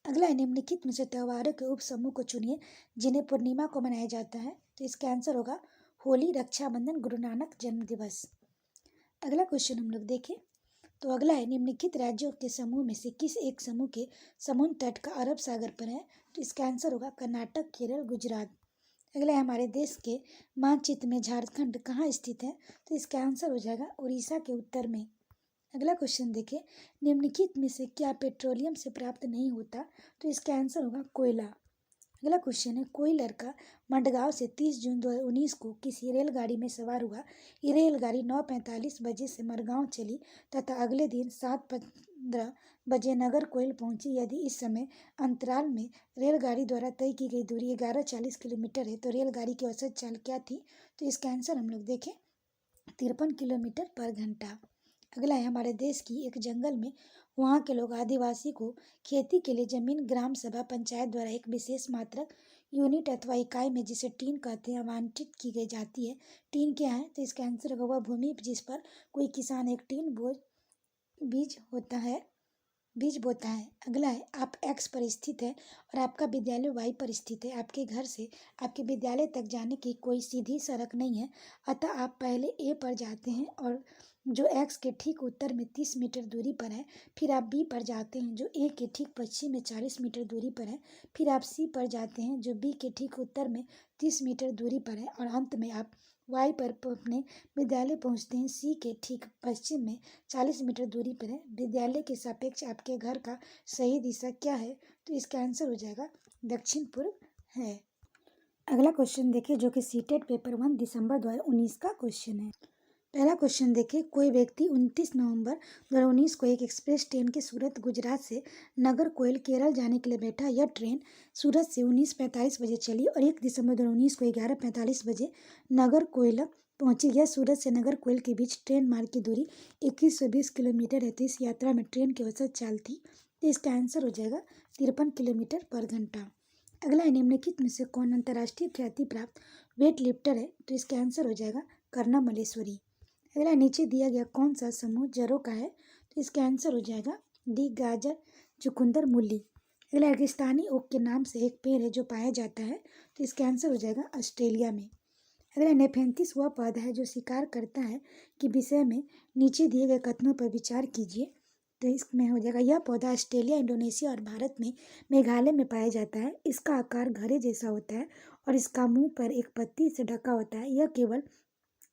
अगला है, निम्नलिखित में से त्योहारों के उप समूह को चुनिए जिन्हें पूर्णिमा को मनाया जाता है। तो इसका आंसर होगा होली, रक्षाबंधन, गुरु नानक जन्म दिवस। अगला क्वेश्चन हम लोग देखें तो अगला है, निम्नलिखित राज्यों के समूह में से किस एक समूह के समुद्र तट का अरब सागर पर है? तो इसका आंसर होगा कर्नाटक, केरल, गुजरात। अगला है, हमारे देश के मानचित्र में झारखंड कहाँ स्थित है? तो इसका आंसर हो जाएगा उड़ीसा के उत्तर में। अगला क्वेश्चन देखिए, निम्नलिखित में से क्या पेट्रोलियम से प्राप्त नहीं होता? तो इसका आंसर होगा कोयला। अगला क्वेश्चन है, कोई लड़का मडगांव से 30 जून 2019 को किसी रेलगाड़ी में सवार हुआ। ये रेलगाड़ी 9:45 बजे से मडगांव चली तथा अगले दिन 7:15 बजे नागरकोइल पहुंची। यदि इस समय अंतराल में रेलगाड़ी द्वारा तय की गई दूरी 1140 किलोमीटर है तो रेलगाड़ी की औसत चाल क्या थी? तो इसका आंसर हम लोग देखें 53 किलोमीटर पर घंटा। अगला है हमारे देश की एक जंगल में वहाँ के लोग आदिवासी को खेती के लिए जमीन ग्राम सभा पंचायत द्वारा एक विशेष मात्रक यूनिट अथवा इकाई में जिसे टीन कहते हैं आवंटित की गई जाती है। टीन क्या है? तो इसका आंसर होगा वह भूमि जिस पर कोई किसान एक टीन बीज होता है बीज बोता है। अगला है आप एक्स पर स्थित है और आपका विद्यालय वाई पर स्थित है। आपके घर से आपके विद्यालय तक जाने की कोई सीधी सड़क नहीं है, अतः आप पहले ए पर जाते हैं और जो एक्स के ठीक उत्तर में 30 मीटर दूरी पर है। फिर आप बी पर जाते हैं जो ए के ठीक पश्चिम में 40 मीटर दूरी पर है। फिर आप सी पर जाते हैं जो बी के ठीक उत्तर में 30 मीटर दूरी पर है और अंत में आप वाई पर अपने विद्यालय पहुंचते हैं। सी के ठीक पश्चिम में 40 मीटर दूरी पर है। विद्यालय के सापेक्ष आपके घर का सही दिशा क्या है? तो इसका आंसर हो जाएगा दक्षिण पूर्व है। अगला क्वेश्चन देखिए जो कि सीटेट पेपर 1 दिसंबर 2019 का क्वेश्चन है। पहला क्वेश्चन देखिए कोई व्यक्ति 29 नवंबर 2019 को एक एक्सप्रेस ट्रेन के सूरत गुजरात से नागरकोइल केरल जाने के लिए बैठा। यह ट्रेन सूरत से 19:45 बजे चली और 1 दिसंबर 2019 को 11:45 बजे नागरकोइल पहुंची। यह सूरत से नागरकोइल के बीच ट्रेन मार्ग की दूरी 2120 किलोमीटर है। तो इस यात्रा में ट्रेन की औसत चाल थी। तो इसका आंसर हो जाएगा 53 किलोमीटर पर घंटा। अगला है निम्नलिखित में से कौन अंतर्राष्ट्रीय ख्याति प्राप्त वेट लिफ्टर है? तो इसका आंसर हो जाएगा कर्णा मलेश्वरी। अगला नीचे दिया गया कौन सा समूह जड़ों का है? तो इसका आंसर हो जाएगा डी गाजर चुकंदर मूली। अगला रेगिस्तानी ओक के नाम से एक पेड़ है जो पाया जाता है। तो इसका आंसर हो जाएगा ऑस्ट्रेलिया में। अगला नेफेंथिस वह पौधा है जो शिकार करता है कि विषय में नीचे दिए गए कथनों पर विचार कीजिए। तो इसमें हो जाएगा यह पौधा ऑस्ट्रेलिया इंडोनेशिया और भारत में मेघालय में पाया जाता है। इसका आकार घड़े जैसा होता है और इसका मुंह पर एक पत्ती से ढका होता है। यह केवल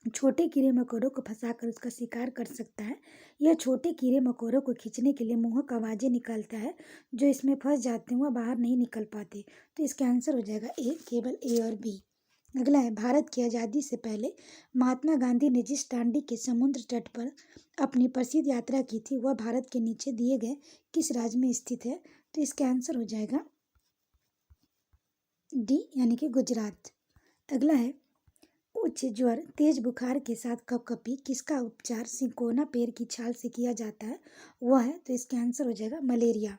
छोटे कीड़े मकोड़ों को फंसाकर उसका शिकार कर सकता है। यह छोटे कीड़े मकोड़ों को खींचने के लिए मोहक आवाज़ें निकालता है। जो इसमें फंस जाते हैं वह बाहर नहीं निकल पाते। तो इसका आंसर हो जाएगा ए, केवल ए और बी। अगला है भारत की आज़ादी से पहले महात्मा गांधी ने जिस दांडी के समुद्र तट पर अपनी प्रसिद्ध यात्रा की थी वह भारत के नीचे दिए गए किस राज्य में स्थित है? तो इसका आंसर हो जाएगा डी यानी कि गुजरात। अगला है उच्च ज्वर तेज बुखार के साथ कपकपी किसका उपचार सिंकोना पेड़ की छाल से किया जाता है? वह है तो इसका आंसर हो जाएगा मलेरिया।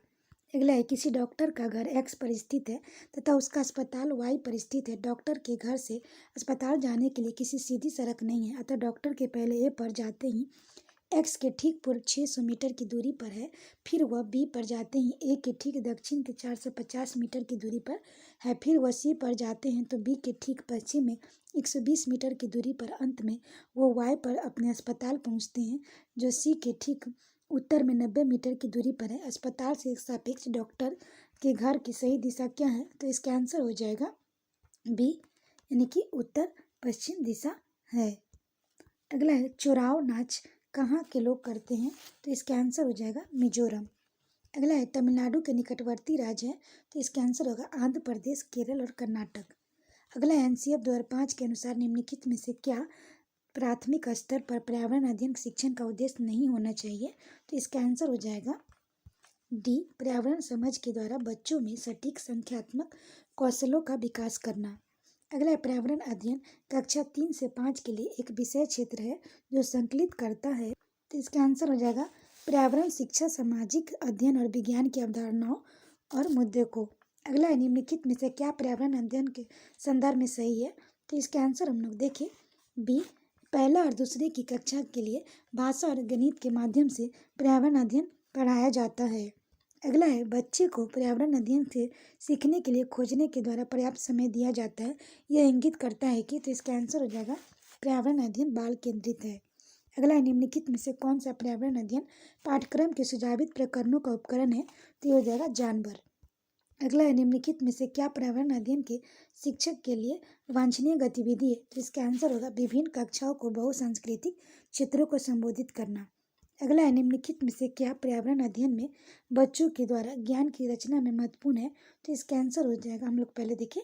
अगला है किसी डॉक्टर का घर एक्स पर स्थित है तथा उसका अस्पताल वाई पर स्थित है। डॉक्टर के घर से अस्पताल जाने के लिए किसी सीधी सड़क नहीं है, अतः डॉक्टर के पहले ए पर जाते ही एक्स के ठीक पूर्व 600 मीटर की दूरी पर है। फिर वह बी पर जाते ही ए के ठीक दक्षिण के 450 मीटर की दूरी पर है। फिर वह सी पर जाते हैं तो बी के ठीक पश्चिम में 120 मीटर की दूरी पर। अंत में वो वाई पर अपने अस्पताल पहुंचते हैं जो सी के ठीक उत्तर में 90 मीटर की दूरी पर है। अस्पताल से सापेक्ष डॉक्टर के घर की सही दिशा क्या है? तो इसका आंसर हो जाएगा बी यानी कि उत्तर पश्चिम दिशा है। अगला है चुराव नाच कहाँ के लोग करते हैं? तो इसका आंसर हो जाएगा मिजोरम। अगला है तमिलनाडु के निकटवर्ती राज्य है। तो इसका आंसर होगा आंध्र प्रदेश, केरल और कर्नाटक। अगला एनसीएफ 2005 के अनुसार निम्नलिखित में से क्या प्राथमिक स्तर पर पर्यावरण अध्ययन शिक्षण का उद्देश्य नहीं होना चाहिए? तो इसका आंसर हो जाएगा डी पर्यावरण समझ के द्वारा बच्चों में सटीक संख्यात्मक कौशलों का विकास करना। अगला है पर्यावरण अध्ययन कक्षा 3 से 5 के लिए एक विषय क्षेत्र है जो संकलित करता है। तो इसका आंसर हो जाएगा पर्यावरण शिक्षा सामाजिक अध्ययन और विज्ञान की अवधारणाओं और मुद्दों को। अगला है निम्नलिखित में से क्या पर्यावरण अध्ययन के संदर्भ में सही है? तो इसका आंसर हम लोग देखें बी पहला और दूसरे की कक्षा के लिए भाषा और गणित के माध्यम से पर्यावरण अध्ययन पढ़ाया जाता है। अगला है बच्चे को पर्यावरण अध्ययन से सीखने के लिए खोजने के द्वारा पर्याप्त समय दिया जाता है। यह इंगित करता है कि तो इसका आंसर हो जाएगा पर्यावरण अध्ययन बाल केंद्रित है। अगला है निम्नलिखित में से कौन सा पर्यावरण अध्ययन पाठ्यक्रम के सुझावित प्रकरणों का उपकरण है? तो ये हो जाएगा जानवर। अगला है निम्नलिखित में से क्या पर्यावरण अध्ययन के शिक्षक के लिए वांछनीय गतिविधि है? तो इसका आंसर होगा विभिन्न कक्षाओं को बहुसांस्कृतिक क्षेत्रों को संबोधित करना। अगला है निम्नलिखित में से क्या पर्यावरण अध्ययन में बच्चों के द्वारा ज्ञान की रचना में महत्वपूर्ण है? तो इसका आंसर हो जाएगा हम लोग पहले देखें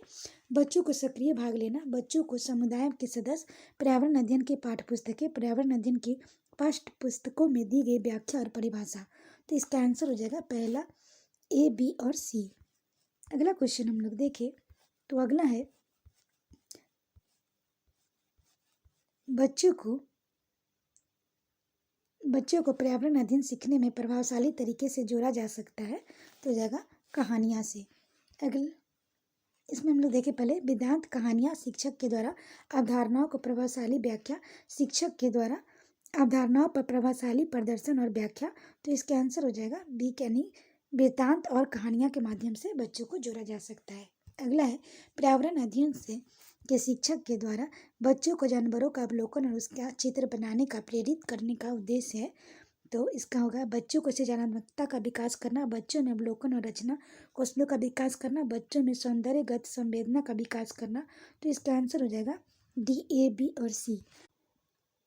बच्चों को सक्रिय भाग लेना, बच्चों को समुदाय के सदस्य, पर्यावरण अध्ययन की पाठ्य पुस्तकें, पर्यावरण अध्ययन की पाठ्य पुस्तकों में दी गई व्याख्या और परिभाषा। तो इसका आंसर हो जाएगा पहला ए, बी और सी। अगला क्वेश्चन हम लोग देखें तो अगला है बच्चों को पर्यावरण अध्ययन सीखने में प्रभावशाली तरीके से जोड़ा जा सकता है, तो हो जाएगा कहानियाँ से। अगले इसमें हम लोग देखें पहले वेदांत कहानियाँ शिक्षक के द्वारा अवधारणाओं को प्रभावशाली व्याख्या, शिक्षक के द्वारा अवधारणाओं पर प्रभावशाली प्रदर्शन और व्याख्या। तो इसका आंसर हो जाएगा बी यानी वेदांत और कहानियाँ के माध्यम से बच्चों को जोड़ा जा सकता है। अगला है पर्यावरण अध्ययन से के शिक्षक के द्वारा बच्चों को जानवरों का अवलोकन और उसका चित्र बनाने का प्रेरित करने का उद्देश्य है। तो इसका होगा बच्चों को सृजनात्मकता का विकास करना, बच्चों में अवलोकन और रचना कौशलों का विकास करना, बच्चों में सौंदर्यगत संवेदना का विकास करना। तो इसका आंसर हो जाएगा डी, ए, बी और सी।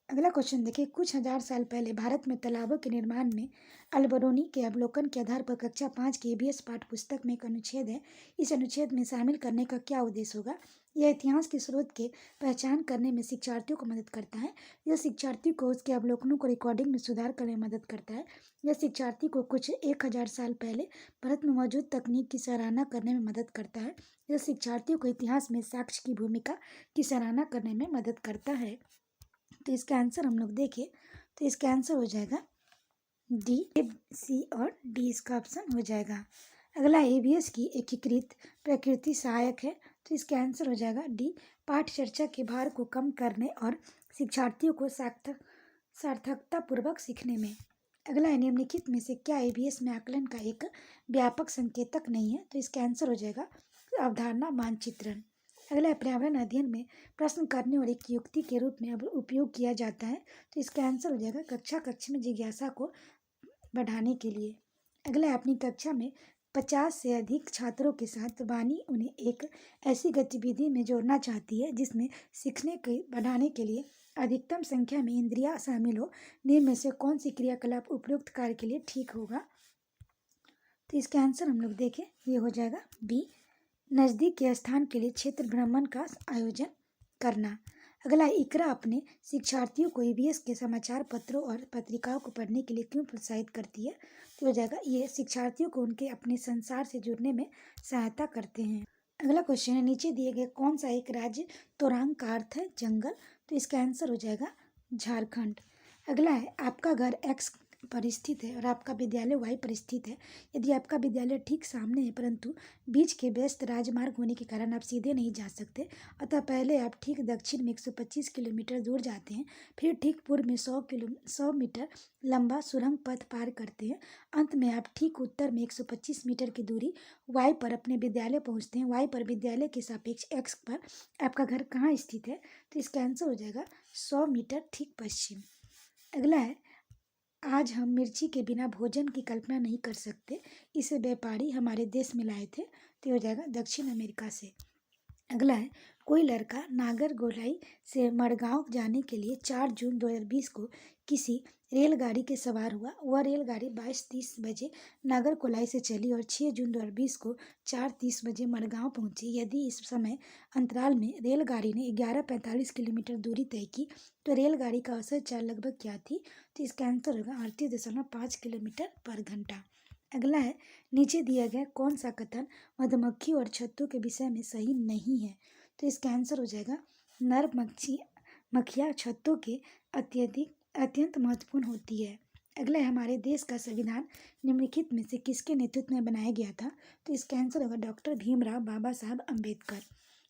अगला क्वेश्चन देखिए, कुछ हजार साल पहले भारत में तालाबों के निर्माण में अल्बेरोनी के अवलोकन के आधार पर कक्षा 5 की ईवीएस पाठ्य पुस्तक में एक अनुच्छेद है। इस अनुच्छेद में शामिल करने का क्या उद्देश्य होगा? यह इतिहास के स्रोत के पहचान करने में शिक्षार्थियों को मदद करता है। यह शिक्षार्थी को उसके अवलोकनों को रिकॉर्डिंग में सुधार करने में मदद करता है। यह शिक्षार्थी को कुछ 1000 साल पहले भारत में मौजूद तकनीक की सराहना करने में मदद करता है। यह शिक्षार्थियों को इतिहास में साक्ष्य की भूमिका की सराहना करने में मदद करता है। तो इसका आंसर हम लोग देखें तो इसका आंसर हो जाएगा डी, सी और डी इसका ऑप्शन हो जाएगा। अगला एबीएस की एकीकृत प्रकृति सहायक है। तो इसका आंसर हो जाएगा डी, पाठ चर्चा के भार को कम करने और शिक्षार्थियों को सार्थकता पूर्वक सीखने में। अगला है निम्नलिखित में से क्या एबीएस में आकलन का एक व्यापक संकेतक नहीं है? तो इसका आंसर हो जाएगा अवधारणा मानचित्रण। अगला है पर्यावरण अध्ययन में प्रश्न करने और एक युक्ति के रूप में अब उपयोग किया जाता है। तो इसका आंसर हो जाएगा कक्षा में जिज्ञासा को बढ़ाने के लिए। अगला है अपनी कक्षा में 50 से अधिक छात्रों के साथ वाणी उन्हें एक ऐसी गतिविधि में जोड़ना चाहती है जिसमें सीखने के बढ़ाने के लिए अधिकतम संख्या में इंद्रियां शामिल हो। निम्न में से कौन सी क्रियाकलाप उपयुक्त कार्य के लिए ठीक होगा? तो इसका आंसर हम लोग देखें, ये हो जाएगा बी, नज़दीक के स्थान के लिए क्षेत्र भ्रमण का आयोजन करना। अगला इकरा अपने शिक्षार्थियों को ईवीएस के समाचार पत्रों और पत्रिकाओं को पढ़ने के लिए क्यों प्रोत्साहित करती है? तो हो जाएगा ये शिक्षार्थियों को उनके अपने संसार से जुड़ने में सहायता करते हैं। अगला क्वेश्चन है, नीचे दिए गए कौन सा एक राज्य तोरांग का अर्थ है जंगल? तो इसका आंसर हो जाएगा झारखंड। अगला है आपका घर एक्स पर स्थित है और आपका विद्यालय वाई पर स्थित है। यदि आपका विद्यालय ठीक सामने है परंतु बीच के व्यस्त राजमार्ग होने के कारण आप सीधे नहीं जा सकते, अतः पहले आप ठीक दक्षिण में 125 किलोमीटर दूर जाते हैं, फिर ठीक पूर्व में 100 मीटर लंबा सुरंग पथ पार करते हैं, अंत में आप ठीक उत्तर में 125 मीटर की दूरी वाई पर अपने विद्यालय पहुंचते हैं। वाई पर विद्यालय के सापेक्ष एक्स पर आपका घर कहाँ स्थित है? तो इसका आंसर हो जाएगा 100 मीटर ठीक पश्चिम। अगला है आज हम मिर्ची के बिना भोजन की कल्पना नहीं कर सकते, इसे व्यापारी हमारे देश में लाए थे। तो हो जाएगा दक्षिण अमेरिका से। अगला है कोई लड़का नागरगोलाई से मड़गांव जाने के लिए 4 जून 2020 को किसी रेलगाड़ी के सवार हुआ। वह रेलगाड़ी 22:30 बजे नागरकोलाई से चली और 6 जून 2020 को 4:30 बजे मड़गांव पहुंची। यदि इस समय अंतराल में रेलगाड़ी ने 11:45 किलोमीटर दूरी तय की तो रेलगाड़ी का औसत चाल लगभग क्या थी? तो इसका आंसर होगा 38.5 किलोमीटर पर घंटा। अगला है नीचे दिया गया कौन सा कथन मधुमक्खी और छत्तों के विषय में सही नहीं है? तो इसका आंसर हो जाएगा नर मक्खियाँ छत्तों के अत्यंत महत्वपूर्ण होती है। अगला है हमारे देश का संविधान निम्नलिखित में से किसके नेतृत्व में बनाया गया था? तो इसका आंसर होगा डॉक्टर भीमराव बाबा साहब अम्बेडकर।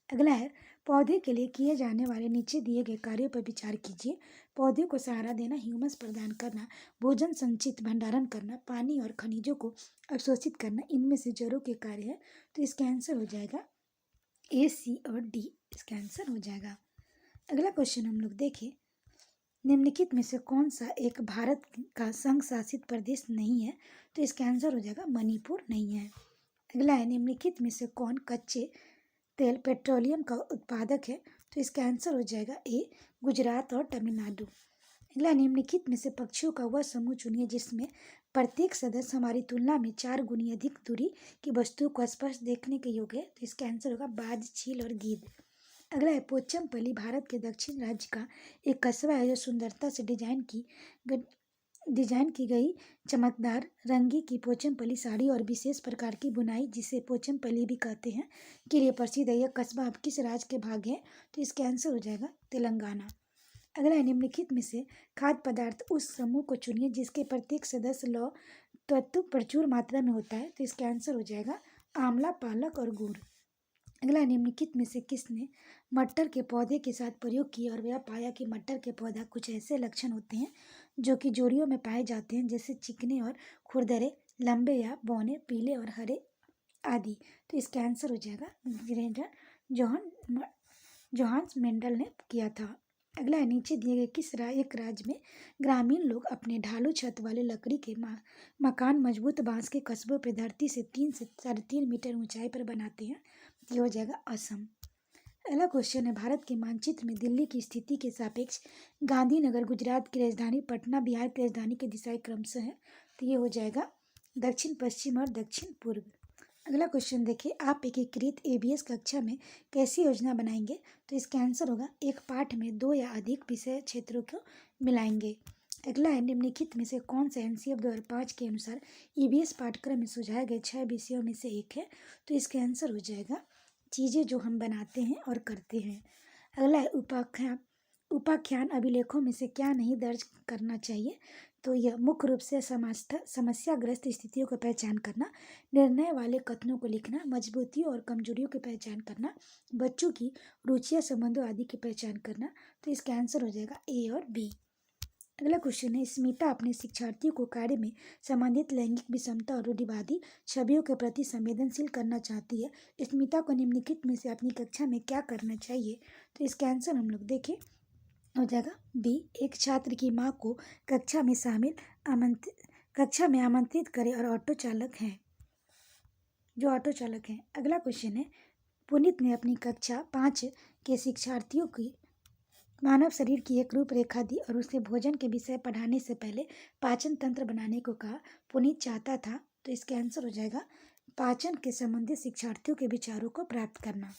अगला है पौधे के लिए किए जाने वाले नीचे दिए गए कार्यों पर विचार कीजिए। पौधे को सहारा देना, ह्यूमस प्रदान करना, भोजन संचित भंडारण करना, पानी और खनिजों को अवशोषित करना, इनमें से जड़ों के कार्य है। तो इसका आंसर हो जाएगा ए, सी और डी इसका आंसर हो जाएगा। अगला क्वेश्चन हम लोग देखें, निम्नलिखित में से कौन सा एक भारत का संघ शासित प्रदेश नहीं है? तो इसका आंसर हो जाएगा मणिपुर नहीं है। अगला है निम्नलिखित में से कौन कच्चे तेल पेट्रोलियम का उत्पादक है? तो इसका आंसर हो जाएगा ए, गुजरात और तमिलनाडु। अगला निम्नलिखित में से पक्षियों का वह समूह चुनिए जिसमें प्रत्येक सदस्य हमारी तुलना में 4 गुनी अधिक दूरी की वस्तु को स्पष्ट देखने के योग्य है। तो इसका आंसर होगा बाज, चील और गीद। अगला है पोचमपल्ली भारत के दक्षिण राज्य का एक कस्बा है जो सुंदरता से डिजाइन की गई चमकदार रंगी की पोचमपल्ली साड़ी और विशेष प्रकार की बुनाई जिसे पोचमपल्ली भी कहते हैं के लिए प्रसिद्ध है। यह कस्बा अब किस राज्य के भाग है? तो इसका आंसर हो जाएगा तेलंगाना। अगला है, निम्नलिखित में से खाद्य पदार्थ उस समूह को चुनिए जिसके प्रत्येक सदस्य लौह तत्व प्रचुर मात्रा में होता है। तो इसका आंसर हो जाएगा आंवला, पालक और गुड़। अगला, निम्नलिखित में से किसने मटर के पौधे के साथ प्रयोग किया और वह पाया कि मटर के पौधा कुछ ऐसे लक्षण होते हैं जो कि जोड़ियों में पाए जाते हैं, जैसे चिकने और खुरदरे, लंबे या बौने, पीले और हरे आदि। तो इसका आंसर हो जाएगा ग्रेटर जोहान्स मेंडल ने किया था। अगला है, नीचे दिए गए किस एक राज्य में ग्रामीण लोग अपने ढालू छत वाले लकड़ी के मकान मजबूत बांस के कस्बों पर धरती से 3 से 3.5 मीटर ऊंचाई पर बनाते हैं? ये हो जाएगा असम। अगला क्वेश्चन है, भारत के मानचित्र में दिल्ली की स्थिति के सापेक्ष गांधीनगर गुजरात की राजधानी, पटना बिहार की राजधानी के दिशाएं क्रमशः है। तो ये हो जाएगा दक्षिण पश्चिम और दक्षिण पूर्व। अगला क्वेश्चन देखिए, आप एकीकृत एबीएस कक्षा में कैसी योजना बनाएंगे? तो इसका आंसर होगा एक पाठ में 2 या अधिक विषय क्षेत्रों को मिलाएंगे। अगला है, निम्नलिखित में से कौन सा एनसीएफ 2005 के अनुसार ईबीएस पाठ्यक्रम में सुझाए गए 6 विषयों में से एक है? तो इसका आंसर हो जाएगा चीज़ें जो हम बनाते हैं और करते हैं। अगला है, उपाख्यान अभिलेखों में से क्या नहीं दर्ज करना चाहिए? तो यह मुख्य रूप से समस्याग्रस्त स्थितियों को पहचान करना, निर्णय वाले कथनों को लिखना, मजबूतियों और कमजोरियों की पहचान करना, बच्चों की रुचियां संबंधों आदि की पहचान करना। तो इसका आंसर हो जाएगा ए और बी। अगला क्वेश्चन है, स्मिता अपने शिक्षार्थियों को कार्य में संबंधित लैंगिक विषमता और रूढ़िवादी छवियों के प्रति संवेदनशील करना चाहती है। स्मिता को निम्नलिखित में से अपनी कक्षा में क्या करना चाहिए? तो इसका आंसर हम लोग देखें हो जाएगा बी, एक छात्र की माँ को कक्षा में आमंत्रित करें और ऑटो चालक हैं अगला क्वेश्चन है, पुनीत ने अपनी कक्षा 5 के शिक्षार्थियों की मानव शरीर की एक रूपरेखा दी और उसे भोजन के विषय पढ़ाने से पहले पाचन तंत्र बनाने को कहा। पुनीत चाहता था, तो इसका आंसर हो जाएगा पाचन के संबंधित शिक्षार्थियों के विचारों को प्राप्त करना।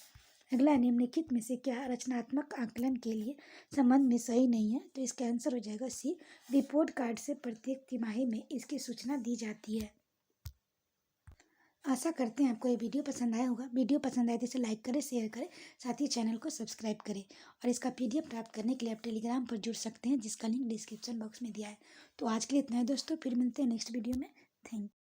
अगला, निम्नलिखित में से क्या रचनात्मक आकलन के लिए संबंध में सही नहीं है? तो इसका आंसर हो जाएगा सी, रिपोर्ट कार्ड से प्रत्येक तिमाही में इसकी सूचना दी जाती है। आशा करते हैं आपको ये वीडियो पसंद आया होगा। वीडियो पसंद आए तो इसे लाइक करें, शेयर करें, साथ ही चैनल को सब्सक्राइब करें। और इसका पीडीएफ प्राप्त करने के लिए आप टेलीग्राम पर जुड़ सकते हैं, जिसका लिंक डिस्क्रिप्शन बॉक्स में दिया है। तो आज के लिए इतना है दोस्तों, फिर मिलते हैं नेक्स्ट वीडियो में। Thank you.